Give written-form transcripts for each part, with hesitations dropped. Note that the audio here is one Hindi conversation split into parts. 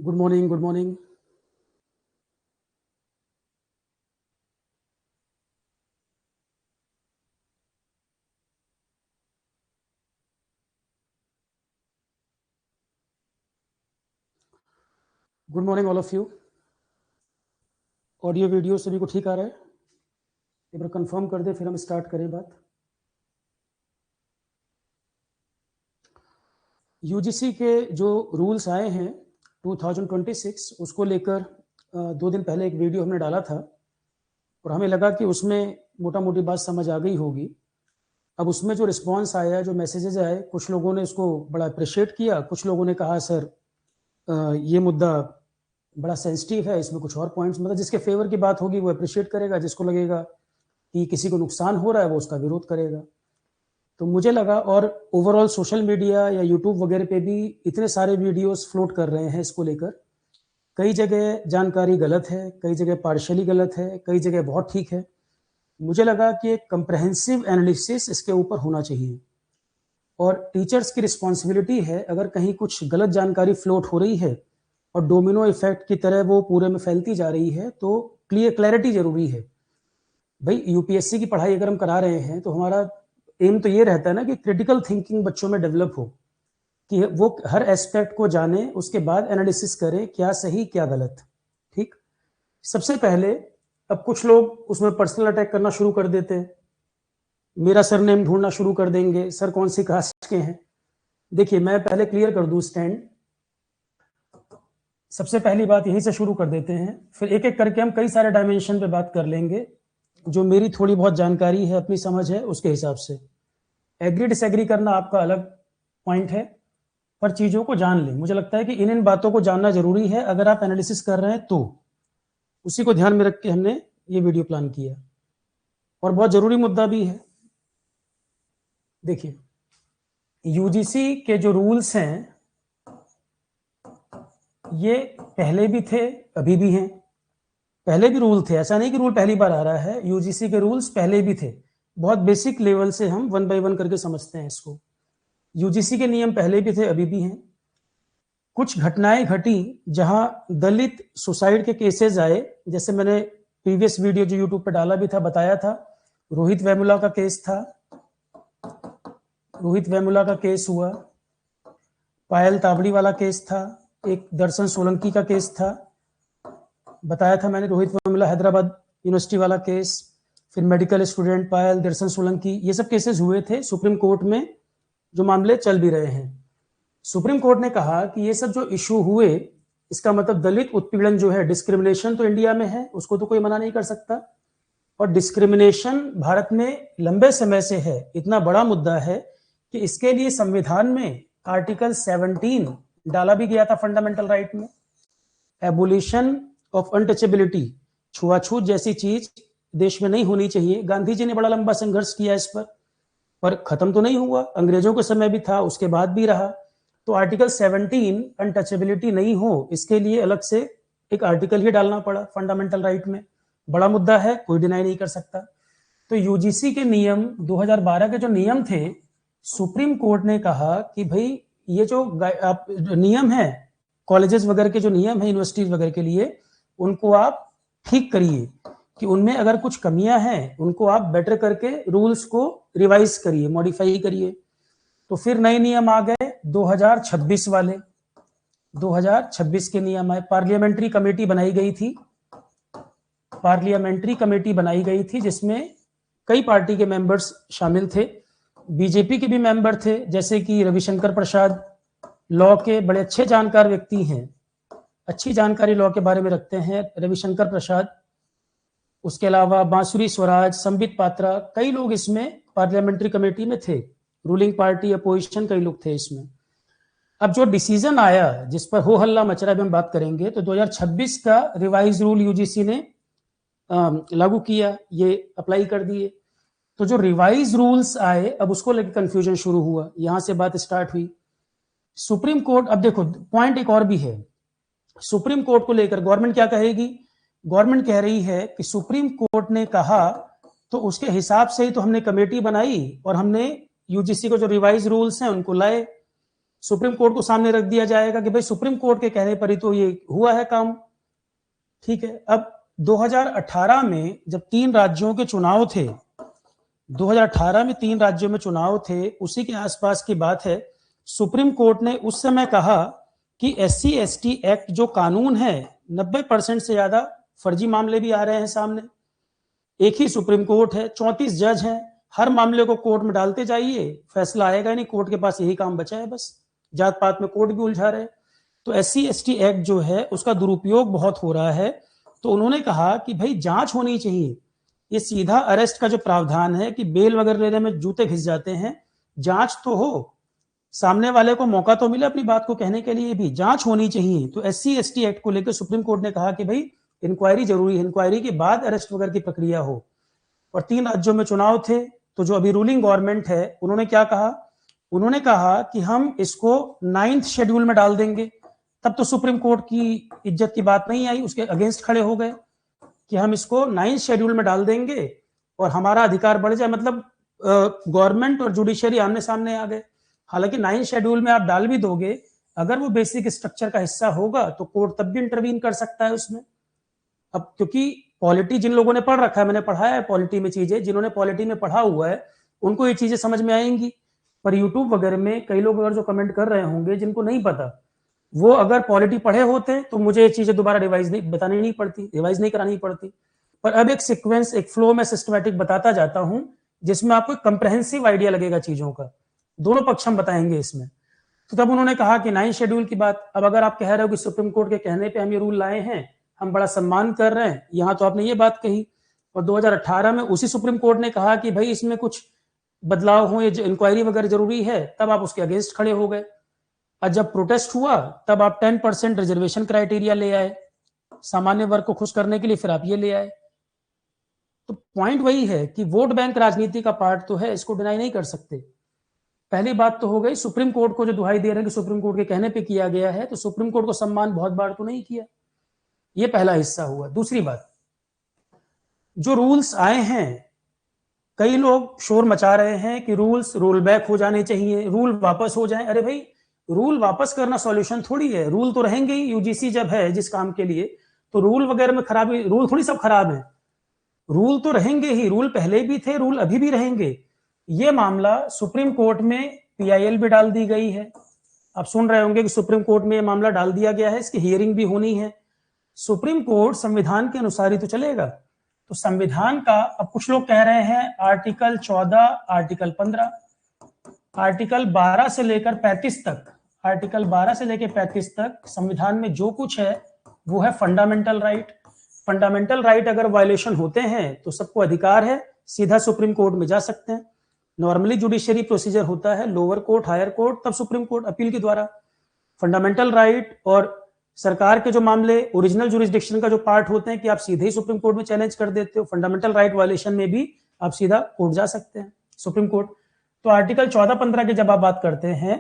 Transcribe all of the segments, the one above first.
Good morning, good morning. Good morning all of you. Audio video सभी को ठीक आ रहा है? एक बार कंफर्म कर दे, फिर हम स्टार्ट करें बात। यूजीसी के जो रूल्स आए हैं 2026, उसको लेकर 2 दिन पहले एक वीडियो हमने डाला था और हमें लगा कि उसमें मोटा मोटी बात समझ आ गई होगी। अब उसमें जो रिस्पॉन्स आया, जो मैसेजेस आए, कुछ लोगों ने उसको बड़ा अप्रिशिएट किया, कुछ लोगों ने कहा सर ये मुद्दा बड़ा सेंसिटिव है, इसमें कुछ और पॉइंट्स, मतलब जिसके फेवर की बात होगी वो अप्रिशिएट करेगा, जिसको लगेगा कि किसी को नुकसान हो रहा है वो उसका विरोध करेगा। तो मुझे लगा, और ओवरऑल सोशल मीडिया या यूट्यूब वगैरह पे भी इतने सारे वीडियोस फ्लोट कर रहे हैं इसको लेकर, कई जगह जानकारी गलत है, कई जगह पार्शियली गलत है, कई जगह बहुत ठीक है। मुझे लगा कि एक कंप्रहेंसिव एनालिसिस इसके ऊपर होना चाहिए और टीचर्स की रिस्पॉन्सिबिलिटी है, अगर कहीं कुछ गलत जानकारी फ्लोट हो रही है और डोमिनो इफेक्ट की तरह वो पूरे में फैलती जा रही है, तो क्लैरिटी जरूरी है। भाई यूपीएससी की पढ़ाई अगर हम करा रहे हैं तो हमारा एम तो ये रहता है ना कि क्रिटिकल थिंकिंग बच्चों में डेवलप हो, कि वो हर एस्पेक्ट को जाने, उसके बाद एनालिसिस करें क्या सही क्या गलत। ठीक। सबसे पहले अब कुछ लोग उसमें पर्सनल अटैक करना शुरू कर देते हैं, मेरा सरनेम ढूंढना शुरू कर देंगे, सर कौन सी कास्ट के हैं। देखिए, मैं पहले क्लियर कर दूं स्टैंड। सबसे पहली बात यहीं से शुरू कर देते हैं, फिर एक एक करके हम कई सारे डायमेंशन पे बात कर लेंगे, जो मेरी थोड़ी बहुत जानकारी है, अपनी समझ है, उसके हिसाब से। एग्री डिसएग्री करना आपका अलग पॉइंट है, पर चीजों को जान लें। मुझे लगता है कि इन बातों को जानना जरूरी है अगर आप एनालिसिस कर रहे हैं, तो उसी को ध्यान में रख के हमने ये वीडियो प्लान किया, और बहुत जरूरी मुद्दा भी है। देखिए, यूजीसी के जो रूल्स हैं ये पहले भी थे, अभी भी हैं। पहले भी रूल थे, ऐसा नहीं कि रूल पहली बार आ रहा है। यूजीसी के रूल्स पहले भी थे, बहुत बेसिक लेवल से हम 1 बाय 1 करके समझते हैं इसको। यूजीसी के नियम पहले भी थे, अभी भी हैं। कुछ घटनाएं घटी जहां दलित सुसाइड के केसेस आए, जैसे मैंने प्रीवियस वीडियो जो यूट्यूब पे डाला भी था, बताया था। रोहित वेमुला का केस था, रोहित वेमुला का केस हुआ, पायल तावड़ी वाला केस था, एक दर्शन सोलंकी का केस था, बताया था मैंने, रोहित वेमुला हैदराबाद यूनिवर्सिटी वाला केस, फिर मेडिकल स्टूडेंट पायल, दर्शन सोलंकी, ये सब केसेस हुए थे सुप्रीम कोर्ट में, जो मामले चल भी रहे हैं। सुप्रीम कोर्ट ने कहा कि ये सब जो इशू हुए, इसका मतलब दलित उत्पीड़न जो है, डिस्क्रिमिनेशन तो इंडिया में है, उसको तो कोई मना नहीं कर सकता, और डिस्क्रिमिनेशन भारत में लंबे समय से है, इतना बड़ा मुद्दा है कि इसके लिए संविधान में आर्टिकल 17 डाला भी गया था फंडामेंटल राइट में। एबोलिशन ऑफ अनटचेबिलिटी, छुआछूत जैसी चीज देश में नहीं होनी चाहिए। गांधी जी ने बड़ा लंबा संघर्ष किया इस पर खत्म तो नहीं हुआ, अंग्रेजों के समय भी था, उसके बाद भी रहा। तो आर्टिकल 17 अनटचेबिलिटी नहीं हो, इसके लिए अलग से एक आर्टिकल ही डालना पड़ा फंडामेंटल राइट में। बड़ा मुद्दा है, कोई डिनाई नहीं कर सकता। तो यूजीसी के नियम 2012 के जो नियम थे, सुप्रीम कोर्ट ने कहा कि भाई ये जो नियम है, कॉलेजेस वगैरह के जो नियम है यूनिवर्सिटीज वगैरह के लिए, उनको आप ठीक करिए, कि उनमें अगर कुछ कमियां हैं उनको आप बेटर करके रूल्स को रिवाइज करिए, मॉडिफाई करिए। तो फिर नए नियम आ गए 2026 वाले, 2026 के नियम आए। पार्लियामेंट्री कमेटी बनाई गई थी, पार्लियामेंट्री कमेटी बनाई गई थी जिसमें कई पार्टी के मेंबर्स शामिल थे, बीजेपी के भी मेंबर थे, जैसे कि रविशंकर प्रसाद, लॉ के बड़े अच्छे जानकार व्यक्ति हैं, अच्छी जानकारी लॉ के बारे में रखते हैं रविशंकर प्रसाद। उसके अलावा बांसुरी स्वराज, संबित पात्रा, कई लोग इसमें पार्लियामेंट्री कमेटी में थे, रूलिंग पार्टी, अपोजिशन, कई लोग थे इसमें। अब जो डिसीजन आया जिस पर हो हल्ला मच रहा है, हम बात करेंगे, तो 2026 का रिवाइज रूल यूजीसी ने लागू किया, ये अप्लाई कर दिए। तो जो रिवाइज रूल्स आए, अब उसको लेकर कंफ्यूजन शुरू हुआ, यहां से बात स्टार्ट हुई। सुप्रीम कोर्ट, अब देखो पॉइंट एक और भी है, सुप्रीम कोर्ट को लेकर गवर्नमेंट क्या कहेगी? गवर्नमेंट कह रही है कि सुप्रीम कोर्ट ने कहा तो उसके हिसाब से ही तो हमने कमेटी बनाई और हमने यूजीसी को जो रिवाइज रूल्स हैं उनको लाए। सुप्रीम कोर्ट को सामने रख दिया जाएगा कि भाई सुप्रीम कोर्ट के कहने पर ही तो ये हुआ है काम, ठीक है। अब 2018 में जब 3 राज्यों के चुनाव थे, 2018 में 3 राज्यों में चुनाव थे, उसी के आसपास की बात है, सुप्रीम कोर्ट ने उस समय कहा कि SC ST एक्ट जो कानून है 90% से ज्यादा फर्जी मामले भी आ रहे हैं सामने। एक ही सुप्रीम कोर्ट है, 34 जज हैं, हर मामले को कोर्ट में डालते जाइए, फैसला आएगा नहीं, कोर्ट के पास यही काम बचा है बस, जात पात में कोर्ट भी उलझा रहे। तो SC ST एक्ट जो है उसका दुरुपयोग बहुत हो रहा है। तो उन्होंने कहा कि भाई जांच होनी चाहिए, ये सीधा अरेस्ट का जो प्रावधान है कि बेल वगैरह लेने में जूते घिस जाते हैं, जांच तो हो, सामने वाले को मौका तो मिले अपनी बात को कहने के लिए, भी जांच होनी चाहिए। तो SC ST एक्ट को लेकर सुप्रीम कोर्ट ने कहा कि भाई इंक्वायरी जरूरी है, इंक्वायरी के बाद अरेस्ट वगैरह की प्रक्रिया हो। और 3 राज्यों में चुनाव थे, तो जो अभी रूलिंग गवर्नमेंट है उन्होंने क्या कहा, उन्होंने कहा कि हम इसको 9th शेड्यूल में डाल देंगे। तब तो सुप्रीम कोर्ट की इज्जत की बात नहीं आई, उसके अगेंस्ट खड़े हो गए कि हम इसको 9th शेड्यूल में डाल देंगे और हमारा अधिकार बढ़ जाए, मतलब गवर्नमेंट और जुडिशरी आमने सामने आ गए। हालांकि 9th शेड्यूल में आप डाल भी दोगे, अगर वो बेसिक स्ट्रक्चर का हिस्सा होगा तो कोर्ट तब भी इंटरवीन कर सकता है उसमें। अब क्योंकि पॉलिटी जिन लोगों ने पढ़ रखा है, मैंने पढ़ाया है पॉलिटी में चीजें, जिन्होंने पॉलिटी में पढ़ा हुआ है उनको ये चीजें समझ में आएंगी। पर यूट्यूब वगैरह में कई लोग अगर जो कमेंट कर रहे होंगे जिनको नहीं पता, वो अगर पॉलिटी पढ़े होते तो मुझे ये चीजें दोबारा रिवाइज नहीं बतानी नहीं पड़ती, रिवाइज नहीं करानी पड़ती। पर अब एक सीक्वेंस, एक फ्लो में सिस्टमैटिक बताता जाता हूं जिसमें आपको कंप्रहेंसिव आइडिया लगेगा चीजों का, दोनों पक्ष हम बताएंगे इसमें। तो तब उन्होंने कहा कि 9th शेड्यूल की बात, अब अगर आप कह रहे हो कि सुप्रीम कोर्ट के कहने पे हम ये रूल लाए हैं, हम बड़ा सम्मान कर रहे हैं, यहां तो आपने ये बात कही, और 2018 में उसी सुप्रीम कोर्ट ने कहा कि भाई इसमें कुछ बदलाव हो, ये इंक्वायरी वगैरह जरूरी है, तब आप उसके अगेंस्ट खड़े हो गए। और जब प्रोटेस्ट हुआ तब आप 10% रिजर्वेशन क्राइटेरिया ले आए सामान्य वर्ग को खुश करने के लिए, फिर आप ये ले आए। तो पॉइंट वही है कि वोट बैंक राजनीति का पार्ट तो है, इसको डिनाई नहीं कर सकते। पहली बात तो हो गई, सुप्रीम कोर्ट को जो दुहाई दे रहे हैं कि सुप्रीम कोर्ट के कहने पे किया गया है, तो सुप्रीम कोर्ट को सम्मान बहुत बार तो नहीं किया, ये पहला हिस्सा हुआ। दूसरी बात, जो रूल्स आए हैं, कई लोग शोर मचा रहे हैं कि रूल्स रोल बैक हो जाने चाहिए, रूल वापस हो जाएं। अरे भाई, रूल वापस करना सॉल्यूशन थोड़ी है, रूल तो रहेंगे ही। यूजीसी जब है जिस काम के लिए, तो रूल वगैरह में खराबी, रूल थोड़ी सब खराब है, रूल तो रहेंगे ही, रूल पहले भी थे, रूल अभी भी रहेंगे। ये मामला सुप्रीम कोर्ट में PIL भी डाल दी गई है, आप सुन रहे होंगे कि सुप्रीम कोर्ट में ये मामला डाल दिया गया है, इसकी हियरिंग भी होनी है। सुप्रीम कोर्ट संविधान के अनुसार ही तो चलेगा, तो संविधान का, अब कुछ लोग कह रहे हैं आर्टिकल 14, आर्टिकल 15, आर्टिकल 12 से लेकर 35 तक, आर्टिकल 12 से लेकर 35 तक संविधान में जो कुछ है वो है फंडामेंटल राइट। फंडामेंटल राइट अगर वायलेशन होते हैं तो सबको अधिकार है सीधा सुप्रीम कोर्ट में जा सकते हैं। नॉर्मली जुडिशरी प्रोसीजर होता है लोअर कोर्ट, हायर कोर्ट, तब सुप्रीम कोर्ट अपील के द्वारा। फंडामेंटल राइट और सरकार के जो मामले ओरिजिनल जुरिस्डिक्शन का जो पार्ट होते हैं कि आप सीधे ही सुप्रीम कोर्ट में चैलेंज कर देते हो, फंडामेंटल राइट वायलेशन में भी आप सीधा कोर्ट जा सकते हैं, सुप्रीम कोर्ट। तो आर्टिकल 14-15 की जब आप बात करते हैं,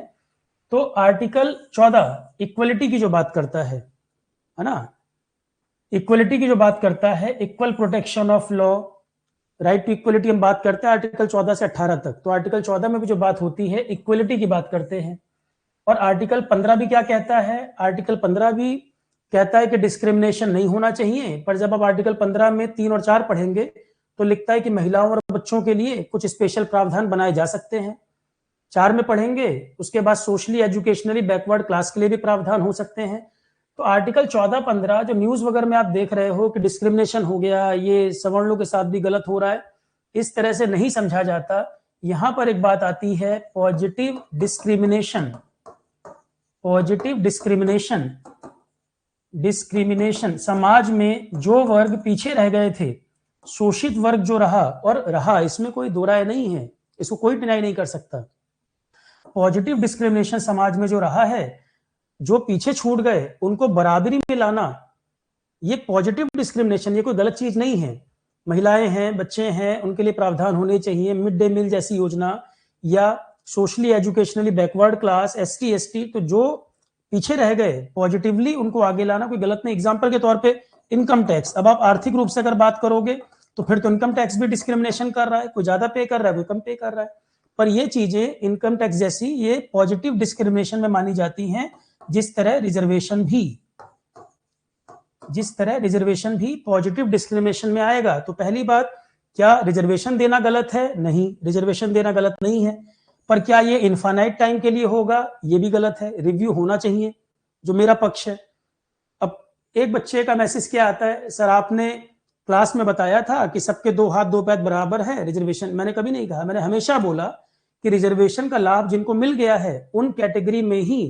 तो आर्टिकल 14 इक्वलिटी की जो बात करता है ना, इक्वलिटी की जो बात करता है, equal protection of law, right to equality हम बात करते हैं आर्टिकल 14 से 18 तक। तो आर्टिकल 14 में भी जो बात होती है इक्वलिटी की बात करते हैं। और आर्टिकल 15 भी क्या कहता है, आर्टिकल 15 भी कहता है कि डिस्क्रिमिनेशन नहीं होना चाहिए। पर जब आप आर्टिकल 15 में 3 और 4 पढ़ेंगे तो लिखता है कि महिलाओं और बच्चों के लिए कुछ स्पेशल प्रावधान बनाए जा सकते हैं। 4 में पढ़ेंगे, उसके बाद सोशली एजुकेशनली बैकवर्ड क्लास के लिए भी प्रावधान हो सकते हैं। तो आर्टिकल 14-15 जो न्यूज वगैरह में आप देख रहे हो कि डिस्क्रिमिनेशन हो गया, ये सवर्णों के साथ भी गलत हो रहा है, इस तरह से नहीं समझा जाता। यहां पर एक बात आती है positive discrimination. Positive discrimination, discrimination समाज में जो वर्ग पीछे रह गए थे, शोषित वर्ग जो रहा और रहा, इसमें कोई दो राय नहीं है, इसको कोई डिनाई नहीं कर सकता। पॉजिटिव डिस्क्रिमिनेशन समाज में जो रहा है, जो पीछे छूट गए उनको बराबरी में लाना, ये पॉजिटिव डिस्क्रिमिनेशन, ये कोई गलत चीज नहीं है। महिलाएं हैं, बच्चे हैं, उनके लिए प्रावधान होने चाहिए, मिड डे मील जैसी योजना, या socially educationally backward class, ST ST, तो जो पीछे रह गए पॉजिटिवली उनको आगे लाना कोई गलत नहीं। एग्जांपल के तौर पे इनकम टैक्स, अब आप आर्थिक रूप से अगर बात करोगे तो फिर तो इनकम टैक्स भी डिस्क्रिमिनेशन कर रहा है, कोई ज्यादा पे कर रहा है, कोई कम पे कर रहा है। पर ये चीजें इनकम टैक्स जैसी ये पॉजिटिव डिस्क्रिमिनेशन में मानी जाती हैं, जिस तरह रिजर्वेशन भी पॉजिटिव डिस्क्रिमिनेशन में आएगा। तो पहली बात, क्या रिजर्वेशन देना गलत है? नहीं, रिजर्वेशन देना गलत नहीं है, पर क्या ये इनफाइनाइट टाइम के लिए होगा? ये भी गलत है। रिव्यू होना चाहिए, जो मेरा पक्ष है। अब एक बच्चे का मैसेज क्या आता है, सर आपने क्लास में बताया था कि सबके 2 हाथ 2 पैर बराबर है रिजर्वेशन। मैंने कभी नहीं कहा, मैंने हमेशा बोला कि रिजर्वेशन का लाभ जिनको मिल गया है उन कैटेगरी में ही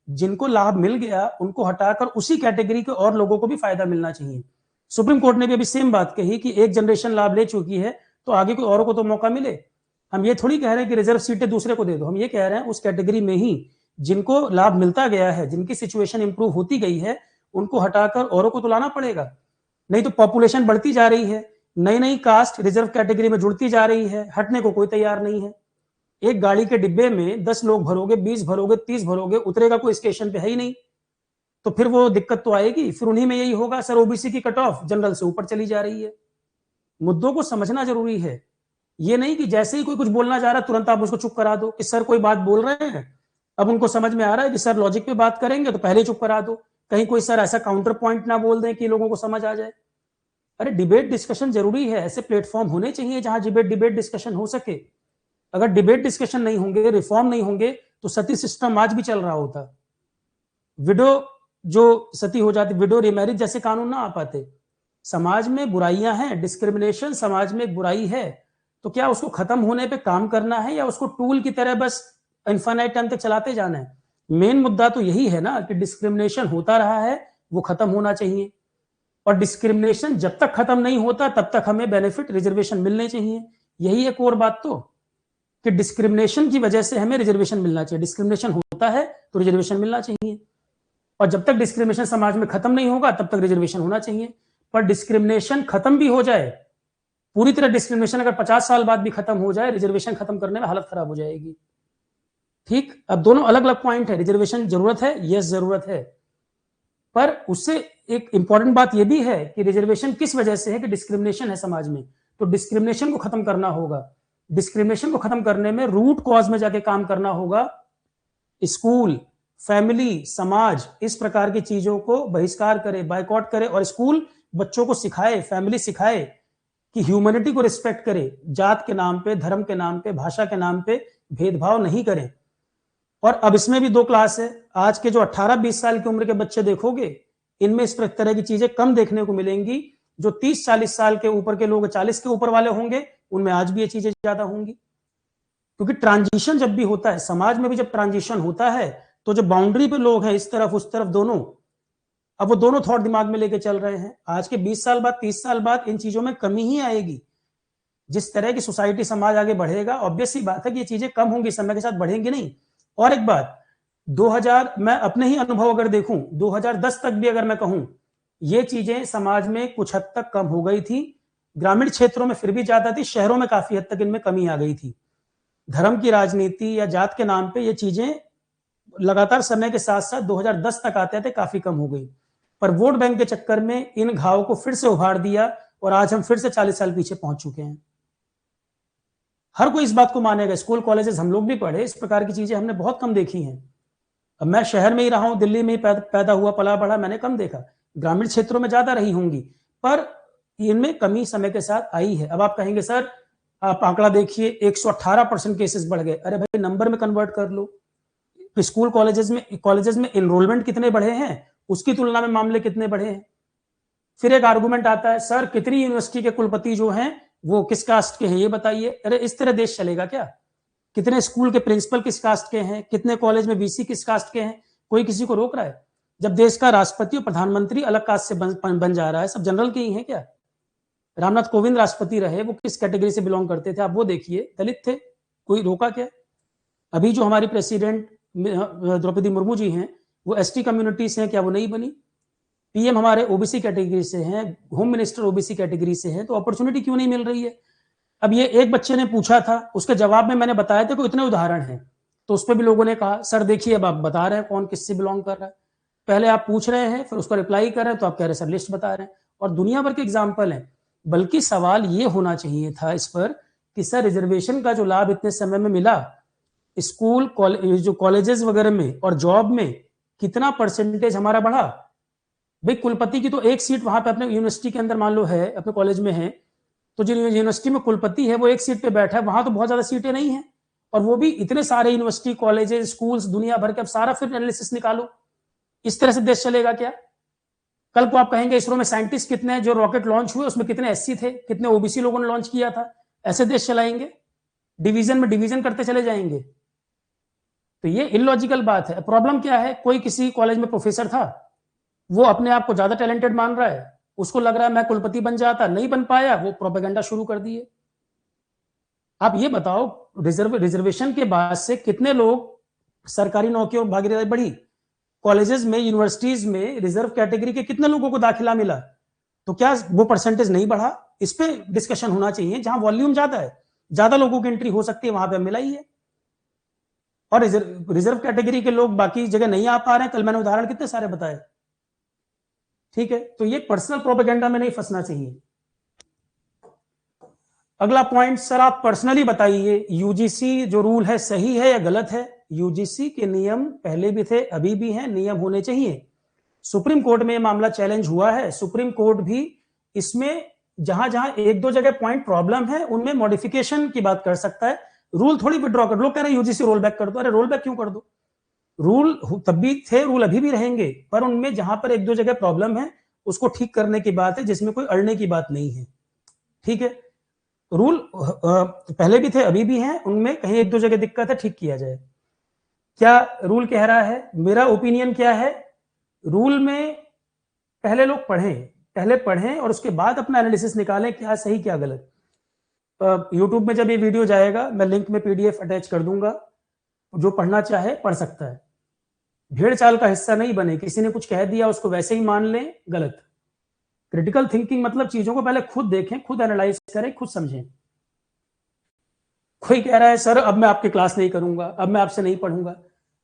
जिनको लाभ मिल गया उनको हटाकर उसी कैटेगरी के और लोगों को भी फायदा मिलना चाहिए। सुप्रीम कोर्ट ने भी अभी सेम बात कही कि एक जनरेशन लाभ ले चुकी है तो आगे कोई औरों को तो मौका मिले। हम ये थोड़ी कह रहे हैं कि रिजर्व सीटें दूसरे को दे दो, हम ये कह रहे हैं उस कैटेगरी में ही जिनको लाभ मिलता गया है, जिनकी सिचुएशन इंप्रूव होती गई है, उनको हटाकर औरों को तो लाना पड़ेगा। नहीं तो पॉपुलेशन बढ़ती जा रही है, नई नई कास्ट रिजर्व कैटेगरी में जुड़ती जा रही है, हटने को कोई तैयार नहीं है। एक गाड़ी के डिब्बे में 10 लोग भरोगे, 20 भरोगे, 30 भरोगे, उतरेगा कोई स्टेशन पे है ही नहीं, तो फिर वो दिक्कत तो आएगी। फिर उन्हीं में यही होगा, सर ओबीसी की कट ऑफ जनरल से ऊपर चली जा रही है। मुद्दों को समझना जरूरी है, ये नहीं कि जैसे ही कोई कुछ बोलना जा रहा है तुरंत आप उसको चुप करा दो कि सर कोई बात बोल रहे हैं, अब उनको समझ में आ रहा है कि सर लॉजिक पे बात करेंगे तो पहले चुप करा दो, कहीं कोई सर ऐसा काउंटर पॉइंट ना बोल दें कि लोगों को समझ आ जाए। अरे डिबेट डिस्कशन जरूरी है, ऐसे प्लेटफॉर्म होने चाहिए जहां डिबेट डिस्कशन हो सके। अगर डिबेट डिस्कशन नहीं होंगे, रिफॉर्म नहीं होंगे, तो सती सिस्टम आज भी चल रहा होता। विडो जो सती हो जाती, विडो रिमैरिज जैसे कानून ना आ पाते। समाज में बुराइयां हैं, डिस्क्रिमिनेशन समाज में एक बुराई है, तो क्या उसको खत्म होने पे काम करना है या उसको टूल की तरह बस इनफाइनाइट टाइम तक चलाते जाना है? मेन मुद्दा तो यही है ना कि डिस्क्रिमिनेशन होता रहा है, वो खत्म होना चाहिए। और डिस्क्रिमिनेशन जब तक खत्म नहीं होता तब तक हमें बेनिफिट रिजर्वेशन मिलने चाहिए। यही एक और बात तो कि डिस्क्रिमिनेशन की वजह से हमें रिजर्वेशन मिलना चाहिए। डिस्क्रिमिनेशन होता है तो रिजर्वेशन मिलना चाहिए, और जब तक डिस्क्रिमिनेशन समाज में खत्म नहीं होगा तब तक रिजर्वेशन होना चाहिए। पर डिस्क्रिमिनेशन खत्म भी हो जाए, पूरी तरह डिस्क्रिमिनेशन अगर 50 साल बाद भी खत्म हो जाए, रिजर्वेशन खत्म करने में हालत खराब हो जाएगी। ठीक, अब दोनों अलग अलग पॉइंट है। रिजर्वेशन जरूरत है, यस जरूरत है, पर उससे एक इंपॉर्टेंट बात यह भी है कि रिजर्वेशन किस वजह से है कि डिस्क्रिमिनेशन है समाज में, तो डिस्क्रिमिनेशन को खत्म करना होगा। डिस्क्रिमिनेशन को खत्म करने में रूट कॉज में जाके काम करना होगा। स्कूल, फैमिली, समाज इस प्रकार की चीजों को बहिष्कार करे, बायकॉट करे, और स्कूल बच्चों को सिखाए, फैमिली सिखाए कि ह्यूमैनिटी को रिस्पेक्ट करे, जात के नाम पे, धर्म के नाम पे, भाषा के नाम पे भेदभाव नहीं करें। और अब इसमें भी 2 क्लास है। आज के जो 18-20 साल की उम्र के बच्चे देखोगे, इनमें इस तरह की चीजें कम देखने को मिलेंगी। जो 30-40 साल के ऊपर के लोग, 40 के ऊपर वाले होंगे, उनमें आज भी ये चीजें ज्यादा होंगी। क्योंकि ट्रांजिशन जब भी होता है समाज में भी, जब ट्रांजिशन होता है तो जो बाउंड्री पे लोग हैं, इस तरफ उस तरफ दोनों, अब वो दोनों थॉट दिमाग में लेके चल रहे हैं। आज के 20 साल बाद, 30 साल बाद इन चीजों में कमी ही आएगी। जिस तरह की सोसाइटी, समाज आगे बढ़ेगा, ऑब्वियस सी बात है कि ये चीजें कम होंगी, समय के साथ बढ़ेंगी नहीं। और एक बात, 2000, मैं अपने ही अनुभव अगर देखूं, 2010 तक भी अगर मैं कहूं, ये चीजें समाज में कुछ हद तक कम हो गई थी। ग्रामीण क्षेत्रों में फिर भी ज्यादा थी, शहरों में काफी हद तक इनमें कमी आ गई थी। धर्म की राजनीति या जात के नाम पे ये चीजें लगातार समय के साथ साथ 2010 तक आते थे काफी कम हो गई। पर वोट बैंक के चक्कर में इन घावों को फिर से उभार दिया और आज हम फिर से 40 साल पीछे पहुंच चुके हैं। हर कोई इस बात को मानेगा। स्कूल कॉलेजेस हम लोग भी पढ़े, इस प्रकार की चीजें हमने बहुत कम देखी हैं। अब मैं शहर में ही रहा हूं, दिल्ली में ही पैदा हुआ पला बढ़ा, मैंने कम देखा। ग्रामीण क्षेत्रों में ज्यादा रही होंगी, पर इनमें कमी समय के साथ आई है। अब आप कहेंगे सर आप आंकड़ा देखिए, 118% केसेस बढ़ गए। अरे भाई नंबर में कन्वर्ट कर लो। स्कूल कॉलेजेस में एनरोलमेंट कितने बढ़े हैं, उसकी तुलना में मामले कितने बढ़े हैं। फिर एक आर्गुमेंट आता है, सर कितनी यूनिवर्सिटी के कुलपति जो हैं वो किस कास्ट के हैं, ये बताइए। अरे इस तरह देश चलेगा क्या? कितने स्कूल के प्रिंसिपल किस कास्ट के हैं, कितने कॉलेज में वीसी किस कास्ट के हैं, कोई किसी को रोक रहा है? जब देश का राष्ट्रपति और प्रधानमंत्री अलग कास्ट से बन जा रहा है, सब जनरल के ही हैं क्या? रामनाथ कोविंद राष्ट्रपति रहे, वो किस कैटेगरी से बिलोंग करते थे? आप वो देखिए, दलित थे, कोई रोका क्या? अभी जो हमारी प्रेसिडेंट द्रौपदी मुर्मू जी हैं, वो एसटी कम्युनिटी से हैं, क्या वो नहीं बनी? पीएम हमारे ओबीसी कैटेगरी से हैं, होम मिनिस्टर ओबीसी कैटेगरी से हैं, तो अपॉर्चुनिटी क्यों नहीं मिल रही है? अब ये एक बच्चे ने पूछा था, उसके जवाब में मैंने बताया था कि इतने उदाहरण हैं, तो उस पर भी लोगों ने कहा सर देखिए अब आप बता रहे हैं कौन किससे बिलोंग कर रहा है, पहले आप पूछ रहे हैं फिर उसको रिप्लाई कर रहे हैं, तो आप कह रहे हैं सर लिस्ट बता रहे हैं, और दुनिया भर के एग्जाम्पल हैं। बल्कि सवाल ये होना चाहिए था इस पर कि सर रिजर्वेशन का जो लाभ इतने समय में मिला, स्कूल जो कॉलेजेस वगैरह में और जॉब में कितना परसेंटेज हमारा बढ़ा। भाई कुलपति की तो एक सीट वहां पे अपने यूनिवर्सिटी के अंदर मान लो है, अपने कॉलेज में है, तो जो यूनिवर्सिटी में कुलपति है वो एक सीट पे बैठा है, वहां तो बहुत ज्यादा सीटें नहीं है, और वो भी इतने सारे यूनिवर्सिटी कॉलेजेस स्कूल्स दुनिया भर के, अब सारा फिर एनालिसिस निकालो, इस तरह से देश चलेगा क्या? कल को आप कहेंगे इसरो में साइंटिस्ट कितने हैं, जो रॉकेट लॉन्च हुए उसमें कितने एससी थे, कितने ओबीसी लोगों ने लॉन्च किया था, ऐसे देश चलाएंगे? डिवीजन में डिवीजन करते चले जाएंगे। तो ये इलॉजिकल बात है। प्रॉब्लम क्या है, कोई किसी कॉलेज में प्रोफेसर था, वो अपने आप को ज्यादा टैलेंटेड मान रहा है, उसको लग रहा है मैं कुलपति बन जाता, नहीं बन पाया, वो प्रोपेगेंडा शुरू कर दिए। आप ये बताओ रिजर्वेशन के बाद से कितने लोग सरकारी नौकरियों में भागीदारी बढ़ी, कॉलेजेस में यूनिवर्सिटीज में रिजर्व कैटेगरी के कितने लोगों को दाखिला मिला, तो क्या वो परसेंटेज नहीं बढ़ा? इस पे डिस्कशन होना चाहिए। जहां वॉल्यूम ज्यादा है, ज्यादा लोगों की एंट्री हो सकती है, वहां पे मिला ही है। और रिजर्व कैटेगरी के लोग बाकी जगह नहीं आ पा रहे हैं, कल मैंने उदाहरण कितने सारे बताए। ठीक है, तो ये पर्सनल प्रोपेगेंडा में नहीं फंसना चाहिए। अगला पॉइंट, सर आप पर्सनली बताइए यूजीसी जो रूल है सही है या गलत है? यूजीसी के नियम पहले भी थे, अभी भी हैं, नियम होने चाहिए। सुप्रीम कोर्ट में मामला चैलेंज हुआ है, सुप्रीम कोर्ट भी इसमें जहां जहां एक दो जगह पॉइंट प्रॉब्लम है उनमें मॉडिफिकेशन की बात कर सकता है, रूल थोड़ी विड्रॉ कर। लोग कह रहे हैं यूजीसी रोल बैक कर दो, अरे रोल बैक क्यों कर दो? रूल तब भी थे, रूल अभी भी रहेंगे, पर उनमें जहां पर एक दो जगह प्रॉब्लम है उसको ठीक करने की बात है, जिसमें कोई अड़ने की बात नहीं है। ठीक है, रूल पहले भी थे, अभी भी हैं, उनमें कहीं एक दो जगह दिक्कत है, ठीक किया जाए। क्या रूल कह रहा है? मेरा ओपिनियन क्या है, रूल में पहले लोग पढ़ें और उसके बाद अपना एनालिसिस निकालें, क्या सही क्या गलत। यूट्यूब में जब ये वीडियो जाएगा मैं लिंक में पीडीएफ अटैच कर दूंगा, जो पढ़ना चाहे पढ़ सकता है। भेड़ चाल का हिस्सा नहीं बने, किसी ने कुछ कह दिया उसको वैसे ही मान लें, गलत। क्रिटिकल थिंकिंग मतलब चीजों को पहले खुद देखें, खुद एनालाइज करें, खुद समझें। कोई कह रहा है सर अब मैं आपकी क्लास नहीं करूंगा, अब मैं आपसे नहीं पढ़ूंगा।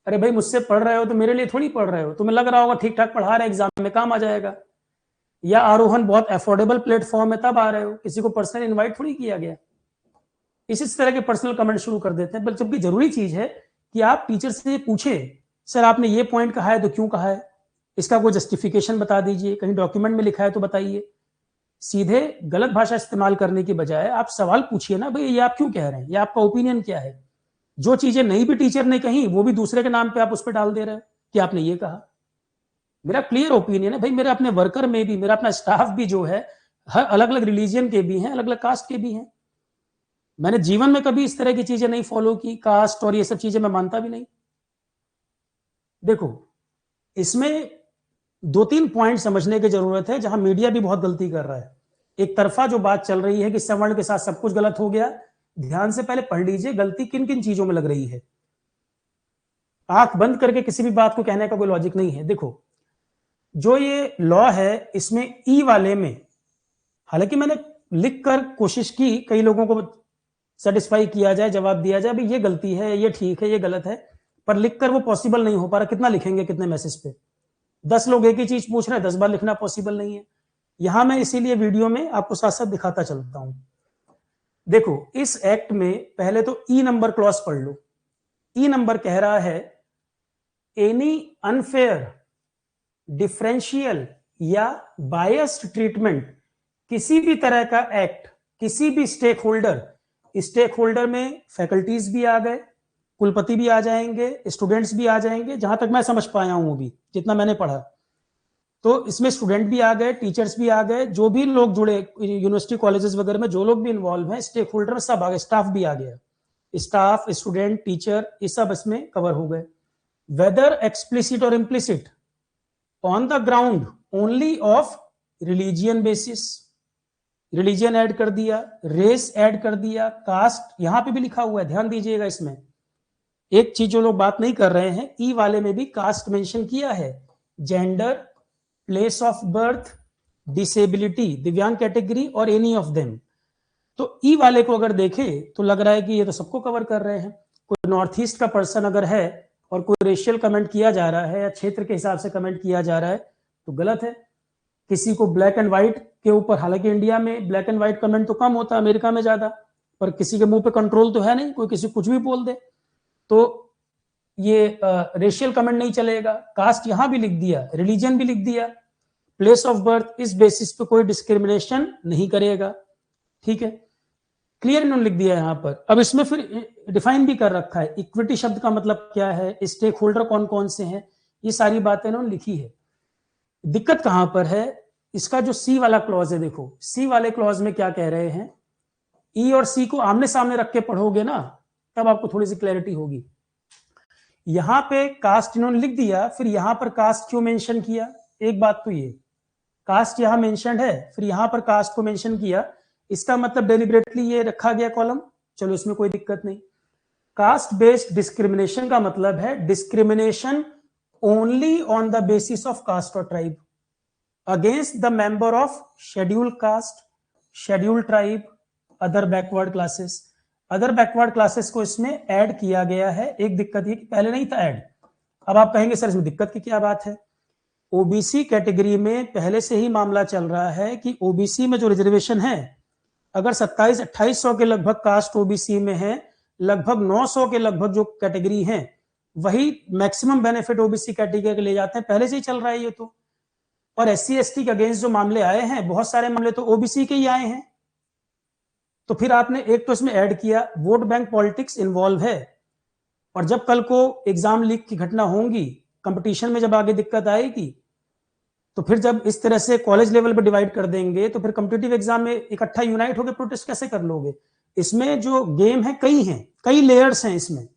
अरे भाई मुझसे पढ़ रहे हो तो मेरे लिए थोड़ी पढ़ रहे हो, तुम्हें लग रहा होगा ठीक ठाक पढ़ा रहे, एग्जाम में काम आ जाएगा, या आरोहण बहुत अफोर्डेबल प्लेटफॉर्म है तब आ रहे हो, किसी को पर्सनल इन्वाइट थोड़ी किया गया। इसी तरह के पर्सनल कमेंट शुरू कर देते हैं, जबकि जरूरी चीज है कि आप टीचर से पूछें, सर आपने ये पॉइंट कहा है तो क्यों कहा है, इसका कोई जस्टिफिकेशन बता दीजिए, कहीं डॉक्यूमेंट में लिखा है तो बताइए। सीधे गलत भाषा इस्तेमाल करने की बजाय आप सवाल पूछिए ना, भाई ये आप क्यों कह रहे हैं, ये आपका ओपिनियन क्या है। जो चीजें नहीं भी टीचर ने कही वो भी दूसरे के नाम पे आप उस पर डाल दे रहे हैं कि आपने ये कहा। मेरा क्लियर ओपिनियन है भाई, मेरे अपने वर्कर में भी, मेरा अपना स्टाफ भी जो है, हर अलग अलग रिलीजियन के भी हैं, अलग अलग कास्ट के भी हैं। मैंने जीवन में कभी इस तरह की चीजें नहीं फॉलो की, कास्ट और ये सब चीजें मैं मानता भी नहीं। देखो इसमें दो तीन पॉइंट समझने की जरूरत है, जहां मीडिया भी बहुत गलती कर रहा है। एक तरफा जो बात चल रही है कि सवर्ण के साथ सब कुछ गलत हो गया, ध्यान से पहले पढ़ लीजिए गलती किन किन चीजों में लग रही है। आंख बंद करके किसी भी बात को कहने का कोई लॉजिक नहीं है। देखो जो ये लॉ है इसमें ई वाले में, हालांकि मैंने लिखकर कोशिश की कई लोगों को सेटिस्फाई किया जाए, जवाब दिया जाए भाई ये गलती है, ये ठीक है, ये गलत है, पर लिखकर वो पॉसिबल नहीं हो पा रहा। कितना लिखेंगे कितने मैसेज पे, 10 लोग एक ही चीज पूछ रहे हैं, 10 बार लिखना पॉसिबल नहीं है। यहां मैं इसीलिए वीडियो में आपको साथ साथ दिखाता चलता हूं। देखो इस एक्ट में पहले तो ई नंबर क्लॉज पढ़ लो। ई नंबर कह रहा है एनी अनफेयर, डिफरेंशियल या बायस्ड ट्रीटमेंट, किसी भी तरह का एक्ट, किसी भी स्टेक होल्डर में फैकल्टीज भी आ गए, कुलपति भी आ जाएंगे, स्टूडेंट्स भी आ जाएंगे, जहां तक मैं समझ पाया हूं अभी जितना मैंने पढ़ा, तो इसमें स्टूडेंट भी आ गए, टीचर्स भी आ गए, जो भी लोग जुड़े यूनिवर्सिटी कॉलेजेस वगैरह में जो लोग भी इन्वॉल्व हैं, स्टेक होल्डर में सब आ गए, स्टाफ भी आ गया, स्टाफ, स्टूडेंट, टीचर, ये सब इसमें कवर हो गए। वेदर एक्सप्लिसिट और implicit on the ground only of religion basis, religion add कर दिया, रेस ऐड कर दिया, कास्ट यहां पे भी लिखा हुआ है, ध्यान दीजिएगा। इसमें एक चीज जो लोग बात नहीं कर रहे हैं, ई वाले में भी कास्ट मेंशन किया है, gender, place of birth, disability, दिव्यांग कैटेगरी और एनी ऑफ देम। तो ई वाले को अगर देखें तो लग रहा है कि ये तो सबको कवर कर रहे हैं। कोई नॉर्थ ईस्ट का पर्सन अगर है और कोई रेशियल कमेंट किया जा रहा है या क्षेत्र के हिसाब से कमेंट किया जा रहा है तो गलत है। किसी को ब्लैक एंड व्हाइट के ऊपर, हालांकि इंडिया में ब्लैक एंड व्हाइट कमेंट तो कम होता है, अमेरिका में ज्यादा, पर किसी के मुंह पे कंट्रोल तो है नहीं, कोई किसी कुछ भी बोल दे, तो ये रेशियल कमेंट नहीं चलेगा। कास्ट यहां भी लिख दिया, रिलीजन भी लिख दिया, प्लेस ऑफ बर्थ, इस बेसिस पे कोई डिस्क्रिमिनेशन नहीं करेगा। ठीक है, क्लियर इन्होंने लिख दिया यहां पर। अब इसमें फिर डिफाइन भी कर रखा है, इक्विटी शब्द का मतलब क्या है, स्टेक होल्डर कौन कौन से हैं, ये सारी बातें इन्होंने लिखी है। दिक्कत कहां पर है, इसका जो सी वाला क्लॉज है, देखो सी वाले क्लॉज में क्या कह रहे हैं, ई और सी को आमने सामने रख के पढ़ोगे ना, तब आपको थोड़ी सी क्लैरिटी होगी। यहां पे कास्ट इन्होंने लिख दिया, फिर यहां पर कास्ट क्यों मेंशन किया, एक बात तो ये, कास्ट यहां मेंशन्ड है, फिर यहां पर कास्ट को मेंशन किया, इसका मतलब डेलिबरेटली ये रखा गया कॉलम, चलो इसमें कोई दिक्कत नहीं। कास्ट बेस्ड डिस्क्रिमिनेशन का मतलब है discrimination only on the basis of caste और tribe against the member of scheduled caste, scheduled tribe, other backward classes. Other backward classes को इसमें ऐड किया गया है। एक दिक्कत ये कि पहले नहीं था ऐड। अब आप कहेंगे सर इसमें दिक्कत की क्या बात है, ओबीसी कैटेगरी में पहले से ही मामला चल रहा है कि ओबीसी में जो रिजर्वेशन है, अगर 27-2800 के लगभग कास्ट ओबीसी में है, लगभग 900 के लगभग जो कैटेगरी हैं वही मैक्सिमम बेनिफिट ओबीसी कैटेगरी के ले जाते हैं, पहले से ही चल रहा है ये तो। और एससी एसटी के अगेंस्ट जो मामले आए हैं, बहुत सारे मामले तो ओबीसी के ही आए हैं। तो फिर आपने एक तो इसमें ऐड किया, वोट बैंक पॉलिटिक्स इन्वॉल्व है, और जब कल को एग्जाम लीक की घटना होंगी, कंपटीशन में जब आगे दिक्कत आएगी, तो फिर जब इस तरह से कॉलेज लेवल पे डिवाइड कर देंगे, तो फिर कॉम्पिटिटिव एग्जाम में इकट्ठा यूनाइट होकर प्रोटेस्ट कैसे कर लोगे। इसमें जो गेम है कई हैं, कई लेयर्स हैं इसमें,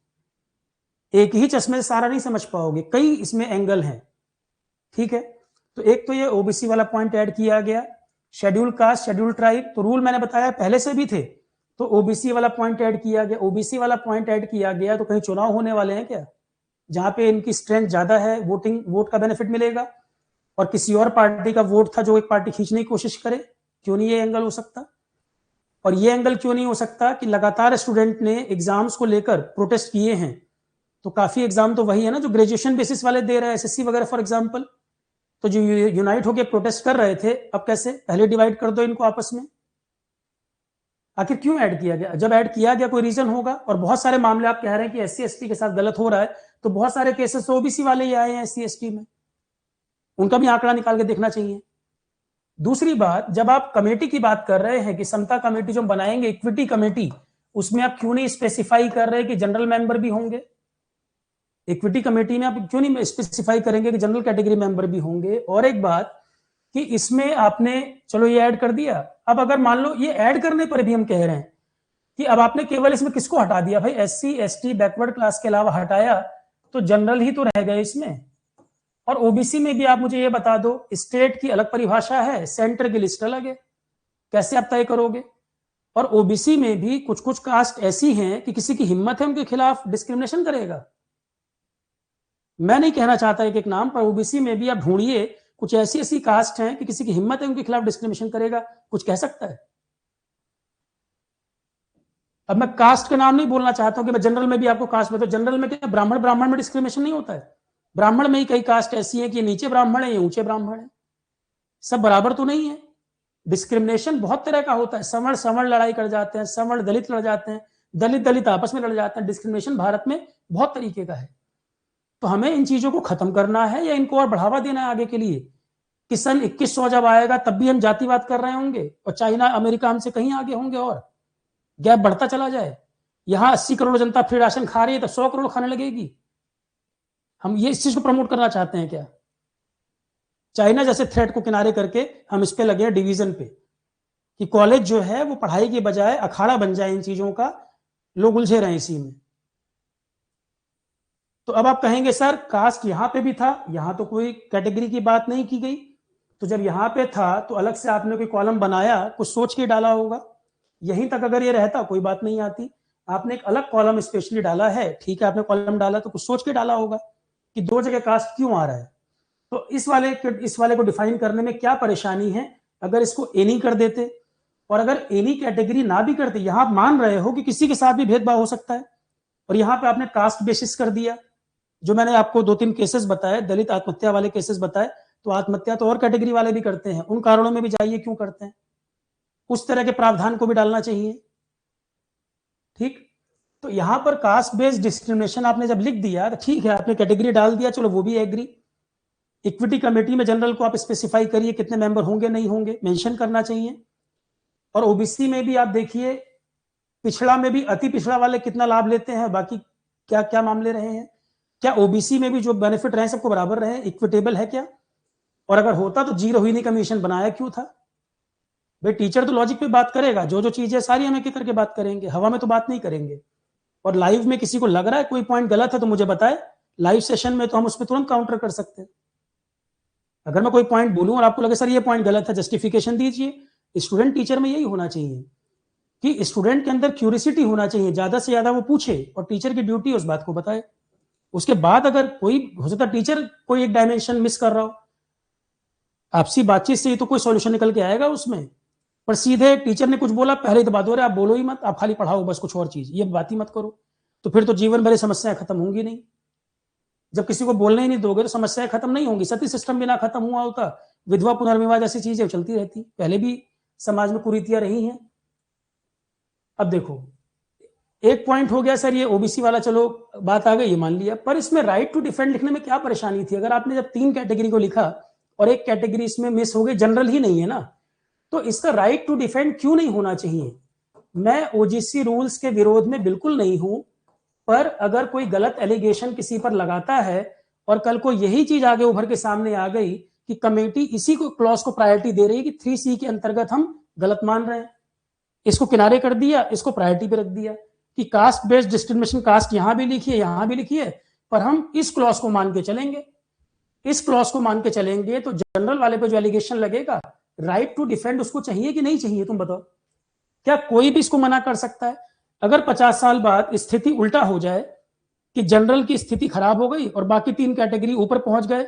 एक ही चश्मे से सारा नहीं समझ पाओगे, कई इसमें एंगल हैं। ठीक है, तो एक तो ये ओबीसी वाला पॉइंट ऐड किया गया, शेड्यूल कास्ट, शेड्यूल ट्राइब, तो रूल मैंने बताया पहले से भी थे, तो ओबीसी वाला पॉइंट ऐड किया गया। ओबीसी वाला पॉइंट ऐड किया गया तो कहीं चुनाव होने वाले हैं क्या, जहां पे इनकी स्ट्रेंथ ज्यादा है, वोट का बेनिफिट मिलेगा, और किसी और पार्टी का वोट था जो एक पार्टी खींचने की कोशिश करे, क्यों नहीं ये एंगल हो सकता। और ये एंगल क्यों नहीं हो सकता कि लगातार स्टूडेंट ने एग्जाम्स को लेकर प्रोटेस्ट किए हैं, तो काफी एग्जाम तो वही है ना जो ग्रेजुएशन बेसिस वाले दे रहे हैं, एसएससी वगैरह फॉर एग्जाम्पल, तो जो यूनाइट होकर प्रोटेस्ट कर रहे थे, अब कैसे, पहले डिवाइड कर दो इनको आपस में। आखिर क्यों ऐड किया गया, जब ऐड किया गया कोई रीजन होगा। और बहुत सारे मामले आप कह रहे हैं कि एससी एसटी के साथ गलत हो रहा है, तो बहुत सारे केसेस तो ओबीसी वाले ही आए हैं एससी एसटी में, उनका भी आंकड़ा निकाल के देखना चाहिए। दूसरी बात, जब आप कमेटी की बात कर रहे हैं कि समता कमेटी जो बनाएंगे, इक्विटी कमेटी, उसमें आप क्यों नहीं स्पेसिफाई कर रहे कि जनरल मेंबर भी होंगे। इक्विटी कमेटी में आप क्यों नहीं स्पेसिफाई करेंगे कि जनरल कैटेगरी मेंबर भी होंगे। और एक बात कि इसमें आपने चलो ये ऐड कर दिया, अब अगर मान लो ये ऐड करने पर भी हम कह रहे हैं कि अब आपने केवल इसमें किसको हटा दिया भाई, एससी एसटी बैकवर्ड क्लास के अलावा हटाया, तो जनरल ही तो रह गए इसमें। और ओबीसी में भी आप मुझे ये बता दो, स्टेट की अलग परिभाषा है, सेंटर की लिस्ट अलग है, कैसे आप तय करोगे। और ओबीसी में भी कुछ कुछ कास्ट ऐसी हैं कि किसी की हिम्मत है उनके खिलाफ डिस्क्रिमिनेशन करेगा। मैं नहीं कहना चाहता एक नाम, पर ओबीसी में भी आप ढूंढिए, कुछ ऐसी ऐसी कास्ट हैं कि किसी की हिम्मत है उनके खिलाफ डिस्क्रिमिनेशन करेगा, कुछ कह सकता है। अब मैं कास्ट का नाम नहीं बोलना चाहता हूं कि मैं जनरल में भी आपको कास्ट बताऊं, जनरल में क्या ब्राह्मण ब्राह्मण में डिस्क्रिमिनेशन नहीं होता है, ब्राह्मण में ही कई कास्ट ऐसी है कि नीचे ब्राह्मण है, ये ऊंचे ब्राह्मण है, सब बराबर तो नहीं है। डिस्क्रिमिनेशन बहुत तरह का होता है, सवर्ण सवर्ण लड़ाई कर जाते हैं, सवर्ण दलित लड़ जाते हैं, दलित दलित आपस में लड़ जाते हैं। डिस्क्रिमिनेशन भारत में बहुत तरीके का है। तो हमें इन चीजों को खत्म करना है या इनको और बढ़ावा देना है आगे के लिए, कि सन 2100 जब आएगा तब भी हम जातिवाद कर रहे होंगे और चाइना अमेरिका हमसे कहीं आगे होंगे और गैप बढ़ता चला जाए। यहां 80 करोड़ जनता फ्री राशन खा रही है तो 100 करोड़ खाने लगेगी। हम ये इस चीज को प्रमोट करना चाहते हैं क्या? चाइना जैसे थ्रेट को किनारे करके हम इस पे लगे हैं डिवीजन पे, कि कॉलेज जो है वो पढ़ाई के बजाय अखाड़ा बन जाए इन चीजों का, लोग उलझे रहे इसी में। तो अब आप कहेंगे सर कास्ट यहां पे भी था, यहां तो कोई कैटेगरी की बात नहीं की गई, तो जब यहां पे था तो अलग से आपने कोई कॉलम बनाया, कुछ सोच के डाला होगा। यहीं तक अगर ये रहता कोई बात नहीं आती, आपने एक अलग कॉलम स्पेशली डाला है, ठीक है, आपने कॉलम डाला तो कुछ सोच के डाला होगा कि दो जगह कास्ट क्यों आ रहा है। तो इस वाले को डिफाइन करने में क्या परेशानी है अगर इसको एनी कर देते, और अगर एनी कैटेगरी ना भी करते, यहां आप मान रहे हो कि किसी के साथ भी भेदभाव हो सकता है, और यहां पे आपने कास्ट बेसिस कर दिया। जो मैंने आपको 2-3 केसेस बताए, दलित आत्महत्या वाले केसेस बताए, तो आत्महत्या तो और कैटेगरी वाले भी करते हैं, उन कारणों में भी जाइए क्यों करते हैं, उस तरह के प्रावधान को भी डालना चाहिए। ठीक। तो यहां पर कास्ट बेस्ड डिस्क्रिमिनेशन आपने जब लिख दिया तो ठीक है, आपने कैटेगरी डाल दिया, चलो वो भी एग्री। इक्विटी कमेटी में जनरल को आप स्पेसिफाई करिए कितने मेंबर होंगे नहीं होंगे, मेंशन करना चाहिए। और ओबीसी में भी आप देखिए, पिछड़ा में भी अति पिछड़ा वाले कितना लाभ लेते हैं, बाकी क्या क्या मामले रहे हैं, क्या ओबीसी में भी जो बेनिफिट रहे सबको बराबर रहे, इक्विटेबल है क्या? और अगर होता तो जीरो ही नहीं कमीशन बनाया क्यों था? भाई टीचर तो लॉजिक पे बात करेगा, जो जो चीजें सारी हम एक एक करके बात करेंगे, हवा में तो बात नहीं करेंगे। और लाइव में किसी को लग रहा है कोई पॉइंट गलत है तो मुझे बताए, लाइव सेशन में तो हम उस पर तुरंत काउंटर कर सकते हैं। अगर मैं कोई पॉइंट बोलूं और आपको लगे सर ये पॉइंट गलत है, जस्टिफिकेशन दीजिए। स्टूडेंट टीचर में यही होना चाहिए कि स्टूडेंट के अंदर क्यूरियोसिटी होना चाहिए, ज्यादा से ज्यादा वो पूछे और टीचर की ड्यूटी उस बात को बताए। उसके बाद अगर कोई हो सकता टीचर कोई एक डायमेंशन मिस कर रहा हो, आपसी बातचीत से ही तो कोई सॉल्यूशन निकल के आएगा उसमें। पर सीधे टीचर ने कुछ बोला पहले तो बात हो रहा है, आप बोलो ही मत, आप खाली पढ़ाओ बस, कुछ और चीज, ये बात ही मत करो, तो फिर तो जीवन भर समस्याएं खत्म होंगी नहीं। जब किसी को बोलने ही नहीं दोगे तो समस्याएं खत्म नहीं होंगी। सती सिस्टम बिना खत्म हुआ होता, विधवा पुनर्विवाह जैसी चीजें चलती रहती, पहले भी समाज में कुरीतियां रही हैं। अब देखो, एक पॉइंट हो गया सर ये ओबीसी वाला, चलो बात आ गई ये मान लिया, पर इसमें राइट टू डिफेंड लिखने में क्या परेशानी थी? अगर आपने जब 3 कैटेगरी को लिखा और एक कैटेगरी इसमें मिस हो गई, जनरल ही नहीं है ना, तो इसका राइट टू डिफेंड क्यों नहीं होना चाहिए? मैं ओजीसी रूल्स के विरोध में बिल्कुल नहीं हूं, पर अगर कोई गलत एलिगेशन किसी पर लगाता है और कल को यही चीज आगे उभर के सामने आ गई कि कमेटी इसी को क्लॉज को प्रायोरिटी दे रही है कि 3C के अंतर्गत हम गलत मान रहे हैं, इसको किनारे कर दिया, इसको प्रायोरिटी पे रख दिया कि कास्ट बेस्ड डिस्क्रिमिनेशन, कास्ट यहां भी लिखिए यहां भी लिखिए, पर हम इस क्लॉज को मान के चलेंगे। इस क्लॉज को मान के चलेंगे तो जनरल वाले पे जो एलिगेशन लगेगा, राइट टू डिफेंड उसको चाहिए कि नहीं चाहिए? तुम बताओ, क्या कोई भी इसको मना कर सकता है? अगर 50 साल बाद स्थिति उल्टा हो जाए कि जनरल की स्थिति खराब हो गई और बाकी 3 कैटेगरी ऊपर पहुंच गए,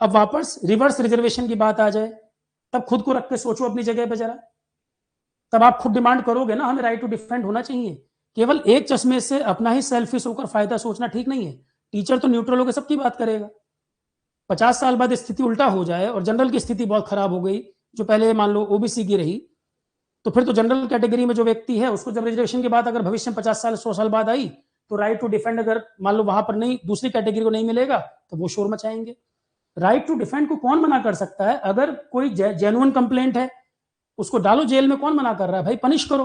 अब वापस रिवर्स रिजर्वेशन की बात आ जाए, तब खुद को रख के सोचो अपनी जगह पे जरा। तब आप खुद डिमांड करोगे ना हमें राइट टू डिफेंड होना चाहिए। केवल एक चश्मे से अपना ही सेल्फिश होकर फायदा सोचना ठीक नहीं है। टीचर तो न्यूट्रल होकर सबकी बात करेगा। 50 साल बाद स्थिति उल्टा हो जाए और जनरल की स्थिति बहुत खराब हो गई, जो पहले मान लो ओबीसी की रही, तो फिर तो जनरल कैटेगरी में जो व्यक्ति है उसको जब रिजर्वेशन की बात अगर भविष्य में 50 साल 100 साल बाद आई तो राइट टू डिफेंड अगर मान लो वहां पर नहीं, दूसरी कैटेगरी को नहीं मिलेगा तो वो शोर मचाएंगे। राइट टू डिफेंड को कौन मना कर सकता है? अगर कोई जेन्युइन कंप्लेंट है उसको डालो जेल में, कौन मना कर रहा है भाई, पनिश करो।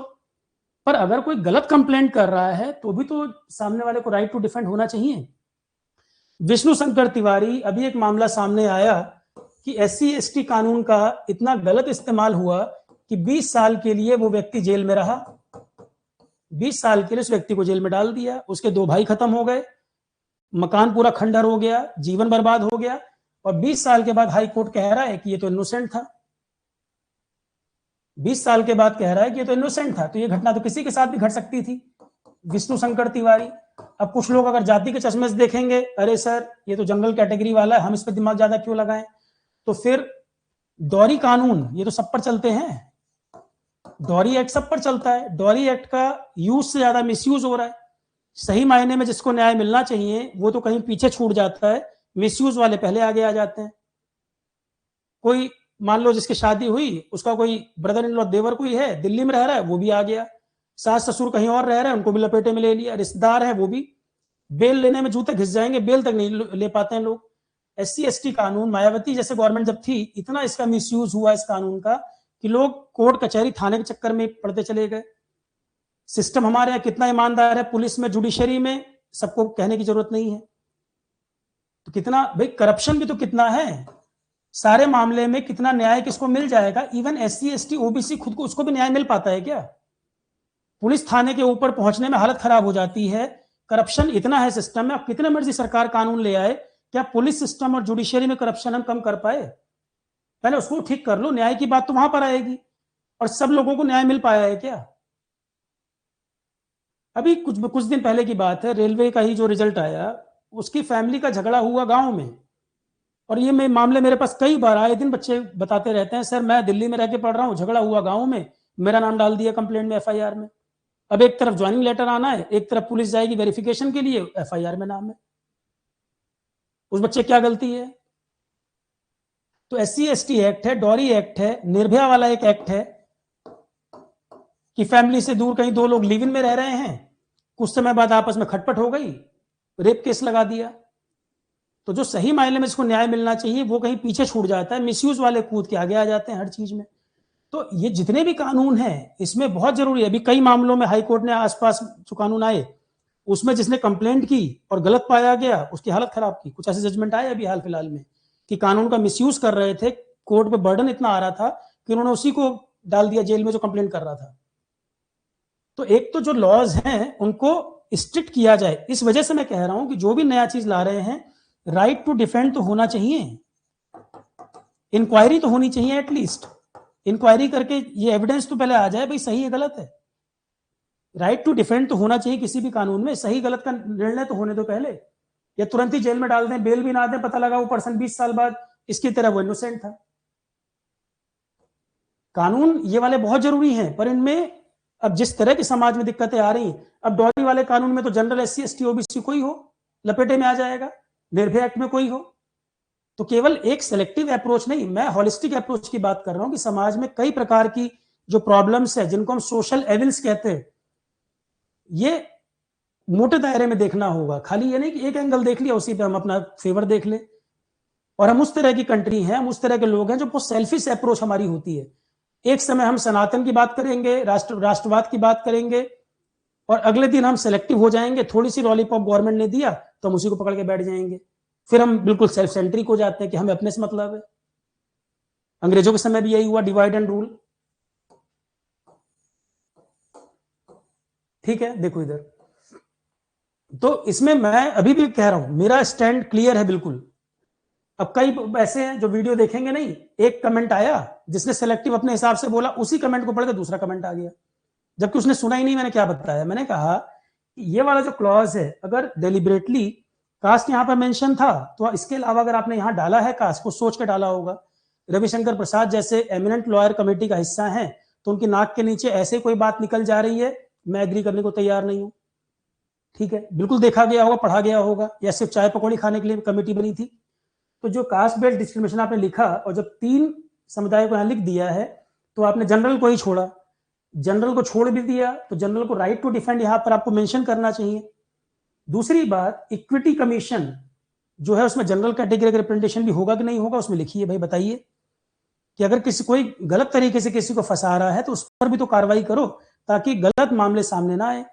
पर अगर कोई गलत कंप्लेंट कर रहा है तो भी तो सामने वाले को राइट टू डिफेंड होना चाहिए। विष्णु शंकर तिवारी, अभी एक मामला सामने आया कि SC/ST कानून का इतना गलत इस्तेमाल हुआ कि 20 साल के लिए वो व्यक्ति जेल में रहा। 20 साल के लिए उस व्यक्ति को जेल में डाल दिया, उसके 2 भाई खत्म हो गए, मकान पूरा खंडहर हो गया, जीवन बर्बाद हो गया, और 20 साल के बाद हाई कोर्ट कह रहा है कि ये तो इनोसेंट था। 20 साल के बाद कह रहा है कि ये तो इनोसेंट था, तो ये घटना तो किसी के साथ भी घट सकती थी। विष्णु शंकर तिवारी। अब कुछ लोग अगर जाति के चश्मे से देखेंगे, अरे सर ये तो जनरल कैटेगरी वाला है, हम इस पर दिमाग ज्यादा क्यों लगाएं, तो फिर डॉरी कानून ये तो सब पर चलते हैं, डॉरी एक्ट सब पर चलता है, डॉरी एक्ट का यूज से ज्यादा मिसयूज हो रहा है। सही मायने में जिसको न्याय मिलना चाहिए वो तो कहीं पीछे छूट जाता है, मिसयूज वाले पहले आगे आ जाते हैं। कोई मान लो जिसकी शादी हुई, उसका कोई ब्रदर इन लॉ देवर कोई है, दिल्ली में रह रहा है, वो भी आ गया, सास ससुर कहीं और रह रहे हैं, उनको भी लपेटे में ले लिया, रिश्तेदार है वो भी, बेल लेने में जूते घिस जाएंगे, बेल तक नहीं ले पाते हैं लोग। SC/ST कानून, मायावती जैसे गवर्नमेंट जब थी, इतना इसका मिसयूज हुआ इस कानून का कि लोग कोर्ट कचहरी थाने के चक्कर में पड़ते चले गए। सिस्टम हमारे यहाँ कितना ईमानदार है, पुलिस में, जुडिशरी में, सबको कहने की जरूरत नहीं है। तो कितना भाई करप्शन भी तो कितना है, सारे मामले में कितना न्याय किसको मिल जाएगा? इवन SC/ST OBC खुद को, उसको भी न्याय मिल पाता है क्या? पुलिस थाने के ऊपर पहुंचने में हालत खराब हो जाती है। करप्शन इतना है सिस्टम में, अब कितने मर्जी सरकार कानून ले आए, क्या पुलिस सिस्टम और जुडिशरी में करप्शन हम कम कर पाए? पहले उसको ठीक कर लो, न्याय की बात तो वहां पर आएगी। और सब लोगों को न्याय मिल पाया है क्या? अभी कुछ दिन पहले की बात है, रेलवे का ही जो रिजल्ट आया, उसकी फैमिली का झगड़ा हुआ गांव में, और ये मामले मेरे पास कई बार आए दिन बच्चे बताते रहते हैं, सर मैं दिल्ली में रह के पढ़ रहा हूँ, झगड़ा हुआ गांव में, मेरा नाम डाल दिया कंप्लेंट में, FIR में। अब एक तरफ ज्वाइनिंग लेटर आना है, एक तरफ पुलिस जाएगी वेरिफिकेशन के लिए, FIR में नाम है। उस बच्चे क्या गलती है? तो SC/ST एक्ट है, डॉरी एक्ट है, निर्भया वाला एक एक्ट है कि फैमिली से दूर कहीं 2 लोग लिव इन में रह रहे हैं, कुछ समय बाद आपस में खटपट हो गई, रेप केस लगा दिया। तो जो सही मायने में इसको न्याय मिलना चाहिए वो कहीं पीछे छूट जाता है, मिसयूज वाले कूद के आगे आ जाते हैं हर चीज में। तो ये जितने भी कानून हैं इसमें बहुत जरूरी है। अभी कई मामलों में हाई कोर्ट ने आसपास जो कानून आए उसमें जिसने कंप्लेंट की और गलत पाया गया उसकी हालत खराब की। कुछ ऐसे जजमेंट आए अभी हाल फिलहाल में कि कानून का मिसयूज कर रहे थे, कोर्ट पे बर्डन इतना आ रहा था कि उन्होंने उसी को डाल दिया जेल में जो कंप्लेंट कर रहा था। तो एक तो जो लॉज हैं उनको स्ट्रिक्ट किया जाए। इस वजह से मैं कह रहा हूं कि जो भी नया चीज ला रहे हैं, राइट टू डिफेंड तो होना चाहिए, इंक्वायरी तो होनी चाहिए एटलीस्ट। इंक्वायरी करके ये एविडेंस तो पहले आ जाए भाई सही है गलत है। राइट टू डिफेंड तो होना चाहिए किसी भी कानून में, सही गलत का निर्णय तो होने दो पहले। या तुरंत ही जेल में डाल दें, बेल भी ना दें, पता लगा वो पर्सन 20 साल बाद इसकी तरह वो इनोसेंट था। कानून ये वाले बहुत जरूरी हैं, पर इनमें अब जिस तरह की समाज में दिक्कतें आ रही, अब डॉली वाले कानून में तो जनरल SC ST OBC कोई हो लपेटे में आ जाएगा, निर्भया एक्ट में कोई हो। तो केवल एक सेलेक्टिव अप्रोच नहीं, मैं होलिस्टिक अप्रोच की बात कर रहा हूं कि समाज में कई प्रकार की जो प्रॉब्लम्स है जिनको हम सोशल एविल्स कहते हैं, ये मोटे दायरे में देखना होगा। खाली ये नहीं कि एक एंगल देख लिया उसी पे हम अपना फेवर देख ले। और हम उस तरह की कंट्री हैं, हम उस तरह के लोग हैं जो बहुत सेल्फिश अप्रोच हमारी होती है। एक समय हम सनातन की बात करेंगे, राष्ट्रवाद की बात करेंगे, और अगले दिन हम सेलेक्टिव हो जाएंगे। थोड़ी सी लॉलीपॉप गवर्नमेंट ने दिया तो हम उसी को पकड़ के बैठ जाएंगे। फिर हम बिल्कुल सेल्फ सेंट्रिक हो जाते हैं कि हमें अपने से मतलब है। अंग्रेजों के समय भी यही हुआ, डिवाइड एंड रूल। ठीक है, देखो इधर। तो इसमें मैं अभी भी कह रहा हूं मेरा स्टैंड क्लियर है बिल्कुल। अब कई ऐसे हैं जो वीडियो देखेंगे नहीं, एक कमेंट आया जिसने सेलेक्टिव अपने हिसाब से बोला, उसी कमेंट को पढ़ के दूसरा कमेंट आ गया, जबकि उसने सुना ही नहीं मैंने क्या बताया। मैंने कहा ये वाला जो क्लॉज है, अगर डेलिबरेटली कास्ट यहां पर मेंशन था तो इसके अलावा अगर आपने यहां डाला है कास्ट को सोच के डाला होगा। रविशंकर प्रसाद जैसे एमिनेंट लॉयर कमेटी का हिस्सा हैं, तो उनकी नाक के नीचे ऐसे कोई बात निकल जा रही है, मैं एग्री करने को तैयार नहीं हूं। ठीक है, बिल्कुल देखा गया होगा, पढ़ा गया होगा, या सिर्फ चाय पकौड़ी खाने के लिए कमेटी बनी थी। तो जो कास्ट बेस्ड डिस्क्रिमिनेशन आपने लिखा और जब 3 समुदाय को यहां लिख दिया है, तो आपने जनरल को ही छोड़ा। जनरल को छोड़ भी दिया तो जनरल को राइट टू डिफेंड यहां पर आपको मेंशन करना चाहिए। दूसरी बात, इक्विटी कमीशन जो है उसमें जनरल कैटेगरी का रिप्रेजेंटेशन भी होगा कि नहीं होगा, उसमें लिखिए भाई, बताइए कि अगर किसी कोई गलत तरीके से किसी को फंसा रहा है तो उस पर भी तो कार्रवाई करो, ताकि गलत मामले सामने ना आए।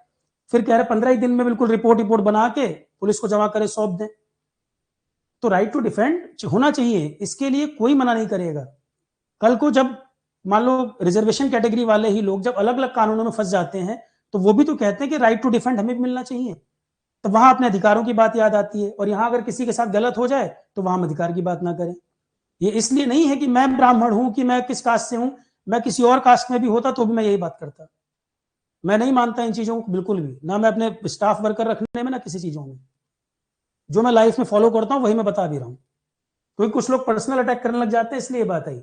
फिर कह रहे 15 ही दिन में बिल्कुल रिपोर्ट बना के पुलिस को जमा करे सौंप दें। तो राइट टू डिफेंड होना चाहिए, इसके लिए कोई मना नहीं करेगा। कल को जब मान लो रिजर्वेशन कैटेगरी वाले ही लोग जब अलग अलग कानूनों में फंस जाते हैं, तो वो भी तो कहते हैं कि राइट टू डिफेंड हमें भी मिलना चाहिए। तो वहां अपने अधिकारों की बात याद आती है, और यहां अगर किसी के साथ गलत हो जाए तो वहां हम अधिकार की बात ना करें। ये इसलिए नहीं है कि मैं ब्राह्मण हूं, कि मैं किस कास्ट से हूं, मैं किसी और कास्ट में भी होता तो भी मैं यही बात करता। मैं नहीं मानता इन चीजों को बिल्कुल भी, ना मैं अपने स्टाफ वर्कर रखने में, ना किसी चीजों में। जो मैं लाइफ में फॉलो करता हूं वही मैं बता भी रहा हूं, क्योंकि कुछ लोग पर्सनल अटैक करने लग जाते हैं, इसलिए बात आई।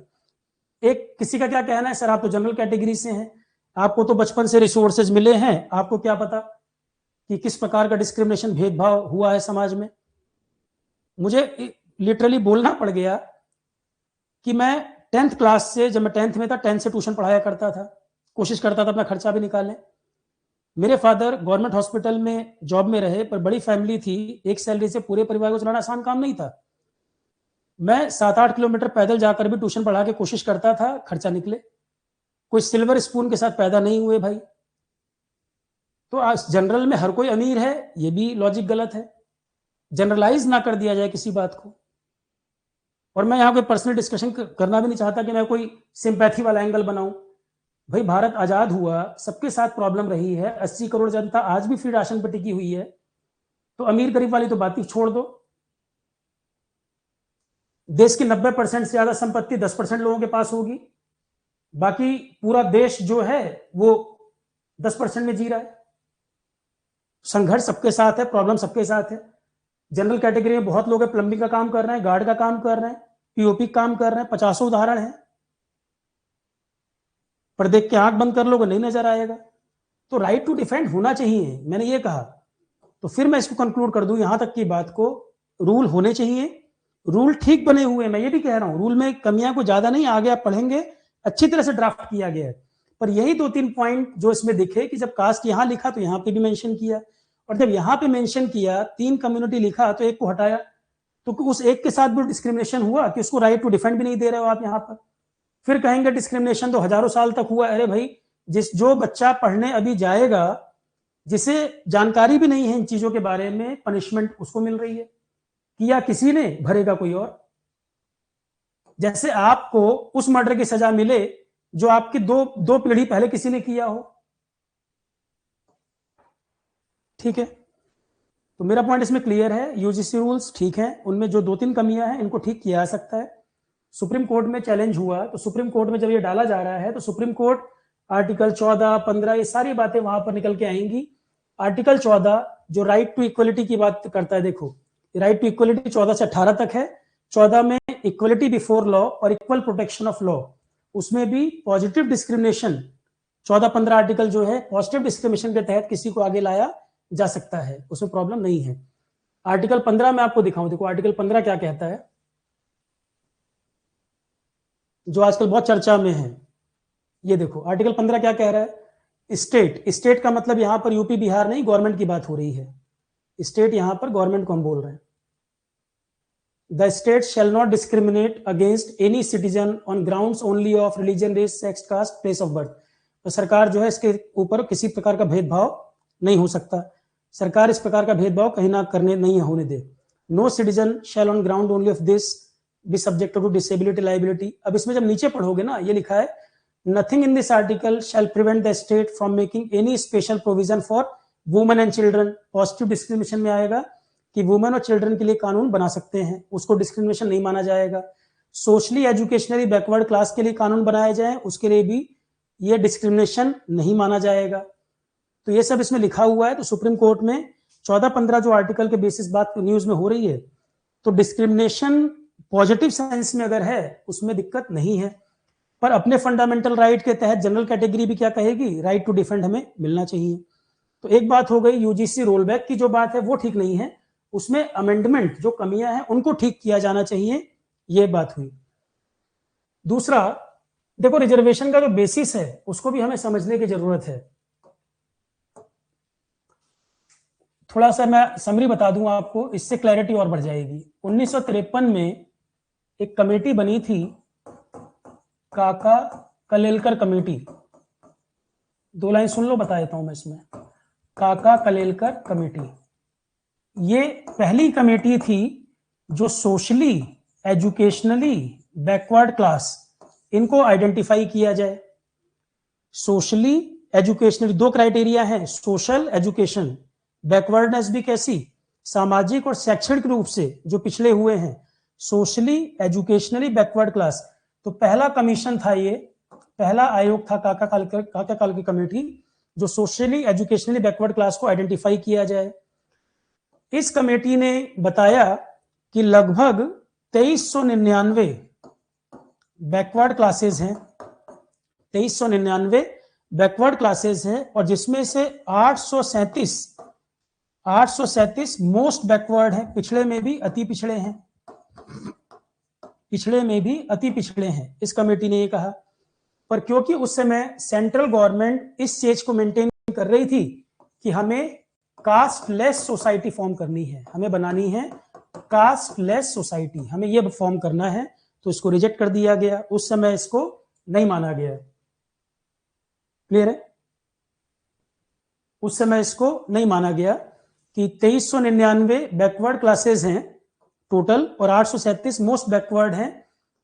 एक किसी का क्या कहना है, सर आप तो जनरल कैटेगरी से हैं, आपको तो बचपन से रिसोर्सेज मिले हैं, आपको क्या पता कि किस प्रकार का डिस्क्रिमिनेशन भेदभाव हुआ है समाज में। मुझे लिटरली बोलना पड़ गया कि मैं 10th क्लास से, जब मैं 10th में था, 10th से ट्यूशन पढ़ाया करता था, कोशिश करता था अपना खर्चा भी निकालें। मेरे फादर गवर्नमेंट हॉस्पिटल में जॉब में रहे, पर बड़ी फैमिली थी, एक सैलरी से पूरे परिवार को चलाना आसान काम नहीं था। मैं 7-8 किलोमीटर पैदल जाकर भी ट्यूशन पढ़ा के कोशिश करता था खर्चा निकले। कोई सिल्वर स्पून के साथ पैदा नहीं हुए भाई। तो आज जनरल में हर कोई अमीर है, ये भी लॉजिक गलत है। जनरलाइज ना कर दिया जाए किसी बात को। और मैं यहाँ कोई पर्सनल डिस्कशन करना भी नहीं चाहता कि मैं कोई सिंपैथी वाला एंगल बनाऊं। भाई भारत आजाद हुआ, सबके साथ प्रॉब्लम रही है, 80 करोड़ जनता आज भी फ्री राशन पर टिकी हुई है, तो अमीर गरीब वाली तो बात ही छोड़ दो। देश की 90% से ज्यादा संपत्ति 10% लोगों के पास होगी, बाकी पूरा देश जो है वो 10% में जी रहा है। संघर्ष सबके साथ है, प्रॉब्लम सबके साथ है। जनरल कैटेगरी में बहुत लोग हैं, प्लम्बिंग का काम कर रहे हैं, गार्ड का काम कर रहे हैं, पीओपी काम कर रहे हैं, 50 उदाहरण है, पर देख के आंख बंद कर लोगे नहीं नजर आएगा। तो राइट टू डिफेंड होना चाहिए, मैंने ये कहा। तो फिर मैं इसको कंक्लूड कर दूं यहां तक की बात को, रूल होने चाहिए, रूल ठीक बने हुए, मैं ये भी कह रहा हूं रूल में कमियां को ज्यादा नहीं, आगे आप पढ़ेंगे अच्छी तरह से ड्राफ्ट किया गया है, पर यही 2-3 पॉइंट जो इसमें दिखे कि जब कास्ट यहां लिखा तो यहां पे भी मेंशन किया, और जब यहां पे मेंशन किया 3 कम्युनिटी लिखा तो एक को हटाया, तो उस एक के साथ भी डिस्क्रिमिनेशन हुआ कि उसको राइट टू डिफेंड भी नहीं दे रहे हो आप यहां पर। फिर कहेंगे डिस्क्रिमिनेशन तो हजारों साल तक हुआ। अरे भाई, जो बच्चा पढ़ने अभी जाएगा, जिसे जानकारी भी नहीं है इन चीजों के बारे में, पनिशमेंट उसको मिल रही है, किया किसी ने, भरेगा कोई और। जैसे आपको उस मर्डर की सजा मिले जो आपकी दो पीढ़ी पहले किसी ने किया हो। ठीक है, तो मेरा पॉइंट इसमें क्लियर है। यूजीसी रूल्स ठीक है, उनमें जो 2-3 कमियां हैं इनको ठीक किया जा सकता है। सुप्रीम कोर्ट में चैलेंज हुआ, तो सुप्रीम कोर्ट में जब ये डाला जा रहा है तो सुप्रीम कोर्ट आर्टिकल 14, 15 ये सारी बातें वहां पर निकल के आएंगी। आर्टिकल 14 जो राइट टू इक्वलिटी की बात करता है, देखो राइट टू इक्वलिटी 14 से 18 तक है। 14 में इक्वलिटी बिफोर लॉ और इक्वल प्रोटेक्शन ऑफ लॉ, उसमें भी पॉजिटिव डिस्क्रिमिनेशन 14-15 आर्टिकल जो है पॉजिटिव डिस्क्रिमिनेशन के तहत किसी को आगे लाया जा सकता है, उसमें प्रॉब्लम नहीं है। आर्टिकल 15 में आपको दिखाऊं, देखो आर्टिकल 15 क्या कहता है, जो आजकल बहुत चर्चा में है। ये देखो आर्टिकल 15 क्या कह रहा है। स्टेट का मतलब यहां पर यूपी बिहार नहीं, गवर्नमेंट की बात हो रही है। स्टेट यहां पर गवर्नमेंट को हम बोल रहे हैं। The state shall not discriminate against any citizen on grounds only of religion, race, sex, caste, place of birth. तो सरकार जो है इसके ऊपर किसी प्रकार का भेदभाव नहीं हो सकता। सरकार इस प्रकार का भेदभाव कहीं ना करने नहीं होने दे। No citizen shall on ground only of this be subject to disability liability. अब इसमें जब नीचे पढ़ोगे ना, ये लिखा है nothing in this article shall prevent the state from making any special provision for women and children. Positive discrimination में आएगा कि वुमेन और चिल्ड्रन के लिए कानून बना सकते हैं, उसको डिस्क्रिमिनेशन नहीं माना जाएगा। सोशली एजुकेशनली बैकवर्ड क्लास के लिए कानून बनाए जाए, उसके लिए भी ये डिस्क्रिमिनेशन नहीं माना जाएगा। तो ये सब इसमें लिखा हुआ है। तो सुप्रीम कोर्ट में 14-15 जो आर्टिकल के बेसिस बात न्यूज में हो रही है, तो डिस्क्रिमिनेशन पॉजिटिव सेंस में अगर है उसमें दिक्कत नहीं है, पर अपने फंडामेंटल राइट के तहत जनरल कैटेगरी भी क्या कहेगी, राइट टू डिफेंड हमें मिलना चाहिए। तो एक बात हो गई, यूजीसी रोलबैक की जो बात है वो ठीक नहीं है, उसमें अमेंडमेंट जो कमियां हैं उनको ठीक किया जाना चाहिए, ये बात हुई। दूसरा देखो, रिजर्वेशन का जो बेसिस है उसको भी हमें समझने की जरूरत है। थोड़ा सा मैं समरी बता दूं आपको, इससे क्लैरिटी और बढ़ जाएगी। 1953 में एक कमेटी बनी थी, काका कलेलकर कमेटी। 2 लाइन सुन लो, बता देता हूं मैं इसमें। काका कलेलकर कमेटी ये पहली कमेटी थी जो सोशली एजुकेशनली बैकवर्ड क्लास इनको आइडेंटिफाई किया जाए। सोशली एजुकेशनली 2 क्राइटेरिया हैं, सोशल एजुकेशन, बैकवर्डनेस भी कैसी, सामाजिक और शैक्षणिक रूप से जो पिछड़े हुए हैं, सोशली एजुकेशनली बैकवर्ड क्लास। तो पहला कमीशन था, ये पहला आयोग था काका काल की कमेटी, जो सोशली एजुकेशनली बैकवर्ड क्लास को आइडेंटिफाई किया जाए। इस कमेटी ने बताया कि लगभग 2399 बैकवर्ड क्लासेस हैं, 2399 बैकवर्ड क्लासेस हैं, और जिसमें से 837 मोस्ट बैकवर्ड है, पिछड़े में भी अति पिछड़े हैं, पिछड़े में भी अति पिछड़े हैं, इस कमेटी ने ये कहा। पर क्योंकि उस समय सेंट्रल गवर्नमेंट इस चीज को मेंटेन कर रही थी कि हमें कास्टलेस सोसाइटी फॉर्म करनी है, हमें बनानी है कास्टलेस सोसाइटी, हमें ये फॉर्म करना है, तो इसको रिजेक्ट कर दिया गया। उस समय इसको नहीं माना गया। क्लियर है? उस समय इसको नहीं माना गया कि 2399 बैकवर्ड क्लासेस हैं टोटल और 837 मोस्ट बैकवर्ड हैं।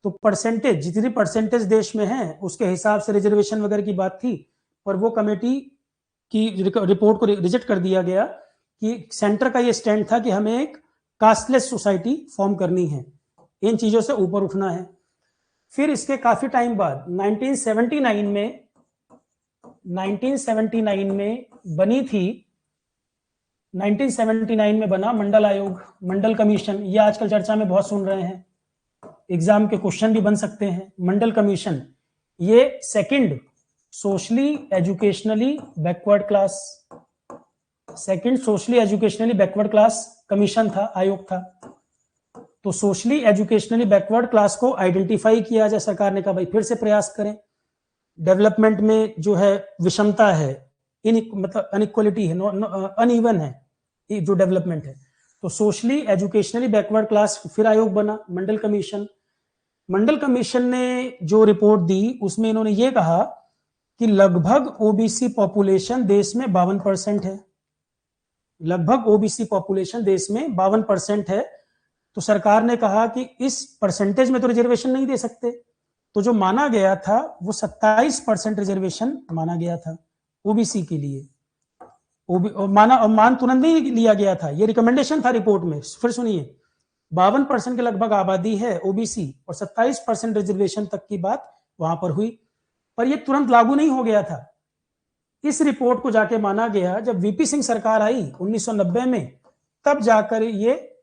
तो परसेंटेज, जितनी परसेंटेज देश में है उसके हिसाब से रिजर्वेशन वगैरह की बात थी, पर वो कमेटी की रिपोर्ट को रिजेक्ट कर दिया गया कि सेंटर का ये स्टैंड था कि हमें एक कास्टलेस सोसाइटी फॉर्म करनी है, इन चीजों से ऊपर उठना है। फिर इसके काफी टाइम बाद 1979 में बनी थी, 1979 में बना मंडल आयोग, मंडल कमीशन। ये आजकल चर्चा में बहुत सुन रहे हैं, एग्जाम के क्वेश्चन भी बन सकते हैं। मंडल कमीशन ये second socially educationally backward class, second socially educationally backward class commission था, आयोग था। तो सोशली एजुकेशनली बैकवर्ड क्लास को आइडेंटिफाई किया जाए, सरकार ने कहा भाई फिर से प्रयास करें। डेवलपमेंट में जो है विषमता है, मतलब अनइक्वलिटी है, अनइवन है जो डेवलपमेंट है। तो सोशली एजुकेशनली बैकवर्ड क्लास फिर आयोग बना, मंडल कमीशन। मंडल कमीशन ने जो रिपोर्ट दी उसमें इन्होंने ये कहा कि लगभग ओबीसी पॉपुलेशन देश में 52% है, लगभग ओबीसी पॉपुलेशन देश में 52% है। तो सरकार ने कहा कि इस परसेंटेज में तो रिजर्वेशन नहीं दे सकते, तो जो माना गया था वो 27% रिजर्वेशन माना गया था ओबीसी के लिए। मान तुरंत नहीं लिया गया था, ये रिकमेंडेशन था रिपोर्ट में। फिर सुनिए, 52% के लगभग आबादी है ओबीसी और 27% रिजर्वेशन तक की बात वहां पर हुई, पर ये तुरंत लागू नहीं हो गया था। इस रिपोर्ट को जाके माना गया जब वीपी सिंह सरकार आई 1990 में, तब जाकर ये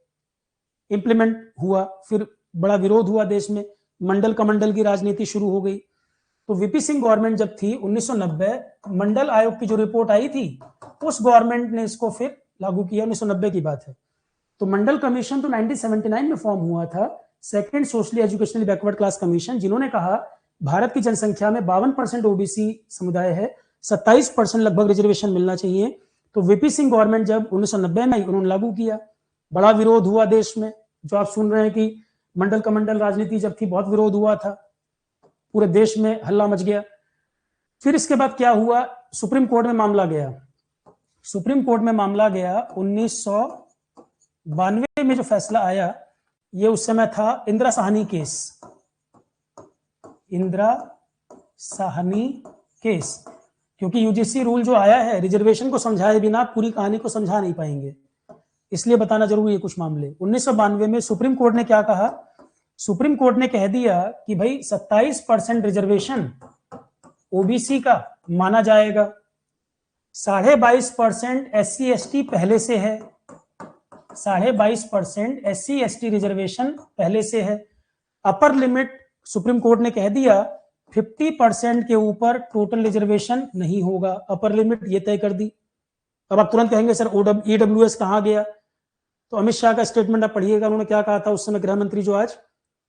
इंप्लीमेंट हुआ। फिर बड़ा विरोध हुआ देश में, मंडल कमंडल की राजनीति शुरू हो गई। तो वीपी सिंह गवर्नमेंट जब थी 1990, मंडल आयोग की जो रिपोर्ट आई थी उस गवर्नमेंट ने इसको फिर लागू किया, 1990 की बात है। तो मंडल कमीशन तो 1979 में फॉर्म हुआ था, second socially educationally backward class commission, जिन्होंने कहा भारत की जनसंख्या में 52% ओबीसी समुदाय है, 27% लगभग रिजर्वेशन मिलना चाहिए। तो वीपी सिंह गवर्नमेंट जब 1990 में उन्होंने लागू किया, बड़ा विरोध हुआ देश में। जो आप सुन रहे हैं कि मंडल कमंडल राजनीति जब थी, बहुत विरोध हुआ था, पूरे देश में हल्ला मच गया। फिर इसके बाद क्या हुआ, सुप्रीम कोर्ट में मामला गया। सुप्रीम कोर्ट में मामला गया 1992 में जो फैसला आया, ये उस समय था इंदिरा साहनी केस, इंदिरा साहनी केस। क्योंकि यूजीसी रूल जो आया है, रिजर्वेशन को समझाए बिना पूरी कहानी को समझा नहीं पाएंगे, इसलिए बताना जरूरी है कुछ मामले। 1992 में सुप्रीम कोर्ट ने क्या कहा, सुप्रीम कोर्ट ने कह दिया कि भाई 27% रिजर्वेशन ओबीसी का माना जाएगा, 22.5% SC ST पहले से है, 22.5% SC ST रिजर्वेशन पहले से है। अपर लिमिट सुप्रीम कोर्ट ने कह दिया 50% के ऊपर टोटल रिजर्वेशन नहीं होगा, अपर लिमिट ये तय कर दी। अब आप तुरंत कहेंगे सर EWS कहाँ गया, तो अमित शाह का स्टेटमेंट आप पढ़िएगा, उन्होंने क्या कहा था उस समय, गृह मंत्री जो आज,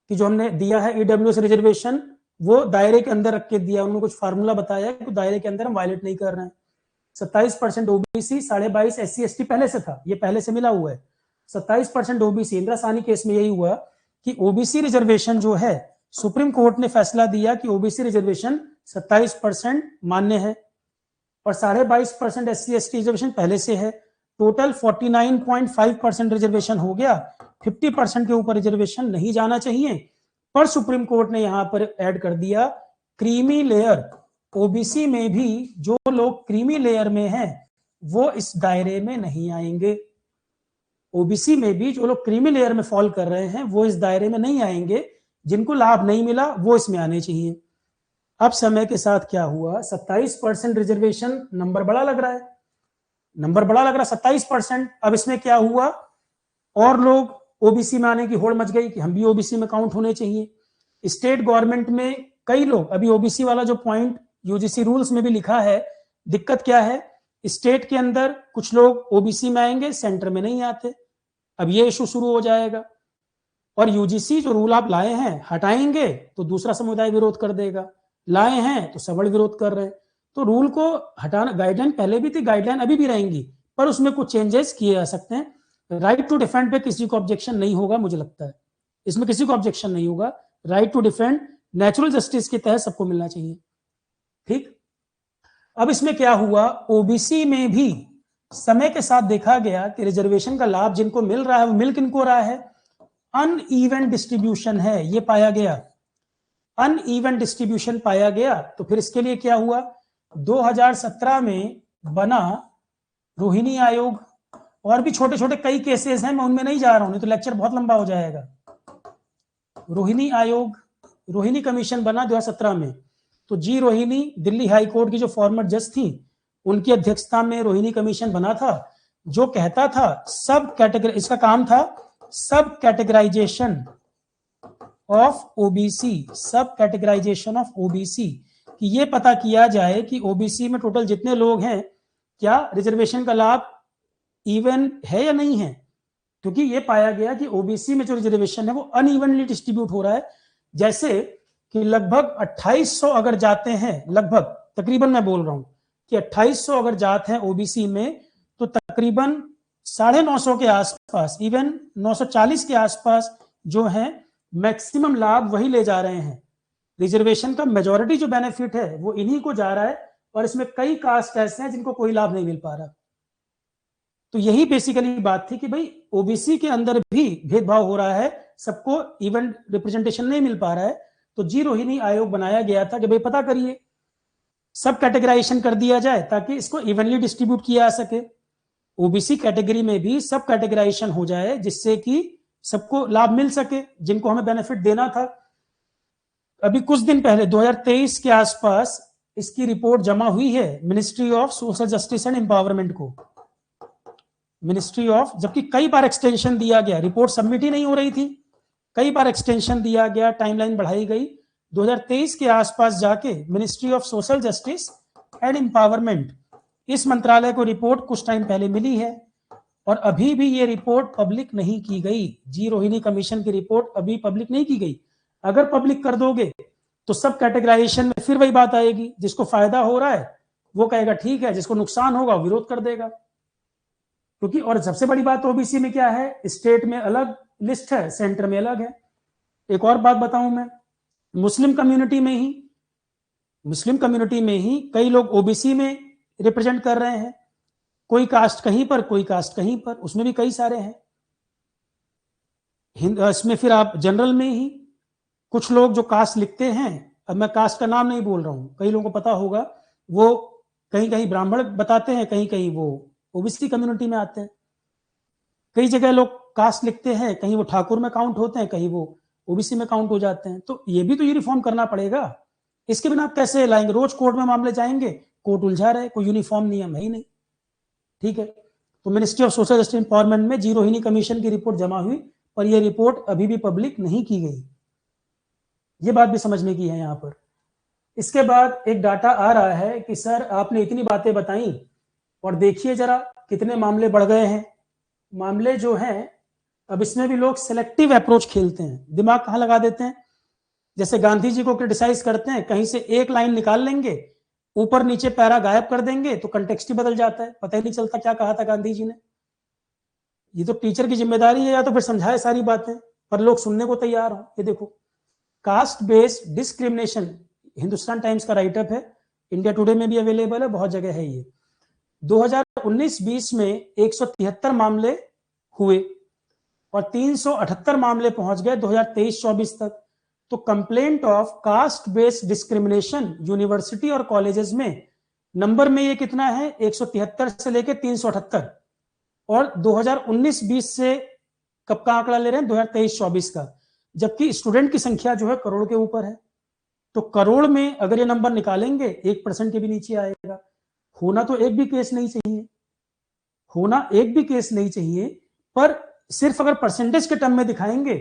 कि जो हमने दिया है EWS रिजर्वेशन वो दायरे के अंदर रख के दिया। उन्होंने कुछ फार्मूला बताया कि दायरे के अंदर हम वायलेट नहीं कर रहे हैं। 27% ओबीसी, 22.5% SC ST पहले से था, ये पहले से मिला हुआ है। 27% ओबीसी, इंदिरा साहनी केस में यही हुआ कि ओबीसी रिजर्वेशन जो है, सुप्रीम कोर्ट ने फैसला दिया कि ओबीसी रिजर्वेशन 27% मान्य है और 22.5% SC ST रिजर्वेशन पहले से है। टोटल 49.5% रिजर्वेशन हो गया, 50% के ऊपर रिजर्वेशन नहीं जाना चाहिए। पर सुप्रीम कोर्ट ने यहां पर ऐड कर दिया क्रीमी लेयर, ओबीसी में भी जो लोग क्रीमी लेयर में हैं वो इस दायरे में नहीं आएंगे, ओबीसी में भी जो लोग क्रीमी लेयर में फॉल कर रहे हैं वो इस दायरे में नहीं आएंगे, जिनको लाभ नहीं मिला वो इसमें आने चाहिए। अब समय के साथ क्या हुआ, 27% रिजर्वेशन नंबर बड़ा लग रहा है, नंबर बड़ा लग रहा है 27%। अब इसमें क्या हुआ, और लोग ओबीसी में आने की होड़ मच गई कि हम भी ओबीसी में काउंट होने चाहिए। स्टेट गवर्नमेंट में कई लोग, अभी ओबीसी वाला जो पॉइंट यूजीसी रूल्स में भी लिखा है, दिक्कत क्या है, स्टेट के अंदर कुछ लोग ओबीसी में आएंगे, सेंटर में नहीं आते। अब ये इशू शुरू हो जाएगा, और यूजीसी जो रूल आप लाए हैं हटाएंगे तो दूसरा समुदाय विरोध कर देगा, लाए हैं तो सबड़ विरोध कर रहे हैं। तो रूल को हटाना, गाइडलाइन पहले भी थी, गाइडलाइन अभी भी रहेंगी, पर उसमें कुछ चेंजेस किए जा सकते हैं। राइट टू डिफेंड पे किसी को ऑब्जेक्शन नहीं होगा, मुझे लगता है इसमें किसी को ऑब्जेक्शन नहीं होगा। Right to defend natural justice के तहत सबको मिलना चाहिए, ठीक। अब इसमें क्या हुआ, ओबीसी में भी समय के साथ देखा गया कि रिजर्वेशन का लाभ जिनको मिल रहा है वो मिल किनको रहा है, अनइवन डिस्ट्रीब्यूशन है, ये पाया गया, अनइवन डिस्ट्रीब्यूशन पाया गया। तो फिर इसके लिए क्या हुआ, 2017 में बना रोहिणी आयोग, और भी छोटे छोटे कई केसेस हैं, मैं उनमें नहीं जा रहा हूं, नहीं तो लेक्चर बहुत लंबा हो जाएगा। रोहिणी आयोग, रोहिणी कमीशन बना 2017 में। तो जी रोहिणी दिल्ली हाई कोर्ट की जो फॉर्मर जज थी, उनकी अध्यक्षता में रोहिणी कमीशन बना था, जो कहता था सब कैटेगरी, इसका काम था सब कैटेगराइजेशन ऑफ ओबीसी, सब कैटेगराइजेशन ऑफ ओबीसी, कि ये पता किया जाए कि ओबीसी में टोटल जितने लोग हैं क्या रिजर्वेशन का लाभ इवन है या नहीं है। क्योंकि ये पाया गया कि ओबीसी में जो रिजर्वेशन है वो अनइवनली डिस्ट्रीब्यूट हो रहा है। जैसे कि लगभग 2800 अगर जाते हैं, लगभग तकरीबन मैं बोल रहा हूं कि 2800 अगर जाते हैं ओबीसी में, तो तकरीबन 950 के आसपास, इवन 940 के आसपास जो है मैक्सिमम लाभ वही ले जा रहे हैं। रिजर्वेशन का मेजॉरिटी जो बेनिफिट है वो इन्हीं को जा रहा है, और इसमें कई कास्ट ऐसे हैं जिनको कोई लाभ नहीं मिल पा रहा। तो यही बेसिकली बात थी कि भाई ओबीसी के अंदर भी भेदभाव हो रहा है, सबको इवन रिप्रेजेंटेशन नहीं मिल पा रहा है। तो जी रोहिणी आयोग बनाया गया था कि भाई पता करिए, सब कैटेगराइजेशन कर दिया जाए ताकि इसको इवनली डिस्ट्रीब्यूट किया जा सके। ओबीसी कैटेगरी में भी सब कैटेगराइजेशन हो जाए जिससे कि सबको लाभ मिल सके, जिनको हमें बेनिफिट देना था। अभी कुछ दिन पहले 2023 के आसपास इसकी रिपोर्ट जमा हुई है ministry of social justice and empowerment को, मिनिस्ट्री ऑफ, जबकि कई बार एक्सटेंशन दिया गया, रिपोर्ट सबमिट ही नहीं हो रही थी, कई बार एक्सटेंशन दिया गया, टाइमलाइन बढ़ाई गई। 2023 के आसपास जाके ministry of social justice and empowerment, इस मंत्रालय को रिपोर्ट कुछ टाइम पहले मिली है, और अभी भी ये रिपोर्ट पब्लिक नहीं की गई। जी रोहिणी कमीशन की रिपोर्ट अभी पब्लिक नहीं की गई। अगर पब्लिक कर दोगे तो सब कैटेगराइजेशन में फिर वही बात आएगी, जिसको फायदा हो रहा है वो कहेगा ठीक है, जिसको नुकसान होगा विरोध कर देगा। क्योंकि और सबसे बड़ी बात ओबीसी में क्या है, स्टेट में अलग लिस्ट है, सेंटर में अलग है। एक और बात बताऊं मैं, मुस्लिम कम्युनिटी में ही कई लोग ओबीसी में रिप्रेजेंट कर रहे हैं, कोई कास्ट कहीं पर, कोई कास्ट कहीं पर, उसमें भी कई सारे हैं। इसमें फिर आप जनरल में ही कुछ लोग जो कास्ट लिखते हैं, अब मैं कास्ट का नाम नहीं बोल रहा हूं, कई लोगों को पता होगा, वो कहीं कहीं ब्राह्मण बताते हैं, कहीं कहीं वो ओबीसी कम्युनिटी में आते हैं। कई जगह लोग कास्ट लिखते हैं, कहीं वो ठाकुर में काउंट होते हैं, कहीं वो ओबीसी में काउंट हो जाते हैं। तो ये भी तो यूनिफॉर्म करना पड़ेगा, इसके बिना आप कैसे लाएंगे? रोज कोर्ट में मामले जाएंगे, कोर्ट उलझा रहे, कोई यूनिफॉर्म नियम है ही नहीं। ठीक है, तो ministry of social justice empowerment में जी रोहिणी कमीशन की रिपोर्ट जमा हुई, पर यह रिपोर्ट अभी भी पब्लिक नहीं की गई। ये बात भी समझने की है यहाँ पर। इसके बाद एक डाटा आ रहा है कि सर आपने इतनी बातें बताई और देखिए जरा कितने मामले बढ़ गए हैं। मामले जो हैं, अब इसमें भी लोग सिलेक्टिव अप्रोच खेलते हैं, दिमाग कहाँ लगा देते हैं। जैसे गांधी जी को क्रिटिसाइज करते हैं, कहीं से एक लाइन निकाल लेंगे, ऊपर नीचे पैरा गायब कर देंगे, तो कंटेक्स्ट ही बदल जाता है, पता ही नहीं चलता क्या कहा था गांधी जी ने। ये तो टीचर की जिम्मेदारी है, या तो फिर समझाए सारी बातें, पर लोग सुनने को तैयार हो। ये देखो, caste based discrimination, Hindustan times का राइटअप है, इंडिया टुडे में भी अवेलेबल है, बहुत जगह है ये। 2019-20 में 173 मामले हुए और 378 मामले पहुंच गए 2023-24 तक। तो complaint of caste based discrimination university और कॉलेजेस में नंबर में ये कितना है, 173 से लेके 378, और 2019-20 से कब का आंकड़ा ले रहे हैं, 2023-24 का, जबकि स्टूडेंट की संख्या जो है करोड़ के ऊपर है। तो करोड़ में अगर ये नंबर निकालेंगे 1% के भी नीचे आएगा। होना तो एक भी केस नहीं चाहिए, होना एक भी केस नहीं चाहिए, पर सिर्फ अगर परसेंटेज के टर्म में दिखाएंगे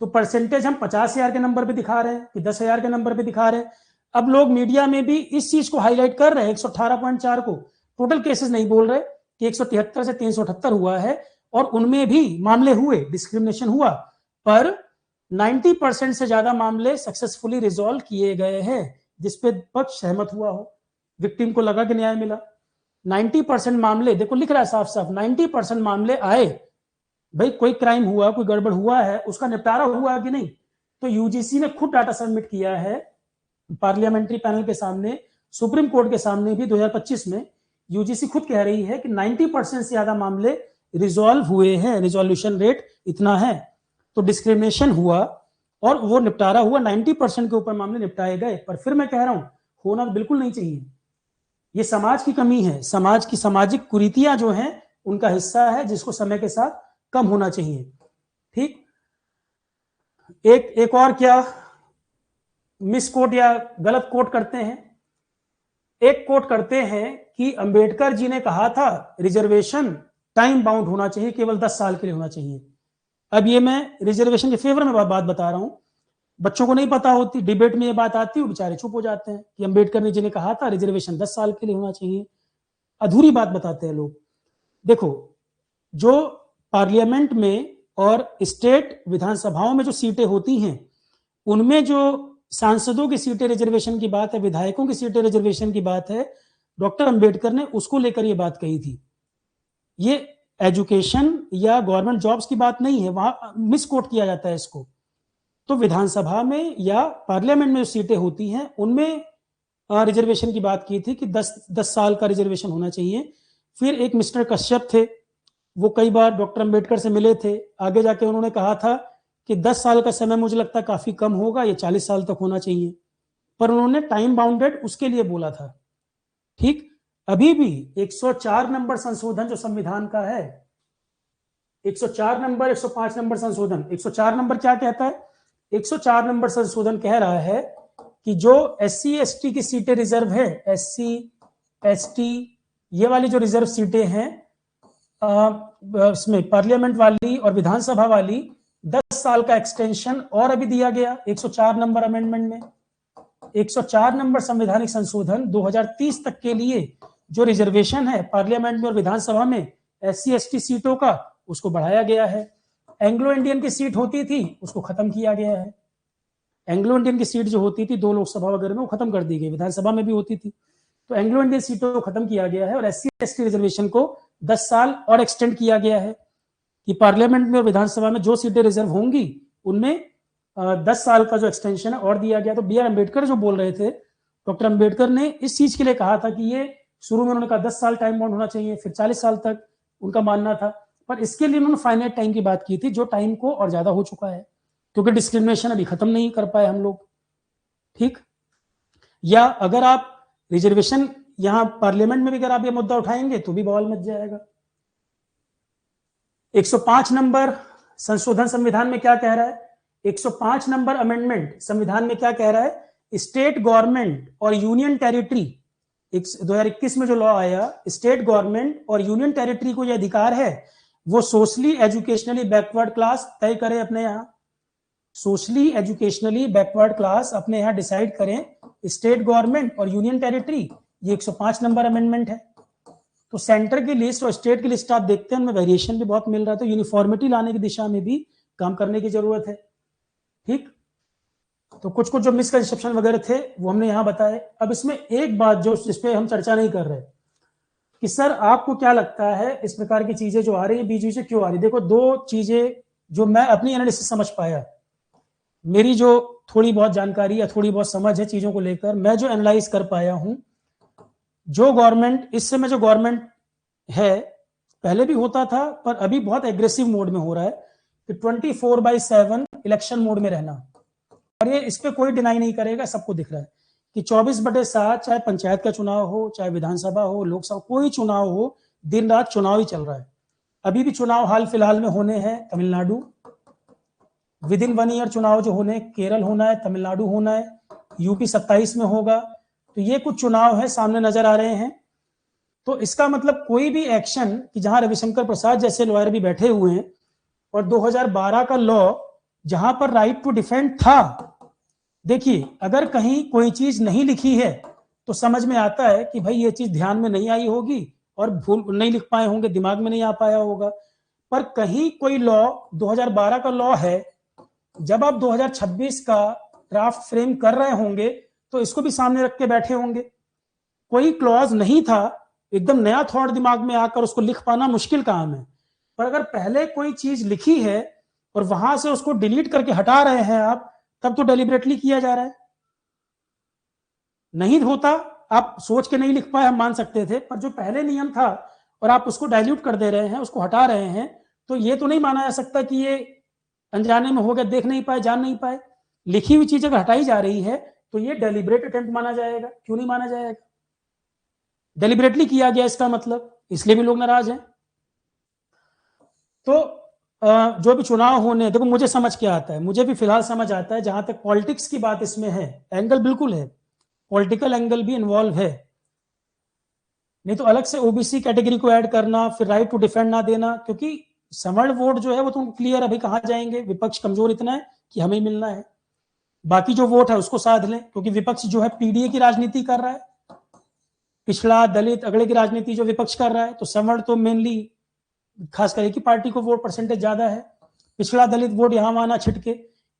तो परसेंटेज हम 50,000 के नंबर पे दिखा रहे हैं कि 10,000 के नंबर पे दिखा रहे हैं। अब लोग मीडिया में भी इस चीज को हाईलाइट कर रहे हैं, 118.4 को, टोटल केसेस नहीं बोल रहे कि 173 से 378 हुआ है, और उनमें भी मामले हुए, डिस्क्रिमिनेशन हुआ, पर 90% से ज्यादा मामले सक्सेसफुली रिजॉल्व किए गए हैं, जिसपे पक्ष सहमत हुआ हो, विक्टिम को लगा कि न्याय मिला। 90% मामले, देखो लिख रहा है साफ साफ, 90% मामले आए, भाई कोई क्राइम हुआ, कोई गड़बड़ हुआ है, उसका निपटारा हुआ कि नहीं। तो यूजीसी ने खुद डाटा सबमिट किया है पार्लियामेंट्री पैनल के सामने, सुप्रीम कोर्ट के सामने भी 2025 में यूजीसी खुद कह रही है कि 90% से ज्यादा मामले रिजॉल्व हुए हैं, रिजोल्यूशन रेट इतना है। तो डिस्क्रिमिनेशन हुआ और वो निपटारा हुआ, 90% के ऊपर मामले निपटाए गए। पर फिर मैं कह रहा हूं, होना बिल्कुल नहीं चाहिए, ये समाज की कमी है, समाज की सामाजिक कुरीतियां जो हैं उनका हिस्सा है, जिसको समय के साथ कम होना चाहिए। ठीक, एक और क्या मिस कोट या गलत कोट करते हैं, एक कोट करते हैं कि अंबेडकर जी ने कहा था रिजर्वेशन टाइम बाउंड होना चाहिए, केवल 10 साल के लिए होना चाहिए। अब ये मैं रिजर्वेशन के फेवर में बात बता रहा हूं, बच्चों को नहीं पता होती, डिबेट में ये बात आती है, बेचारे चुप हो जाते हैं कि अंबेडकर जी ने कहा था रिजर्वेशन 10 साल के लिए होना चाहिए। अधूरी बात बताते हैं लोग। देखो, जो पार्लियामेंट में और स्टेट विधानसभाओं में जो सीटें होती हैं, उनमें जो सांसदों की सीटें रिजर्वेशन की बात है, विधायकों की सीटें रिजर्वेशन की बात है, डॉक्टर अंबेडकर ने उसको लेकर ये बात कही थी। ये एजुकेशन या गवर्नमेंट जॉब्स की बात नहीं है, वहां मिसकोट किया जाता है इसको। तो विधानसभा में या पार्लियामेंट में जो सीटें होती हैं उनमें रिजर्वेशन की बात की थी कि 10 साल का रिजर्वेशन होना चाहिए। फिर एक मिस्टर कश्यप थे, वो कई बार डॉक्टर अंबेडकर से मिले थे, आगे जाके उन्होंने कहा था कि 10 साल का समय मुझे लगता है काफी कम होगा, ये 40 साल तक होना चाहिए, पर उन्होंने टाइम बाउंडेड उसके लिए बोला था। ठीक, अभी भी 104 नंबर संशोधन जो संविधान का है, 104 नंबर 105 नंबर संशोधन, 104 नंबर क्या कहता है? 104 नंबर संशोधन कह रहा है कि जो SC ST की सीटें रिजर्व है, SC ST ये वाली जो रिजर्व सीटें हैं इसमें पार्लियामेंट वाली और विधानसभा वाली, 10 साल का एक्सटेंशन और अभी दिया गया 104 नंबर अमेंडमेंट में। 104 नंबर संवैधानिक संशोधन 2030 तक के लिए जो रिजर्वेशन है पार्लियामेंट में और विधानसभा में SC ST सीटों का, उसको बढ़ाया गया है। एंग्लो इंडियन की सीट होती थी, उसको खत्म किया गया है। एंग्लो इंडियन की सीट जो होती थी 2 लोकसभा वगैरह में, वो खत्म कर दी गई, विधानसभा में भी होती थी, तो एंग्लो इंडियन सीटों को खत्म किया गया है और SC ST रिजर्वेशन को 10 साल और एक्सटेंड किया गया है कि पार्लियामेंट में और विधानसभा में जो सीटें रिजर्व होंगी उनमें 10 साल का जो एक्सटेंशन है और दिया गया। तो BR अम्बेडकर जो बोल रहे थे, डॉक्टर अम्बेडकर ने इस चीज के लिए कहा था कि ये शुरू में उन्होंने कहा 10 साल टाइम बाउंड होना चाहिए, फिर 40 साल तक उनका मानना था, पर इसके लिए उन्होंने फाइनाइट टाइम की बात की थी, जो टाइम को और ज्यादा हो चुका है क्योंकि डिस्क्रिमिनेशन अभी खत्म नहीं कर पाए हम लोग। ठीक, या अगर आप रिजर्वेशन यहां पार्लियामेंट में भी अगर आप ये मुद्दा उठाएंगे तो भी बवाल मच जाएगा। 105 नंबर संशोधन संविधान में क्या कह रहा है? 105 नंबर अमेंडमेंट संविधान में क्या कह रहा है? स्टेट गवर्नमेंट और यूनियन टेरिटरी, 2021 में जो लॉ आया, स्टेट गवर्नमेंट और यूनियन टेरिटरी को यह अधिकार है वो सोशली एजुकेशनली बैकवर्ड क्लास तय करे अपने यहाँ, सोशली एजुकेशनली बैकवर्ड क्लास अपने यहाँ डिसाइड करें, स्टेट गवर्नमेंट और यूनियन टेरिटरी। ये 105 नंबर अमेंडमेंट है। तो सेंटर की लिस्ट और स्टेट की लिस्ट आप देखते हैं, उनमें वेरिएशन भी बहुत मिल रहा है, तो यूनिफॉर्मिटी लाने की दिशा में भी काम करने की जरूरत है। ठीक, तो कुछ कुछ जो मिसकंसेप्शन वगैरह थे वो हमने यहाँ बताए। अब इसमें एक बात जो जिस पे हम चर्चा नहीं कर रहे कि सर आपको क्या लगता है इस प्रकार की चीजें जो आ रही है बीच बीच में क्यों आ रही है? देखो, 2 चीजें जो मैं अपनी एनालिसिस समझ पाया, मेरी जो थोड़ी बहुत जानकारी या थोड़ी बहुत समझ है चीजों को लेकर, मैं जो एनालाइज कर पाया हूं, जो गवर्नमेंट इस समय जो गवर्नमेंट है, पहले भी होता था पर अभी बहुत एग्रेसिव मोड में हो रहा है कि 24/7 इलेक्शन मोड में रहना, और ये इस पे कोई डिनाई नहीं करेगा, सबको दिख रहा है कि 24/7 चाहे पंचायत का चुनाव हो, चाहे विधानसभा हो, लोकसभा, कोई चुनाव हो, दिन रात चुनाव ही चल रहा है। अभी भी चुनाव हाल फिलहाल में होने हैं तमिलनाडु, विद इन 1 ईयर चुनाव जो होने, केरल होना है, तमिलनाडु होना है, यूपी 27 में होगा। तो ये कुछ चुनाव है सामने नजर आ रहे हैं। तो इसका मतलब कोई भी एक्शन कि जहां रविशंकर प्रसाद जैसे लॉयर भी बैठे हुए हैं और 2012 का लॉ जहां पर राइट टू डिफेंड था, देखिए अगर कहीं कोई चीज नहीं लिखी है तो समझ में आता है कि भाई ये चीज ध्यान में नहीं आई होगी और भूल नहीं लिख पाए होंगे, दिमाग में नहीं आ पाया होगा। पर कहीं कोई लॉ 2012 का लॉ है, जब आप 2026 का ड्राफ्ट फ्रेम कर रहे होंगे तो इसको भी सामने रख के बैठे होंगे। कोई क्लॉज नहीं था, एकदम नया थॉट दिमाग में आकर उसको लिख पाना मुश्किल काम है। पर अगर पहले कोई चीज लिखी है और वहां से उसको डिलीट करके हटा रहे हैं आप, तब तो डेलिबरेटली किया जा रहा है। नहीं होता, आप सोच के नहीं लिख पाए, हम मान सकते थे, पर जो पहले नियम था और आप उसको डाइल्यूट कर दे रहे हैं, उसको हटा रहे हैं, तो ये तो नहीं माना जा सकता कि ये अनजाने में हो गया, देख नहीं पाए, जान नहीं पाए। लिखी हुई चीज अगर हटाई जा रही है तो ये डेलिबरेट अटेम्प्ट माना जाएगा, क्यों नहीं माना जाएगा? डेलिबरेटली किया गया इसका मतलब, इसलिए भी लोग नाराज हैं। तो जो भी चुनाव होने, देखो मुझे समझ क्या आता है, मुझे भी फिलहाल समझ आता है, जहां तक पॉलिटिक्स की बात इसमें है, एंगल बिल्कुल है, पॉलिटिकल एंगल भी इन्वॉल्व है। नहीं तो अलग से ओबीसी कैटेगरी को ऐड करना, फिर राइट टू डिफेंड ना देना, क्योंकि सवर्ण वोट जो है वो तो क्लियर, अभी कहां जाएंगे, विपक्ष कमजोर इतना है कि हमें मिलना है, बाकी जो वोट है उसको साध लें, क्योंकि विपक्ष जो है पीडीए की राजनीति कर रहा है, पिछड़ा दलित अगले की राजनीति जो विपक्ष कर रहा है, तो सवर्ण तो मेनली खासकर एक ही पार्टी को वोट परसेंटेज ज्यादा है, पिछड़ा दलित वोट यहां वहां ना छिटके,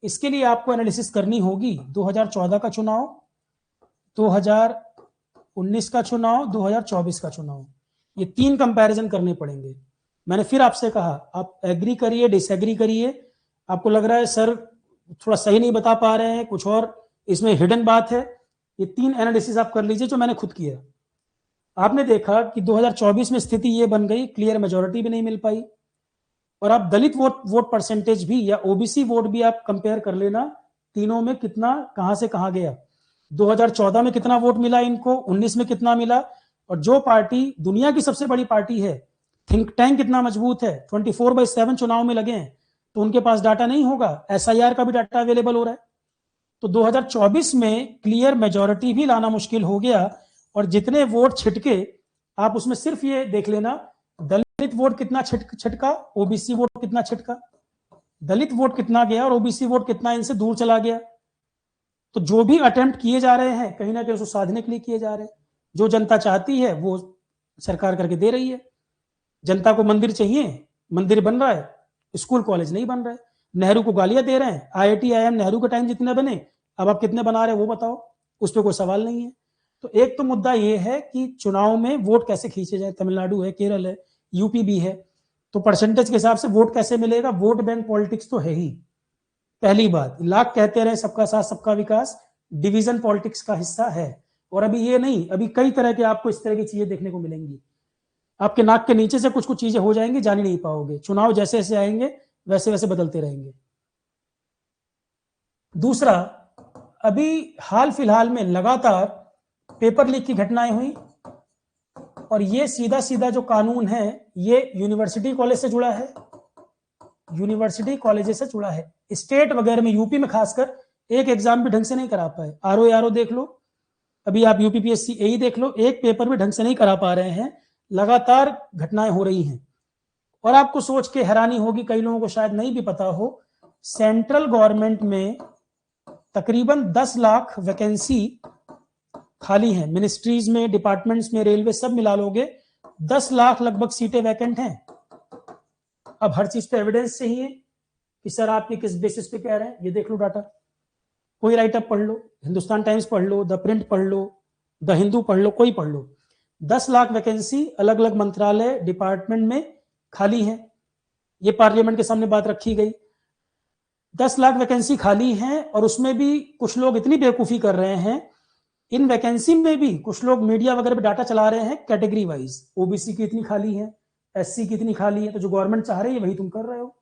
इसके लिए आपको एनालिसिस करनी होगी 2014 का चुनाव, 2019 का चुनाव, 2024 का चुनाव, ये 3 कंपैरिजन करने पड़ेंगे। मैंने फिर आपसे कहा, आप एग्री करिए, डिसएग्री करिए, आपको लग रहा है सर थोड़ा सही नहीं बता पा रहे हैं, कुछ और इसमें हिडन बात है, ये 3 एनालिसिस आप कर लीजिए जो मैंने खुद किया। आपने देखा कि 2024 में स्थिति ये बन गई, क्लियर मेजोरिटी भी नहीं मिल पाई, और आप दलित वोट परसेंटेज भी या ओबीसी वोट भी आप कंपेयर कर लेना, तीनों में कितना कहां से कहां गया। 2014 में कितना वोट मिला इनको, 19 में कितना मिला, और जो पार्टी दुनिया की सबसे बड़ी पार्टी है, थिंक टैंक कितना मजबूत है, 24/7 चुनाव में लगे हैं, तो उनके पास डाटा नहीं होगा, एसआईआर का भी डाटा अवेलेबल हो रहा है। तो 2024 में क्लियर मेजोरिटी भी लाना मुश्किल हो गया, और जितने वोट छिटके आप उसमें सिर्फ ये देख लेना, दलित वोट कितना छिटका, ओबीसी वोट कितना छिटका, दलित वोट कितना गया और ओबीसी वोट कितना इनसे दूर चला गया। तो जो भी अटेम्प्ट किए जा रहे हैं कहीं ना कहीं उसको साधने के लिए किए जा रहे हैं, जो जनता चाहती है वो सरकार करके दे रही है। जनता को मंदिर चाहिए, मंदिर बन रहा है, स्कूल कॉलेज नहीं बन रहा है, नेहरू को गालियां दे रहे हैं, आईआईटी आईआईएम नेहरू के टाइम जितने बने, अब आप कितने बना रहे हैं वो बताओ, उस पर कोई सवाल नहीं है। तो एक तो मुद्दा ये है कि चुनाव में वोट कैसे खींचे जाए, तमिलनाडु है, केरल है, यूपी भी है, तो परसेंटेज के हिसाब से वोट कैसे मिलेगा, वोट बैंक पॉलिटिक्स तो है ही। पहली बात, लाख कहते रहे सबका साथ सबका विकास, डिवीजन पॉलिटिक्स का हिस्सा है। और अभी ये नहीं, अभी कई तरह के आपको इस तरह की चीजें देखने को मिलेंगी, आपके नाक के नीचे से कुछ कुछ चीजें हो जाएंगी, जान ही नहीं पाओगे। चुनाव जैसे जैसे आएंगे वैसे वैसे बदलते रहेंगे। दूसरा, अभी हाल फिलहाल में लगातार पेपर लीक की घटनाएं हुई, और ये सीधा सीधा जो कानून है ये यूनिवर्सिटी कॉलेज से जुड़ा है, यूनिवर्सिटी कॉलेज से जुड़ा है। स्टेट वगैरह में, यूपी में खासकर, एक एग्जाम भी ढंग से नहीं करा पाए। आरओ देख लो, अभी आप यूपीपीएससी एई देख लो, एक पेपर भी ढंग से नहीं करा पा रहे हैं, लगातार घटनाएं हो रही हैं। और आपको सोच के हैरानी होगी, कई लोगों को शायद नहीं भी पता हो, सेंट्रल गवर्नमेंट में तकरीबन 10 लाख वैकेंसी खाली हैं, मिनिस्ट्रीज में, डिपार्टमेंट्स में, रेलवे सब मिला लोगे 10 लाख लगभग सीटें वैकेंट हैं। अब हर चीज पे एविडेंस चाहिए कि सर आप ये किस बेसिस पे कह रहे हैं, ये देख लो डाटा, कोई राइटअप पढ़ लो, हिंदुस्तान टाइम्स पढ़ लो, द प्रिंट पढ़ लो, द हिंदू पढ़ लो, कोई पढ़ लो, 10 लाख वैकेंसी अलग अलग मंत्रालय डिपार्टमेंट में खाली है। ये पार्लियामेंट के सामने बात रखी गई, 10 लाख वैकेंसी खाली है, और उसमें भी कुछ लोग इतनी बेवकूफी कर रहे हैं, इन वैकेंसी में भी कुछ लोग मीडिया वगैरह पे डाटा चला रहे हैं कैटेगरी वाइज, ओबीसी की इतनी खाली है, एससी की इतनी खाली है, तो जो गवर्नमेंट चाह रही है वही तुम कर रहे हो।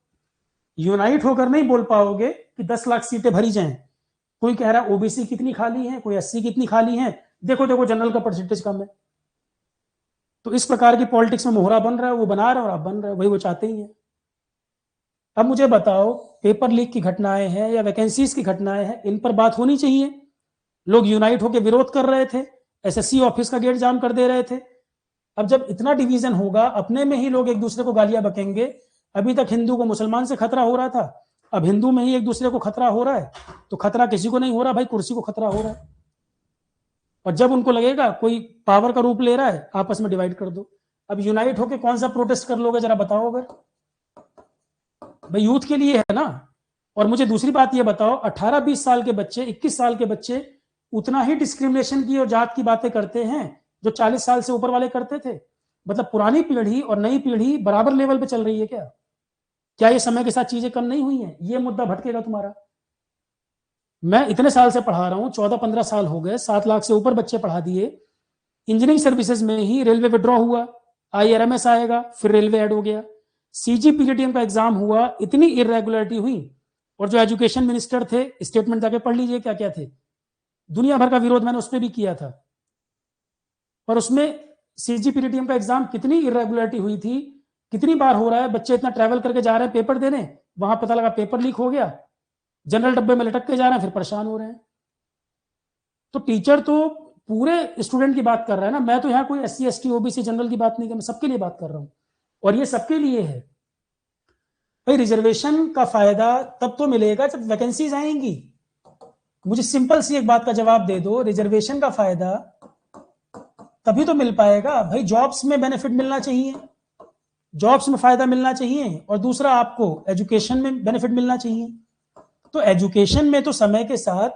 यूनाइट होकर नहीं बोल पाओगे कि 10 लाख सीटें भरी जाएं। कोई कह रहा है ओबीसी कितनी खाली है, कोई एससी कितनी खाली है, देखो देखो जनरल का परसेंटेज कम है। तो इस प्रकार की पॉलिटिक्स में मोहरा बन रहा है, वो बना रहा है और आप बन रहे हो, वही वो चाहते ही है। अब मुझे बताओ, पेपर लीक की घटनाएं हैं या वैकेंसीज की घटनाएं हैं, इन पर बात होनी चाहिए। लोग यूनाइट होकर विरोध कर रहे थे, एसएससी ऑफिस का गेट जाम कर दे रहे थे। अब जब इतना डिवीजन होगा, अपने में ही लोग एक दूसरे को गालियां बकेंगे। अभी तक हिंदू को मुसलमान से खतरा हो रहा था, अब हिंदू में ही एक दूसरे को खतरा हो रहा है। तो खतरा किसी को नहीं हो रहा भाई, कुर्सी को खतरा हो रहा है। और जब उनको लगेगा कोई पावर का रूप ले रहा है, आपस में डिवाइड कर दो। अब यूनाइट होकर कौन सा प्रोटेस्ट कर लोगे, जरा बताओ। अगर भाई यूथ के लिए है ना। और मुझे दूसरी बात ये बताओ, 18-20 साल के बच्चे, 21 साल के बच्चे उतना ही डिस्क्रिमिनेशन की और जात की बातें करते हैं जो 40 साल से ऊपर वाले करते थे। मतलब पुरानी पीढ़ी और नई पीढ़ी बराबर लेवल पे चल रही है क्या? क्या ये समय के साथ चीजें कम नहीं हुई हैं? ये मुद्दा भटकेगा तुम्हारा। मैं इतने साल से पढ़ा रहा हूँ, 14-15 साल हो गए, 7 लाख से ऊपर बच्चे पढ़ा दिए। इंजीनियरिंग सर्विसेज में ही रेलवे विड्रॉ हुआ, IRMS आएगा, फिर रेलवे ऐड हो गया। CGPTM का एग्जाम हुआ, इतनी इरेगुलरिटी हुई, और जो एजुकेशन मिनिस्टर थे, स्टेटमेंट जाके पढ़ लीजिए क्या क्या थे। दुनिया भर का विरोध मैंने उस पर भी किया था, पर उसमें CGPTM का एग्जाम कितनी इरेगुलरिटी हुई थी, कितनी बार हो रहा है, बच्चे इतना ट्रैवल करके जा रहे हैं पेपर देने, वहां पता लगा पेपर लीक हो गया, जनरल डब्बे में लटक के जा रहे हैं, फिर परेशान हो रहे हैं। तो टीचर तो पूरे स्टूडेंट की बात कर रहा है ना, मैं तो यहाँ कोई SC ST OBC जनरल की बात नहीं कर, मैं सबके लिए बात कर रहा हूँ, और ये सबके लिए है भाई। रिजर्वेशन का फायदा तब तो मिलेगा जब वैकेंसीज आएंगी। मुझे सिंपल सी एक बात का जवाब दे दो, रिजर्वेशन का फायदा तभी तो मिल पाएगा भाई, जॉब्स में बेनिफिट मिलना चाहिए, जॉब्स में फायदा मिलना चाहिए, और दूसरा आपको एजुकेशन में बेनिफिट मिलना चाहिए। तो एजुकेशन में तो समय के साथ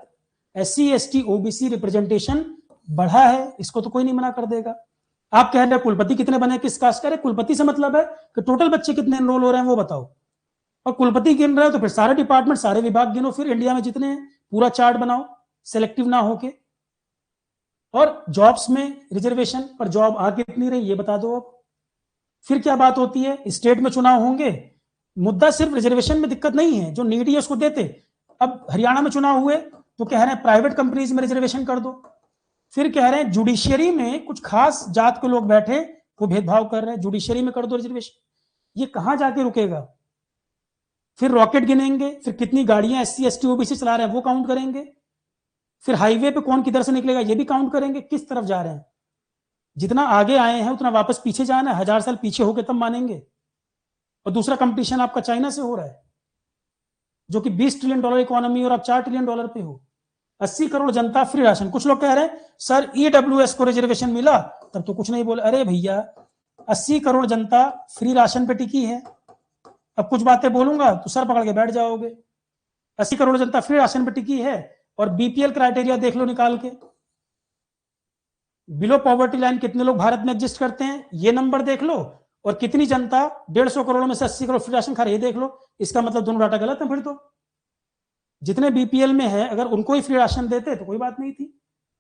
SC ST OBC रिप्रेजेंटेशन बढ़ा है, इसको तो कोई नहीं मना कर देगा। आप कह रहे हैं कुलपति कितने बने, किस कास्ट का है? कुलपति से मतलब है कि टोटल बच्चे कितने एनरोल हो रहे हैं वो बताओ, और कुलपति गिन रहे हो तो फिर सारे डिपार्टमेंट, सारे विभाग गिनो, फिर इंडिया में जितने हैं पूरा चार्ट बनाओ, सेलेक्टिव ना होके। और जॉब्स में रिजर्वेशन पर जॉब आ कितनी रही ये बता दो। अब फिर क्या बात होती है, स्टेट में चुनाव होंगे, मुद्दा सिर्फ रिजर्वेशन में दिक्कत नहीं है, जो नीडी है उसको देते। अब हरियाणा में चुनाव हुए तो कह रहे हैं प्राइवेट कंपनीज में रिजर्वेशन कर दो, फिर कह रहे हैं जुडिशियरी में कुछ खास जात के लोग बैठे वो भेदभाव कर रहे हैं, जुडिशियरी में कर दो रिजर्वेशन। ये कहां जाके रुकेगा? फिर रॉकेट गिनेंगे, फिर कितनी गाड़ियां SC ST OBC चला रहे हैं वो काउंट करेंगे, फिर हाईवे पे कौन किधर से निकलेगा ये भी काउंट करेंगे। किस तरफ जा रहे हैं? जितना आगे आए हैं उतना वापस पीछे जाना है, 1000 साल पीछे होके तब मानेंगे। और दूसरा कंपटीशन आपका चाइना से हो रहा है, जो कि $20 ट्रिलियन इकोनॉमी, और आप $4 ट्रिलियन पे हो। 80 करोड़ जनता, फ्री राशन। कुछ लोग कह रहे हैं सर EWS को रिजर्वेशन मिला तब तो कुछ नहीं बोले। अरे भैया 80 करोड़ जनता फ्री राशन पे टिकी है, अब कुछ बातें बोलूंगा तो सर पकड़ के बैठ जाओगे। 80 करोड़ जनता फ्री राशन पे टिकी है, और BPL क्राइटेरिया देख लो निकाल के, बिलो पॉवर्टी लाइन कितने लोग भारत में एग्जिस्ट करते हैं ये नंबर देख लो, और कितनी जनता 150 करोड़ में से 80 करोड़ फ्री राशन खा रही है देख लो। इसका मतलब दोनों डाटा गलत है। फिर तो जितने BPL में है अगर उनको ही फ्री राशन देते तो कोई बात नहीं थी।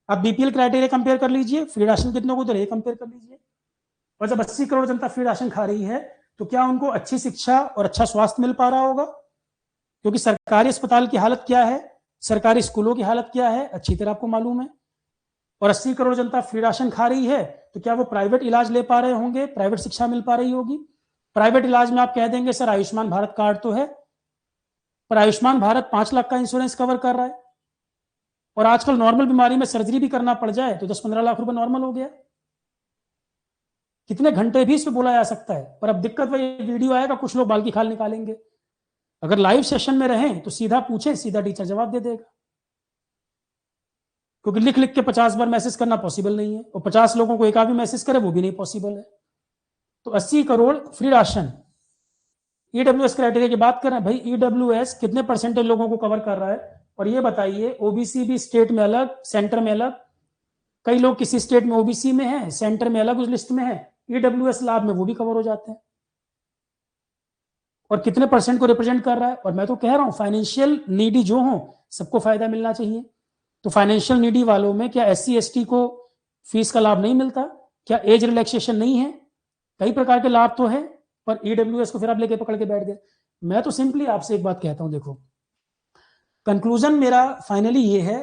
आप BPL क्राइटेरिया कंपेयर कर लीजिए, फ्री राशन कितनों को दे रहे हैं कंपेयर कर लीजिए। और जब 80 करोड़ जनता फ्री राशन खा रही है तो क्या उनको अच्छी शिक्षा और अच्छा स्वास्थ्य मिल पा रहा होगा? क्योंकि सरकारी अस्पताल की हालत क्या है, सरकारी स्कूलों की हालत क्या है, अच्छी तरह आपको मालूम है। और 80 करोड़ जनता फ्री राशन खा रही है तो क्या वो प्राइवेट इलाज ले पा रहे होंगे, प्राइवेट शिक्षा मिल पा रही होगी? प्राइवेट इलाज में आप कह देंगे सर आयुष्मान भारत कार्ड तो है, पर आयुष्मान भारत 5 लाख का इंश्योरेंस कवर कर रहा है, और आजकल नॉर्मल बीमारी में सर्जरी भी करना पड़ जाए तो 10-15 लाख रुपए नॉर्मल हो गया। कितने घंटे भी इस पे बोला जा सकता है, पर अब दिक्कत वही, वीडियो आएगा कुछ लोग बाल की खाल निकालेंगे। अगर लाइव सेशन में रहें तो सीधा पूछे, सीधा टीचर जवाब दे देगा, क्योंकि लिख लिख के 50 बार मैसेज करना पॉसिबल नहीं है, और 50 लोगों को एक आध भी मैसेज करे वो भी नहीं पॉसिबल है। तो 80 crore free ration, EWS criteria की बात कर रहे हैं भाई, EWS कितने परसेंटेज लोगों को कवर कर रहा है? और ये बताइए OBC भी स्टेट में अलग, सेंटर में अलग। कई लोग किसी स्टेट में OBC में है, सेंटर में अलग उस लिस्ट में है, EWS लाभ में वो भी कवर हो जाते हैं। और कितने परसेंट को रिप्रेजेंट कर रहा है? और मैं तो कह रहा हूं फाइनेंशियल नीडी जो हो सबको फायदा मिलना चाहिए। तो फाइनेंशियल नीडी वालों में क्या SC ST को फीस का लाभ नहीं मिलता? क्या एज रिलैक्सेशन नहीं है? कई प्रकार के लाभ तो है, पर EWS को फिर आप लेके पकड़ के बैठ गए। मैं तो सिंपली आपसे एक बात कहता हूं, देखो कंक्लूजन मेरा फाइनली ये है,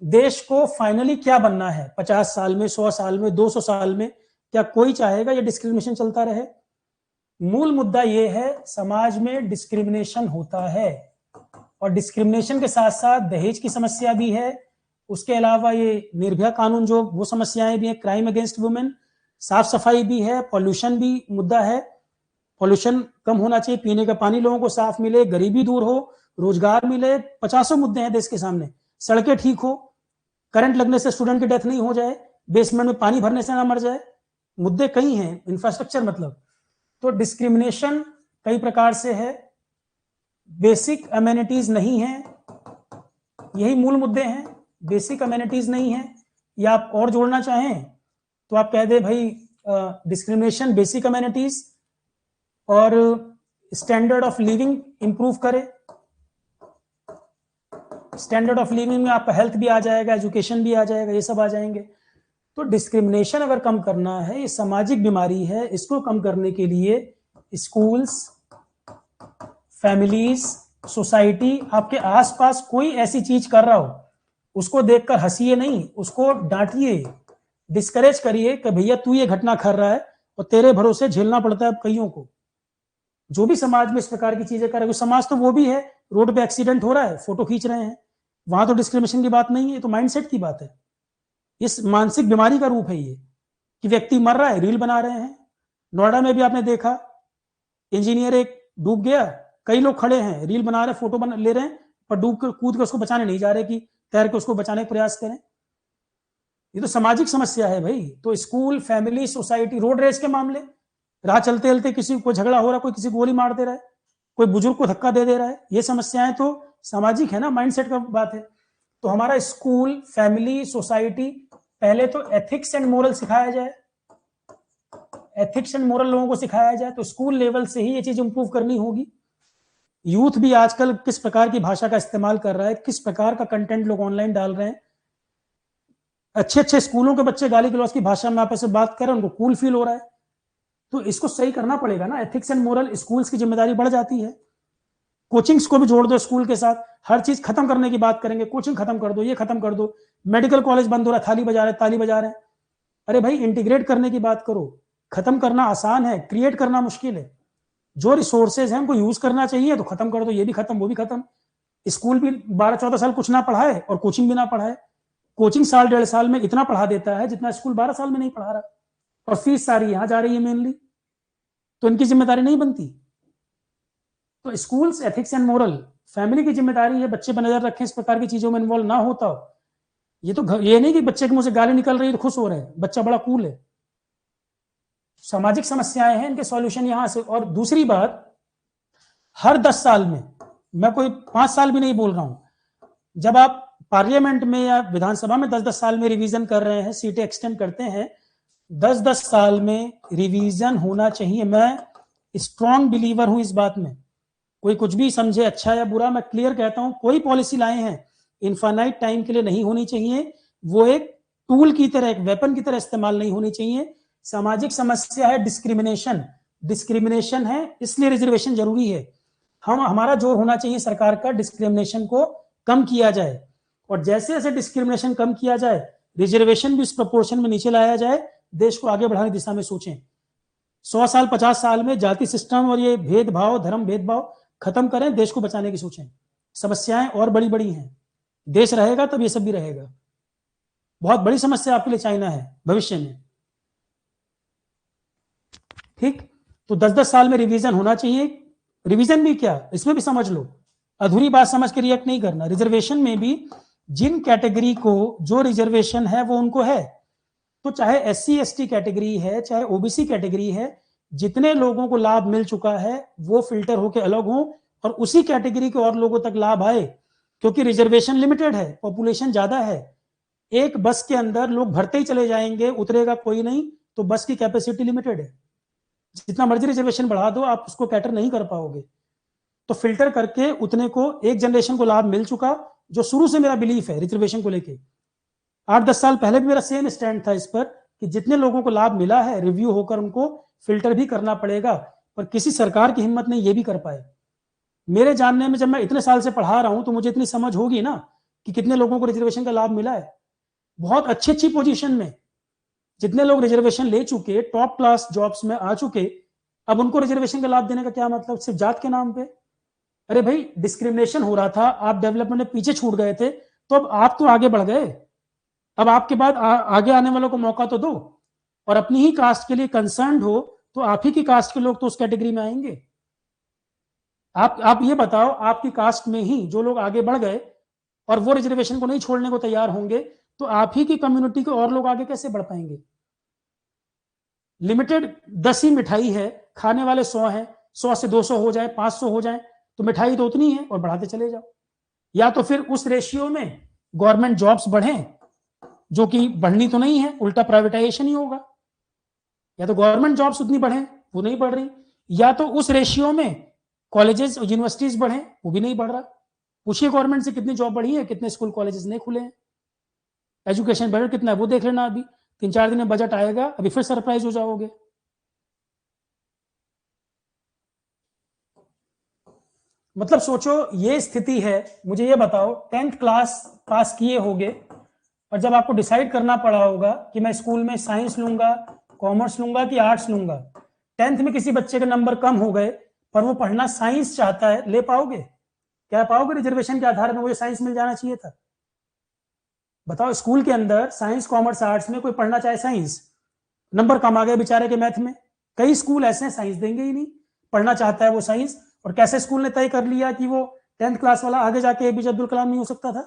देश को फाइनली क्या बनना है 50 साल में, 100 साल में, 200 साल में? क्या कोई चाहेगा ये डिस्क्रिमिनेशन चलता रहे? मूल मुद्दा ये है, समाज में डिस्क्रिमिनेशन होता है, और डिस्क्रिमिनेशन के साथ साथ दहेज की समस्या भी है, उसके अलावा ये निर्भया कानून जो वो समस्याएं भी है, क्राइम अगेंस्ट वुमेन, साफ सफाई भी है, पॉल्यूशन भी मुद्दा है, पॉल्यूशन कम होना चाहिए, पीने का पानी लोगों को साफ मिले, गरीबी दूर हो, रोजगार मिले, 50 मुद्दे हैं देश के सामने, सड़कें ठीक हो, करंट लगने से स्टूडेंट की डेथ नहीं हो जाए, बेसमेंट में पानी भरने से ना मर जाए, मुद्दे कई हैं, इंफ्रास्ट्रक्चर मतलब। तो डिस्क्रिमिनेशन कई प्रकार से है, बेसिक अमेनिटीज नहीं है, यही मूल मुद्दे हैं, बेसिक अमेनिटीज नहीं है। या आप और जोड़ना चाहें तो आप कह दे भाई डिस्क्रिमिनेशन, बेसिक अमेनिटीज और स्टैंडर्ड ऑफ लिविंग इंप्रूव करे। स्टैंडर्ड ऑफ लिविंग में आपका हेल्थ भी आ जाएगा, एजुकेशन भी आ जाएगा, ये सब आ जाएंगे। तो डिस्क्रिमिनेशन अगर कम करना है, ये सामाजिक बीमारी है, इसको कम करने के लिए स्कूल्स, फैमिलीज, सोसाइटी, आपके आसपास कोई ऐसी चीज कर रहा हो उसको देखकर हंसिए नहीं, उसको डांटिए, डिस्करेज करिए कि भैया तू ये घटना कर रहा है और तेरे भरोसे झेलना पड़ता है कईयों को। जो भी समाज में इस प्रकार की चीजें कर रहे हैं, समाज तो वो भी है, रोड पे एक्सीडेंट हो रहा है फोटो खींच रहे हैं, वहां तो डिस्क्रिमिनेशन की बात नहीं है, तो माइंडसेट की बात है। इस मानसिक बीमारी का रूप है ये कि व्यक्ति मर रहा है, रील बना रहे हैं। नोएडा में भी आपने देखा, इंजीनियर एक डूब गया, कई लोग खड़े हैं, रील बना रहे, फोटो बना ले रहे हैं, पर डूब कर कूद के उसको बचाने नहीं जा रहे कि तैर के उसको बचाने का प्रयास करें। ये तो सामाजिक समस्या है भाई। तो school, family, society, road race के मामले, राह चलते चलते किसी को झगड़ा हो रहा है, कोई किसी को गोली मार दे रहा है, कोई बुजुर्ग को धक्का दे रहा है, ये समस्याएं तो सामाजिक है ना, माइंडसेट का बात है। तो हमारा स्कूल, फैमिली, सोसाइटी, पहले तो एथिक्स एंड मोरल सिखाया जाए, एथिक्स एंड मोरल लोगों को सिखाया जाए, तो स्कूल लेवल से ही ये चीज इंप्रूव करनी होगी। यूथ भी आजकल किस प्रकार की भाषा का इस्तेमाल कर रहा है, किस प्रकार का कंटेंट लोग ऑनलाइन डाल रहे हैं। अच्छे अच्छे स्कूलों के बच्चे गाली गलौज की भाषा में आपस में बात कर रहे हैं, उनको कूल फील हो रहा है। तो इसको सही करना पड़ेगा ना, एथिक्स एंड मोरल स्कूल्स की जिम्मेदारी बढ़ जाती है। कोचिंग्स को भी जोड़ दो स्कूल के साथ, हर चीज खत्म करने की बात करेंगे, कोचिंग खत्म कर दो, ये खत्म कर दो, मेडिकल कॉलेज बंद हो रहा है, थाली बजा रहे, ताली बजा रहे हैं। अरे भाई इंटीग्रेट करने की बात करो। खत्म करना आसान है, क्रिएट करना मुश्किल है। जो रिसोर्सेज हैं उनको यूज करना चाहिए, तो खत्म कर दो, ये भी खत्म, वो भी खत्म। स्कूल भी 12-14 साल कुछ ना पढ़ाए और कोचिंग भी ना पढ़ाए। कोचिंग साल 1.5 साल में इतना पढ़ा देता है जितना स्कूल 12 साल में नहीं पढ़ा रहा, और फीस सारी यहां जा रही है मेनली, तो इनकी जिम्मेदारी नहीं बनती। तो schools, ethics and moral, family की जिम्मेदारी है, बच्चे पर नजर रखें, इस प्रकार की चीजों में इन्वॉल्व ना होता हो। ये तो ये नहीं कि बच्चे के मुंह से गाली निकल रही है तो खुश हो रहे हैं, बच्चा बड़ा कूल है। सामाजिक समस्याएं हैं, इनके सॉल्यूशन यहां से। और दूसरी बात, हर 10 साल में, मैं कोई 5 साल भी नहीं बोल रहा हूं, जब आप पार्लियामेंट में या विधानसभा में 10-10 साल में रिवीजन कर रहे हैं, सीटें एक्सटेंड करते हैं, 10-10 साल में रिवीजन होना चाहिए। मैं स्ट्रॉन्ग बिलीवर हूं इस बात में। कोई कुछ भी समझे अच्छा या बुरा, मैं क्लियर कहता हूं, कोई पॉलिसी लाए हैं इनफाइनाइट टाइम के लिए नहीं होनी चाहिए। वो एक टूल की तरह, एक वेपन की तरह इस्तेमाल नहीं होनी चाहिए। सामाजिक समस्या है डिस्क्रिमिनेशन, डिस्क्रिमिनेशन है, इसलिए रिजर्वेशन जरूरी है। हमारा जोर होना चाहिए सरकार का, डिस्क्रिमिनेशन को कम किया जाए, और जैसे जैसे डिस्क्रिमिनेशन कम किया जाए, रिजर्वेशन भी उस प्रपोर्शन में नीचे लाया जाए। देश को आगे बढ़ाने की दिशा में सोचें। 100 साल 50 साल में जाति सिस्टम और ये भेदभाव, धर्म भेदभाव खत्म करें, देश को बचाने की सोचें। समस्याएं और बड़ी बड़ी हैं, देश रहेगा तब ये सब भी रहेगा। बहुत बड़ी समस्या आपके लिए चाइना है भविष्य में। ठीक, तो 10-10 साल में रिवीजन होना चाहिए। रिवीजन भी क्या, इसमें भी समझ लो, अधूरी बात समझ के रिएक्ट नहीं करना। रिजर्वेशन में भी जिन कैटेगरी को जो रिजर्वेशन है वो उनको है, तो चाहे SC ST कैटेगरी है, चाहे OBC कैटेगरी है, जितने लोगों को लाभ मिल चुका है वो फिल्टर होकर अलग हो और उसी कैटेगरी के और लोगों तक लाभ आए। क्योंकि रिजर्वेशन लिमिटेड है, पॉपुलेशन ज्यादा है, एक बस के अंदर लोग भरते ही चले जाएंगे, उतरेगा कोई नहीं, तो बस की कैपेसिटी लिमिटेड है। जितना मर्जी रिजर्वेशन बढ़ा दो, आप उसको कैटर नहीं कर पाओगे। तो फिल्टर करके उतने को, एक जनरेशन को लाभ मिल चुका, जो शुरू से मेरा बिलीफ है रिजर्वेशन को लेके। 8-10 साल पहले भी मेरा सेम स्टैंड था इस पर कि जितने लोगों को लाभ मिला है, रिव्यू होकर उनको फिल्टर भी करना पड़ेगा, पर किसी सरकार की हिम्मत नहीं ये भी कर पाए। मेरे जानने में, जब मैं इतने साल से पढ़ा रहा हूं, तो मुझे इतनी समझ होगी ना कि कितने लोगों को रिजर्वेशन का लाभ मिला है। बहुत अच्छी अच्छी पोजीशन में जितने लोग रिजर्वेशन ले चुके, टॉप क्लास जॉब्स में आ चुके, अब उनको रिजर्वेशन का लाभ देने का क्या मतलब, सिर्फ जात के नाम पे? अरे भाई, डिस्क्रिमिनेशन हो रहा था, आप डेवलपमेंट में पीछे छूट गए थे, तो अब आप तो आगे बढ़ गए, अब आपके बाद आगे आने वालों को मौका तो दो। और अपनी ही कास्ट के लिए कंसर्न हो तो आप ही की कास्ट के लोग तो उस कैटेगरी में आएंगे। आप ये बताओ, आपकी कास्ट में ही जो लोग आगे बढ़ गए और वो रिजर्वेशन को नहीं छोड़ने को तैयार होंगे, तो आप ही की कम्युनिटी के और लोग आगे कैसे बढ़ पाएंगे? लिमिटेड 10 ही मिठाई है, खाने वाले 100 हैं, 100 से 200 हो जाए, 500 हो जाए, तो मिठाई तो उतनी है और बढ़ाते चले जाओ। या तो फिर उस रेशियो में गवर्नमेंट जॉब्स बढ़े, जो कि बढ़नी तो नहीं है, उल्टा प्राइवेटाइजेशन ही होगा। या तो गवर्नमेंट जॉब्स उतनी बढ़े, वो नहीं बढ़ रही, या तो उस रेशियो में कॉलेजेस और यूनिवर्सिटीज बढ़े, वो भी नहीं बढ़ रहा। पूछिए गवर्नमेंट से कितनी जॉब बढ़ी है, कितने स्कूल कॉलेजेस नहीं खुले हैं, एजुकेशन बजट कितना है वो देख लेना। अभी 3-4 दिन में बजट आएगा, अभी फिर सरप्राइज हो जाओगे। मतलब सोचो, ये स्थिति है। मुझे ये बताओ, 10th क्लास पास किए होगे और जब आपको डिसाइड करना पड़ा होगा कि मैं स्कूल में साइंस लूंगा, कॉमर्स लूंगा कि आर्ट्स लूंगा, 10th में किसी बच्चे के नंबर कम हो गए पर वो पढ़ना साइंस चाहता है, ले पाओगे? क्या पाओगे? रिजर्वेशन के आधार में मुझे साइंस मिल जाना चाहिए था। बताओ, स्कूल के अंदर साइंस कॉमर्स आर्ट्स में कोई पढ़ना चाहे साइंस, नंबर कम आ गए बेचारे के मैथ में, कई स्कूल ऐसे हैं साइंस देंगे ही नहीं, पढ़ना चाहता है वो साइंस। और कैसे स्कूल ने तय कर लिया कि वो 10th क्लास वाला आगे जाके APJ अब्दुल कलाम नहीं हो सकता था?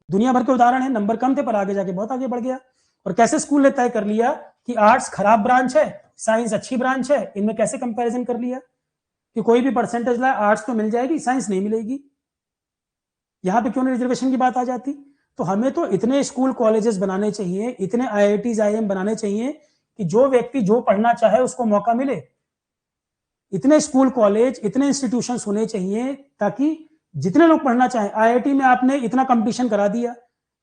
दुनिया भर के उदाहरण है, नंबर कम थे पर आगे जाके बहुत आगे बढ़ गया। और कैसे स्कूल ने तय कर लिया कि आर्ट्स खराब ब्रांच है, साइंस अच्छी ब्रांच है, इनमें कैसे कंपैरिजन कर लिया कि कोई भी परसेंटेज लाए आर्ट्स तो मिल जाएगी, साइंस नहीं मिलेगी। यहाँ पे क्यों नहीं रिजर्वेशन की बात आ जाती? तो हमें तो इतने स्कूल कॉलेजेस बनाने चाहिए, इतने IITs IIM बनाने चाहिए कि जो व्यक्ति जो पढ़ना चाहे उसको मौका मिले। इतने स्कूल कॉलेज, इतने इंस्टीट्यूशंस होने चाहिए ताकि जितने लोग पढ़ना चाहें। IIT में आपने इतना कंपटीशन करा दिया,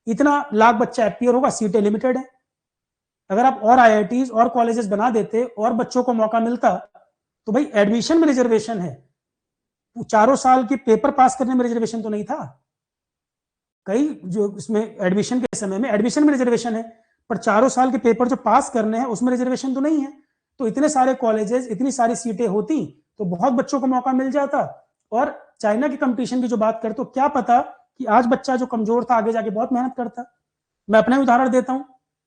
इतना लाख बच्चा अपियर होगा, सीटें लिमिटेड है। अगर आप और IITs और कॉलेजेस बना देते और बच्चों को मौका मिलता, तो भाई एडमिशन में रिजर्वेशन है, 4 साल के पेपर पास करने में रिजर्वेशन तो नहीं था। कई जो इसमें एडमिशन के समय में एडमिशन में रिजर्वेशन है, पर 4 साल के पेपर जो पास करने हैं उसमें रिजर्वेशन तो नहीं है। तो इतने सारे कॉलेजेस, इतनी सारी सीटें होती तो बहुत बच्चों को मौका मिल जाता। और चाइना की कंपटीशन की जो बात करते, तो क्या पता कि आज बच्चा जो कमजोर था आगे जाके बहुत मेहनत करता। मैं अपना उदाहरण देता हूं,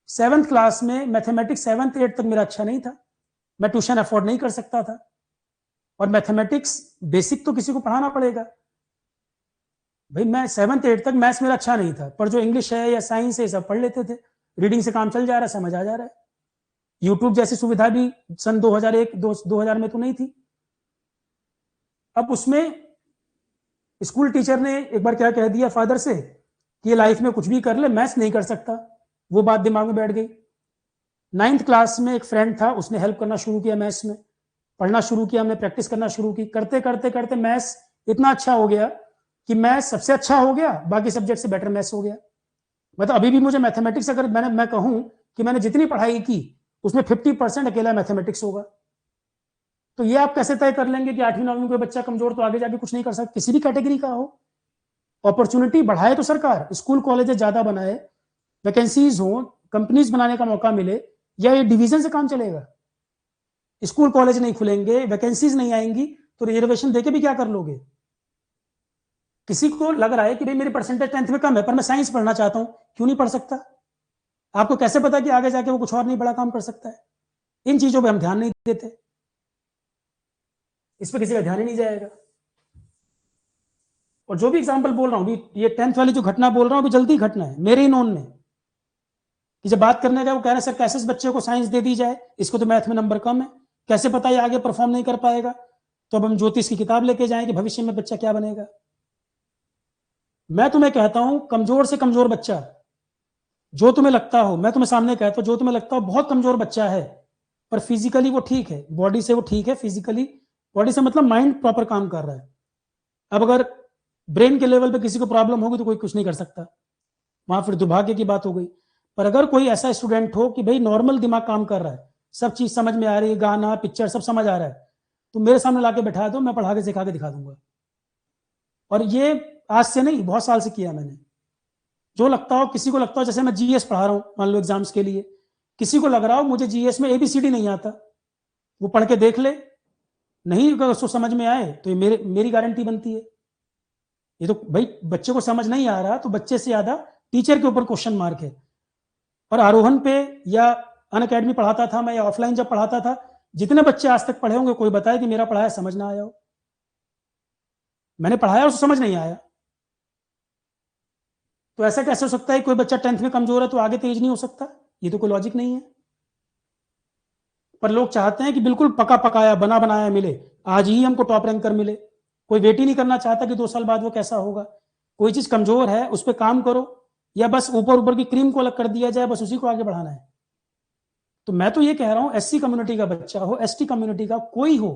7th क्लास में मैथमेटिक्स 7th 8th तक मेरा अच्छा नहीं था, मैं ट्यूशन अफोर्ड नहीं कर सकता था। और मैथमेटिक्स बेसिक तो किसी को पढ़ाना पड़ेगा भाई। मैं 7th 8th तक मैथ्स मेरा अच्छा नहीं था, पर जो इंग्लिश है या साइंस है सब पढ़ लेते थे, रीडिंग से काम चल जा रहा है, समझ आ जा रहा है। यूट्यूब जैसी सुविधा भी सन 2001 2000 में तो नहीं थी। अब उसमें स्कूल टीचर ने एक बार क्या कह दिया फादर से कि ये लाइफ में कुछ भी कर ले, मैथ्स नहीं कर सकता। वो बात दिमाग में बैठ गई। 9th क्लास में एक फ्रेंड था, उसने हेल्प करना शुरू किया, मैथ्स में पढ़ना शुरू किया, हमने प्रैक्टिस करना शुरू की। करते करते करते मैथ्स इतना अच्छा हो गया कि मैथ्स सबसे अच्छा हो गया, बाकी सब्जेक्ट से बेटर मैथ्स हो गया। मतलब अभी भी मुझे मैथमेटिक्स अगर मैं कहूं कि मैंने जितनी पढ़ाई की उसमें 50% अकेला मैथमेटिक्स होगा। तो ये आप कैसे तय कर लेंगे कि 8वीं 9वीं कोई बच्चा कमजोर तो आगे जाके कुछ नहीं कर सकता, किसी भी कैटेगरी का हो। अपॉर्चुनिटी बढ़ाए तो सरकार, स्कूल कॉलेजेस ज्यादा बनाए, वैकेंसीज हो, कंपनीज बनाने का मौका मिले, या ये डिवीजन से काम चलेगा? स्कूल कॉलेज नहीं खुलेंगे, वैकेंसीज नहीं आएंगी, तो रिजर्वेशन देके भी क्या कर लोगे? किसी को लग रहा है कि भाई मेरी परसेंटेज 10th में कम है पर मैं साइंस पढ़ना चाहता हूं, क्यों नहीं पढ़ सकता? आपको कैसे पता कि आगे जाके वो कुछ और नहीं बड़ा काम कर सकता है? इन चीजों पे हम ध्यान नहीं देते, इस पर किसी का ध्यान ही नहीं जाएगा। और जो भी एग्जाम्पल बोल रहा हूँ, ये 10th वाली जो घटना बोल रहा हूँ, अभी जल्दी घटना है मेरे ही नोन में, कि जब बात करने गया वो कह रहे हैं सर कैसे इस बच्चे को साइंस दे दी जाए, इसको तो मैथ में नंबर कम है, कैसे पता ये आगे परफॉर्म नहीं कर पाएगा? तो अब हम ज्योतिष की किताब लेके जाएंगे, भविष्य में बच्चा क्या बनेगा? मैं तुम्हें कहता हूं, कमजोर से कमजोर बच्चा जो तुम्हें लगता हो, मैं तुम्हें सामने कहता हूं, जो तुम्हें लगता हो बहुत कमजोर बच्चा है पर फिजिकली वो ठीक है, बॉडी से वो ठीक है, फिजिकली बॉडी से मतलब माइंड प्रॉपर काम कर रहा है। अब अगर ब्रेन के लेवल पे किसी को प्रॉब्लम होगी तो कोई कुछ नहीं कर सकता, वहां फिर दुर्भाग्य की बात हो गई। पर अगर कोई ऐसा स्टूडेंट हो कि भाई नॉर्मल दिमाग काम कर रहा है, सब चीज समझ में आ रही है, गाना पिक्चर सब समझ आ रहा है, तो मेरे सामने लाके बैठा दो, मैं पढ़ा के सिखा के दिखा दूंगा। और ये आज से नहीं, बहुत साल से किया मैंने। जो लगता हो, किसी को लगता हो जैसे मैं जीएस पढ़ा रहा हूँ मान लो एग्जाम्स के लिए, किसी को लग रहा हो मुझे जीएस में ABCD नहीं आता, वो पढ़ के देख ले, नहीं अगर उसको समझ में आए तो ये मेरी गारंटी बनती है। ये तो भाई बच्चे को समझ नहीं आ रहा तो बच्चे से ज्यादा टीचर के ऊपर क्वेश्चन मार्क है। और आरोहण पे या अनअकैडमी पढ़ाता था मैं, या ऑफलाइन जब पढ़ाता था, जितने बच्चे आज तक पढ़े होंगे कोई बताए कि मेरा पढ़ाया समझ ना आया हो? मैंने पढ़ाया उसको समझ नहीं आया। तो ऐसा कैसे हो सकता है कोई बच्चा 10th में कमजोर है तो आगे तेज नहीं हो सकता? ये तो कोई लॉजिक नहीं है। पर लोग चाहते हैं कि बिल्कुल पका पकाया बना बनाया मिले, आज ही हमको टॉप रैंकर मिले। कोई वेट ही नहीं करना चाहता कि 2 साल बाद वो कैसा होगा। कोई चीज कमजोर है उस पर काम करो, या बस ऊपर ऊपर की क्रीम को अलग कर दिया जाए, बस उसी को आगे बढ़ाना है। तो मैं तो ये कह रहा हूं, SC कम्युनिटी का बच्चा हो, ST कम्युनिटी का कोई हो,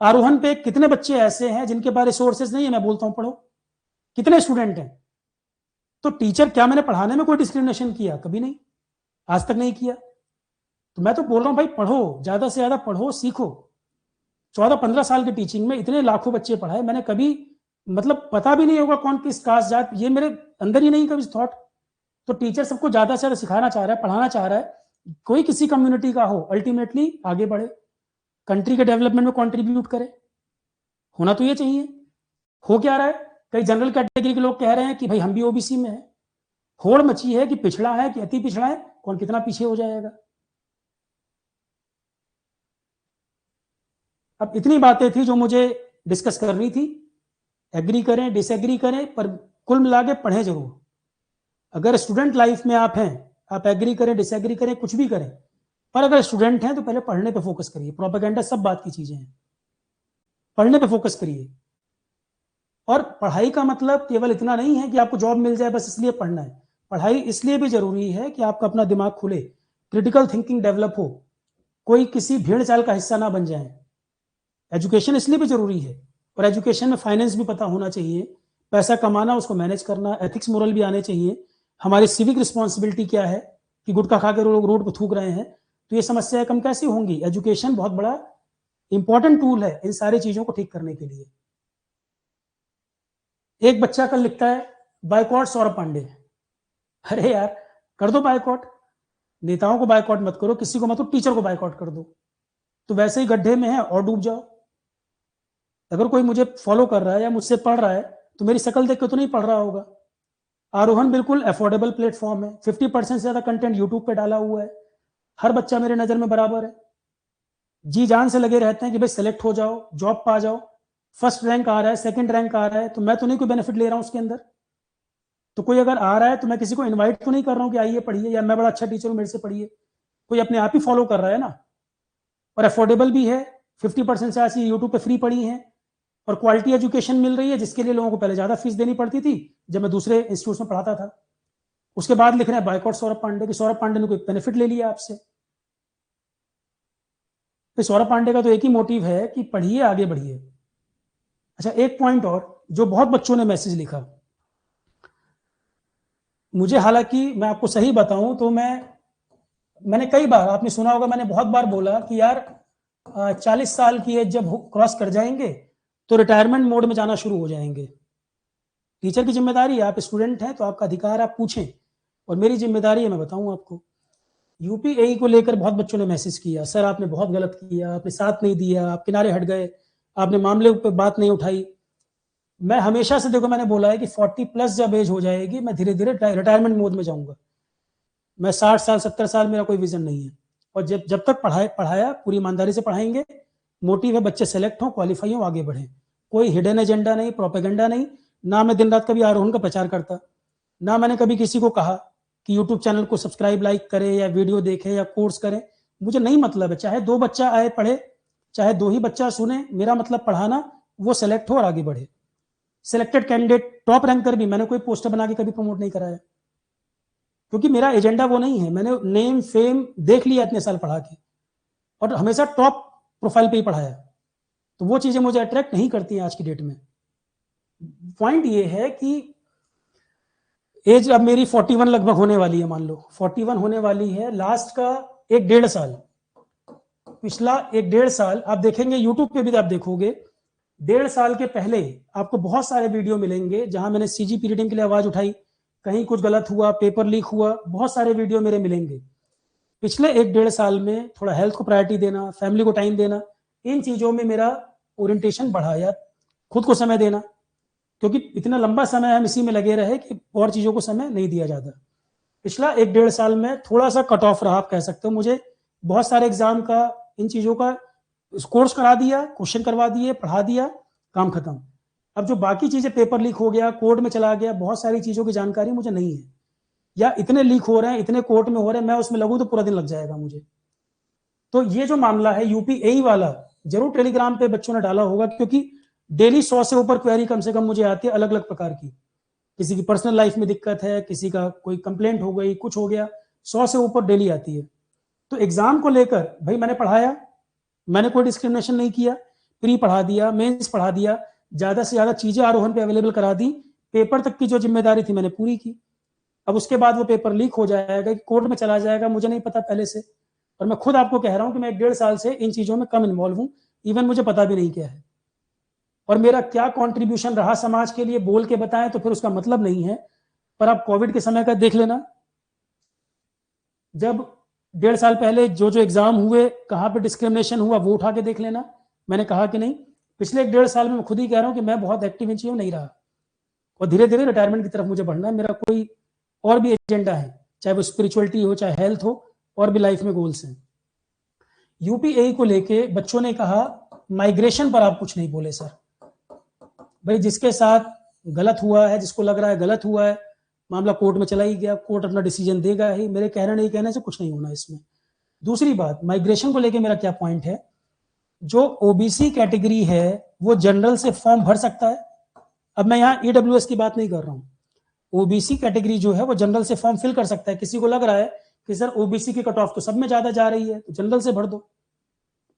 आरोहण पे कितने बच्चे ऐसे हैं जिनके पास रिसोर्सेज नहीं है? मैं बोलता हूं पढ़ो, कितने स्टूडेंट हैं? तो टीचर, क्या मैंने पढ़ाने में कोई डिस्क्रिमिनेशन किया? कभी नहीं, आज तक नहीं किया। तो मैं तो बोल रहा हूं भाई पढ़ो, ज्यादा से ज्यादा पढ़ो, सीखो। 14-15 साल की टीचिंग में इतने लाखों बच्चे पढ़ाए मैंने, कभी मतलब पता भी नहीं होगा कौन किस कास्ट जात, ये मेरे अंदर ही नहीं कभी थॉट। तो टीचर सबको ज्यादा से ज्यादा सिखाना चाह रहा है, पढ़ाना चाह रहा है, कोई किसी कम्युनिटी का हो, अल्टीमेटली आगे बढ़े, कंट्री के डेवलपमेंट में कंट्रीब्यूट करे। होना तो ये चाहिए। हो क्या रहा है, कई जनरल कैटेगरी के लोग कह रहे हैं कि भाई हम भी OBC में है। होड़ मची है कि पिछड़ा है कि अति पिछड़ा है, कौन कितना पीछे हो जाएगा। अब इतनी बातें थी जो मुझे डिस्कस करनी थी, एग्री करें डिसएग्री करें, पर कुल मिला के पढ़ें जरूर। अगर स्टूडेंट लाइफ में आप हैं, आप एग्री करें डिसएग्री करें कुछ भी करें, पर अगर स्टूडेंट हैं तो पहले पढ़ने पे फोकस करिए। प्रोपेगेंडा सब बात की चीजें हैं, पढ़ने पे फोकस करिए। और पढ़ाई का मतलब केवल इतना नहीं है कि आपको जॉब मिल जाए बस इसलिए पढ़ना है, पढ़ाई इसलिए भी जरूरी है कि आपका अपना दिमाग खुले, क्रिटिकल थिंकिंग डेवलप हो, कोई किसी भीड़ चाल का हिस्सा ना बन जाए। एजुकेशन इसलिए भी जरूरी है, और एजुकेशन में फाइनेंस भी पता होना चाहिए, पैसा कमाना, उसको मैनेज करना, एथिक्स मोरल भी आने चाहिए, हमारी सिविक रिस्पॉन्सिबिलिटी क्या है कि गुटखा खा के लोग रोड पर थूक रहे हैं, तो ये समस्याएं कम कैसे होंगी। एजुकेशन बहुत बड़ा इंपॉर्टेंट टूल है इन सारी चीजों को ठीक करने के लिए। एक बच्चा कल लिखता है बाइकॉट सौरभ पांडे। अरे यार, कर दो बाइकॉट, नेताओं को बाइकॉट मत करो, किसी को मत, टीचर को बाइकॉट कर दो, तो वैसे ही गड्ढे में है और डूब जाओ। अगर कोई मुझे फॉलो कर रहा है या मुझसे पढ़ रहा है तो मेरी शक्ल देख के तो नहीं पढ़ रहा होगा। आरोहन बिल्कुल अफोर्डेबल प्लेटफॉर्म है, 50% से ज्यादा कंटेंट यूट्यूब पे डाला हुआ है, हर बच्चा मेरे नजर में बराबर है, जी जान से लगे रहते हैं कि भाई सेलेक्ट हो जाओ, जॉब पा जाओ, फर्स्ट रैंक आ रहा है, सेकंड रैंक आ रहा है, तो मैं तो नहीं कोई बेनिफिट ले रहा हूं उसके अंदर। तो कोई अगर आ रहा है तो मैं किसी को इन्वाइट तो नहीं कर रहा हूँ कि आइए पढ़िए, या मैं बड़ा अच्छा टीचर हूँ मेरे से पढ़िए, कोई अपने आप ही फॉलो कर रहा है ना। और अफोर्डेबल भी है, 50% से ऐसी यूट्यूब पे फ्री पढ़ी है, और क्वालिटी एजुकेशन मिल रही है, जिसके लिए लोगों को पहले ज्यादा फीस देनी पड़ती थी जब मैं दूसरे इंस्टीट्यूट में पढ़ाता था। उसके बाद लिख रहे हैं बाइकआउट सौरभ पांडे, कि सौरभ पांडे ने कोई बेनिफिट ले लिया आपसे। तो सौरभ पांडे का तो एक ही मोटिव है कि पढ़िए, आगे बढ़िए। अच्छा, एक पॉइंट और जो बहुत बच्चों ने मैसेज लिखा मुझे, हालांकि मैं आपको सही बताऊं तो मैंने कई बार, आपने सुना होगा, मैंने बहुत बार बोला कि यार 40 साल की एज जब क्रॉस कर जाएंगे तो रिटायरमेंट मोड में जाना शुरू हो जाएंगे। टीचर की जिम्मेदारी है, आप स्टूडेंट हैं तो आपका अधिकार, आप पूछें, और मेरी जिम्मेदारी है मैं बताऊं आपको। यूपीएई को लेकर बहुत बच्चों ने मैसेज किया, सर आपने बहुत गलत किया, आपने साथ नहीं दिया, आप किनारे हट गए, आपने मामले पर बात नहीं उठाई। मैं हमेशा से, देखो मैंने बोला है कि 40+ जब एज हो जाएगी मैं धीरे धीरे रिटायरमेंट मोड में जाऊंगा। मैं 60 साल 70 साल मेरा कोई विजन नहीं है, और जब तक पढ़ाया पूरी ईमानदारी से पढ़ाएंगे, मोटिव है बच्चे सेलेक्ट हों, क्वालिफाई हों, आगे बढ़े, कोई हिडन एजेंडा नहीं, प्रोपेगेंडा नहीं। ना मैं दिन रात कभी आरोहण का प्रचार करता, ना मैंने कभी किसी को कहा कि यूट्यूब चैनल को सब्सक्राइब लाइक करे या वीडियो देखे या कोर्स करे, मुझे नहीं मतलब है। चाहे 2 बच्चा आए पढ़े, चाहे 2 ही बच्चा सुने, मेरा मतलब पढ़ाना, वो सेलेक्ट हो और आगे बढ़े। सिलेक्टेड कैंडिडेट टॉप रैंकर भी मैंने कोई पोस्टर बना के कभी प्रमोट नहीं कराया, क्योंकि मेरा एजेंडा वो नहीं है। मैंने नेम फेम देख लिया इतने साल पढ़ा के, और हमेशा टॉप प्रोफाइल पे ही पढ़ाया, तो वो चीजें मुझे अट्रैक्ट नहीं करती हैं आज की डेट में। पॉइंट ये है कि एज अब मेरी 41 लगभग होने वाली है, मान लो 41 होने वाली है। लास्ट का 1-1.5 साल, पिछला 1-1.5 साल आप देखेंगे, यूट्यूब पे भी आप देखोगे, 1.5 साल के पहले आपको बहुत सारे वीडियो मिलेंगे जहां मैंने सीजीपी रीडिंग के लिए आवाज उठाई, कहीं कुछ गलत हुआ, पेपर लीक हुआ, बहुत सारे वीडियो मेरे मिलेंगे। पिछले 1-1.5 साल में थोड़ा हेल्थ को प्रायोरिटी देना, फैमिली को टाइम देना, इन चीजों में मेरा ओरिएंटेशन बढ़ा, या खुद को समय देना, क्योंकि इतना लंबा समय हम इसी में लगे रहे कि और चीजों को समय नहीं दिया जाता। पिछला 1-1.5 साल में थोड़ा सा कट ऑफ रहा, आप कह सकते हो। मुझे बहुत सारे एग्जाम का, इन चीजों का कोर्स करा दिया, क्वेश्चन करवा दिए, पढ़ा दिया, काम खत्म। अब जो बाकी चीजें, पेपर लीक हो गया, कोर्ट में चला गया, बहुत सारी चीजों की जानकारी मुझे नहीं है, या इतने लीक हो रहे हैं, इतने कोर्ट में हो रहे हैं, मैं उसमें लगूं तो पूरा दिन लग जाएगा मुझे। तो ये जो मामला है यूपीएई वाला, जरूर टेलीग्राम पे बच्चों ने डाला होगा, क्योंकि डेली 100 से ऊपर क्वेरी कम से कम मुझे आती है, अलग अलग प्रकार की। किसी की पर्सनल लाइफ में दिक्कत है, किसी का कोई कंप्लेंट हो गई, कुछ हो गया, 100 से ऊपर डेली आती है। तो एग्जाम को लेकर भाई मैंने पढ़ाया, मैंने कोई डिस्क्रिमिनेशन नहीं किया, प्री पढ़ा दिया, मेंस पढ़ा दिया, ज्यादा से ज्यादा चीजें आरोहण पे अवेलेबल करा दी, पेपर तक की जो जिम्मेदारी थी मैंने पूरी की। अब उसके बाद वो पेपर लीक हो जाएगा, कोर्ट में चला जाएगा, मुझे नहीं पता पहले से, और मैं खुद आपको कह रहा हूं कि मैं 1-1.5 साल से इन चीजों में कम इन्वॉल्व हूं, इवन मुझे पता भी नहीं क्या है, और मेरा क्या कंट्रीब्यूशन रहा समाज के लिए बोल के बताएं तो फिर उसका मतलब नहीं है। पर आप कोविड के समय का देख लेना, जब 1.5 साल पहले जो जो एग्जाम हुए, कहां पे डिस्क्रिमिनेशन हुआ, वो उठा के देख लेना। मैंने कहा कि नहीं, पिछले 1-1.5 साल में मैं खुद ही कह रहा हूं कि मैं बहुत एक्टिव इन चीजों नहीं रहा, और धीरे धीरे रिटायरमेंट की तरफ मुझे बढ़ना है। मेरा कोई और भी एजेंडा है, चाहे वो स्पिरिचुअलिटी हो, चाहे हेल्थ हो, और भी लाइफ में गोल्स हैं। यूपीएई को लेके बच्चों ने कहा माइग्रेशन पर आप कुछ नहीं बोले सर। भाई जिसके साथ गलत हुआ है, जिसको लग रहा है गलत हुआ है, मामला कोर्ट में चला ही गया, कोर्ट अपना डिसीजन देगा ही, मेरे कहना नहीं कहने से कुछ नहीं होना इसमें। दूसरी बात, माइग्रेशन को लेके मेरा क्या पॉइंट है, जो ओबीसी कैटेगरी है वो जनरल से फॉर्म भर सकता है। अब मैं यहाँ EWS की बात नहीं कर रहा हूँ, ओबीसी कैटेगरी जो है वो जनरल से फॉर्म फिल कर सकता है। किसी को लग रहा है कि सर ओबीसी की कट ऑफ तो सब में ज्यादा जा रही है, तो जनरल से भर दो।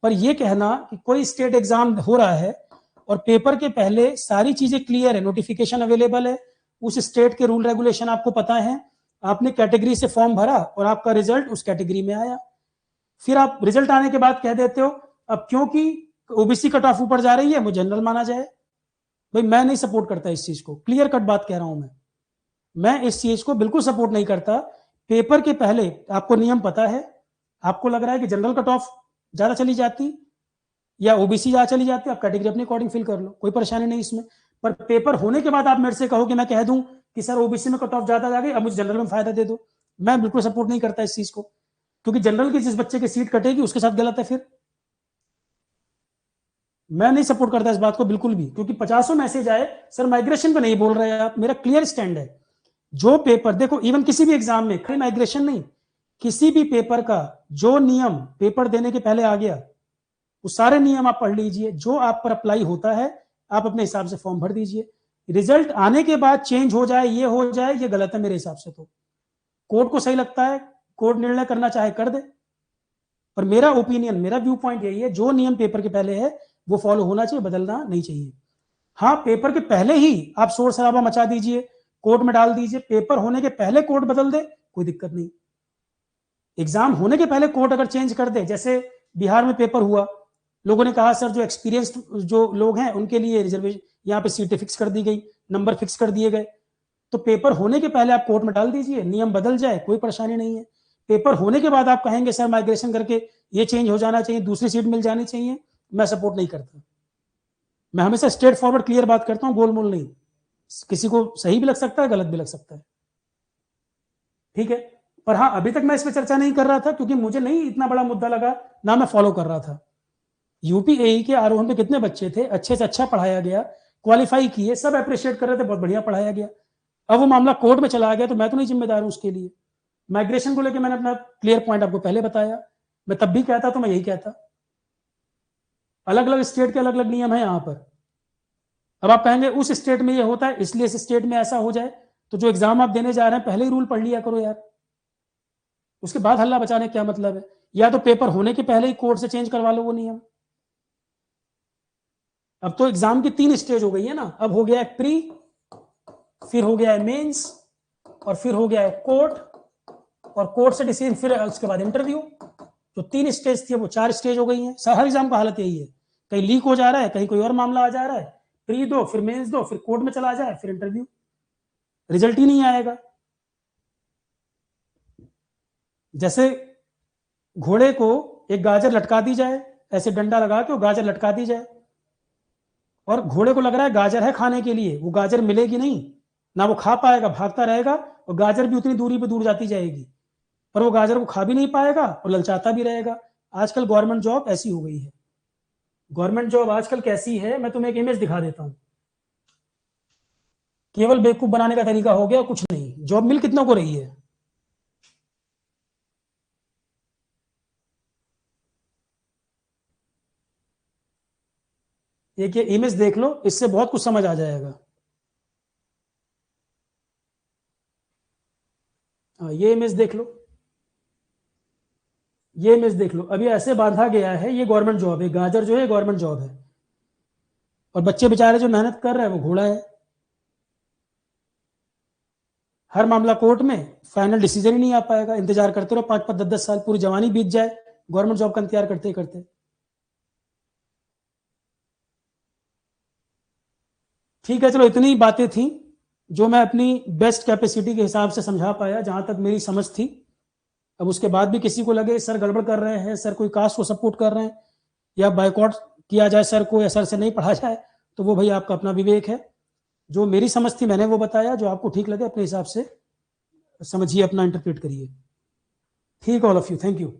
पर यह कहना कि कोई स्टेट एग्जाम हो रहा है और पेपर के पहले सारी चीजें क्लियर है, नोटिफिकेशन अवेलेबल है, उस स्टेट के रूल रेगुलेशन आपको पता है, आपने कैटेगरी से फॉर्म भरा और आपका रिजल्ट उस कैटेगरी में आया, फिर आप रिजल्ट आने के बाद कह देते हो अब क्योंकि ओबीसी कट ऑफ ऊपर जा रही है वो जनरल माना जाए। भाई मैं नहीं सपोर्ट करता इस चीज को, क्लियर कट बात कह रहा हूं मैं इस चीज को बिल्कुल सपोर्ट नहीं करता। पेपर के पहले आपको नियम पता है, आपको लग रहा है कि जनरल कट ऑफ ज्यादा चली जाती या ओबीसी ज्यादा चली जाती, आप कैटेगरी अपने अकॉर्डिंग फिल कर लो, कोई परेशानी नहीं इसमें। पर पेपर होने के बाद आप मेरे से कहो कि मैं कह दूं कि सर ओबीसी में कट ऑफ ज्यादा आ गई, अब मुझे जनरल में फायदा दे दो, मैं बिल्कुल सपोर्ट नहीं करता इस चीज को, क्योंकि जनरल की जिस बच्चे की सीट कटेगी उसके साथ गलत है। फिर मैं नहीं सपोर्ट करता इस बात को बिल्कुल भी, क्योंकि 50 मैसेज आए, सर माइग्रेशन पे नहीं बोल रहे आप, मेरा क्लियर स्टैंड है। जो पेपर देखो, इवन किसी भी एग्जाम में, खाली माइग्रेशन नहीं, किसी भी पेपर का जो नियम पेपर देने के पहले आ गया वो सारे नियम आप पढ़ लीजिए, जो आप पर अप्लाई होता है आप अपने हिसाब से फॉर्म भर दीजिए। रिजल्ट आने के बाद चेंज हो जाए, ये हो जाए, ये गलत है मेरे हिसाब से। तो कोर्ट को सही लगता है, कोर्ट निर्णय करना चाहे कर दे, पर मेरा ओपिनियन, मेरा व्यू पॉइंट यही है, जो नियम पेपर के पहले है वो फॉलो होना चाहिए, बदलना नहीं चाहिए। हाँ, पेपर के पहले ही आप शोर शराबा मचा दीजिए, कोर्ट में डाल दीजिए, पेपर होने के पहले कोर्ट बदल दे, कोई दिक्कत नहीं। एग्जाम होने के पहले कोर्ट अगर चेंज कर दे, जैसे बिहार में पेपर हुआ, लोगों ने कहा सर जो एक्सपीरियंस्ड जो लोग हैं उनके लिए रिजर्वेशन, यहाँ पे सीटें फिक्स कर दी गई, नंबर फिक्स कर दिए गए, तो पेपर होने के पहले आप कोर्ट में डाल दीजिए, नियम बदल जाए, कोई परेशानी नहीं है। पेपर होने के बाद आप कहेंगे सर माइग्रेशन करके ये चेंज हो जाना चाहिए, दूसरी सीट मिल जानी चाहिए, मैं सपोर्ट नहीं करता। मैं हमेशा स्ट्रेट फॉरवर्ड क्लियर बात करता हूं, गोलमोल नहीं। किसी को सही भी लग सकता है, गलत भी लग सकता है, ठीक है। पर हाँ, अभी तक मैं इस पर चर्चा नहीं कर रहा था क्योंकि मुझे नहीं इतना बड़ा मुद्दा लगा, ना मैं फॉलो कर रहा था। यूपीएई के आरोहण पे कितने बच्चे थे, अच्छे से अच्छा पढ़ाया गया, क्वालिफाई किए, सब अप्रिशिएट कर रहे थे, बहुत बढ़िया पढ़ाया गया। अब वो मामला कोर्ट में चला गया तो मैं तो नहीं जिम्मेदार हूं उसके लिए। माइग्रेशन को लेकर मैंने अपना क्लियर पॉइंट आपको पहले बताया, मैं तब भी कहता तो मैं यही कहता। अलग अलग स्टेट के अलग अलग नियम है यहाँ पर। अब आप कहेंगे उस स्टेट में ये होता है इसलिए इस स्टेट में ऐसा हो जाए, तो जो एग्जाम आप देने जा रहे हैं पहले ही रूल पढ़ लिया करो यार, उसके बाद हल्ला बचाने क्या मतलब है। या तो पेपर होने के पहले ही कोर्ट से चेंज करवा लो वो नियम। अब तो एग्जाम की 3 स्टेज हो गई है ना, अब हो गया है प्री, फिर हो गया है मेंस, और फिर हो गया है कोर्ट, और कोर्ट से डिसीजन, फिर उसके बाद इंटरव्यू। जो 3 स्टेज थी वो 4 स्टेज हो गई है। हर एग्जाम का हालत यही है, कहीं लीक हो जा रहा है, कहीं कोई और मामला आ जा रहा है, प्री दो, फिर मेंस दो, फिर कोर्ट में चला जाए, फिर इंटरव्यू, रिजल्ट ही नहीं आएगा। जैसे घोड़े को एक गाजर लटका दी जाए, ऐसे डंडा लगा के वो गाजर लटका दी जाए, और घोड़े को लग रहा है गाजर है खाने के लिए, वो गाजर मिलेगी नहीं ना, वो खा पाएगा, भागता रहेगा, और गाजर भी उतनी दूरी पे दूर जाती जाएगी, पर वो गाजर को खा भी नहीं पाएगा और ललचाता भी रहेगा। आजकल गवर्नमेंट जॉब ऐसी हो गई है। गवर्नमेंट जॉब आजकल कैसी है, मैं तुम्हें एक इमेज दिखा देता हूं, केवल बेवकूफ बनाने का तरीका हो गया, कुछ नहीं। जॉब मिल कितनों को रही है, एक ये इमेज देख लो, इससे बहुत कुछ समझ आ जाएगा। ये इमेज देख लो, ये इमेज देख लो, अभी ऐसे बांधा गया है, ये गवर्नमेंट जॉब है, गाजर जो है गवर्नमेंट जॉब है, और बच्चे बेचारे जो मेहनत कर रहे हैं वो घोड़ा है। हर मामला कोर्ट में, फाइनल डिसीजन ही नहीं आ पाएगा, इंतजार करते रहो 5-5, 10-10 साल, पूरी जवानी बीत जाए गवर्नमेंट जॉब का इंतजार करते करते। ठीक है, चलो इतनी बातें थी जो मैं अपनी बेस्ट कैपेसिटी के हिसाब से समझा पाया, जहां तक मेरी समझ थी। अब उसके बाद भी किसी को लगे सर गड़बड़ कर रहे हैं, सर कोई कास्ट को सपोर्ट कर रहे हैं, या बाइकआउट किया जाए सर को, या सर से नहीं पढ़ा जाए, तो वो भाई आपका अपना विवेक है। जो मेरी समझ थी मैंने वो बताया, जो आपको ठीक लगे अपने हिसाब से समझिए, अपना इंटरप्रेट करिए। ठीक, all of you, thank you.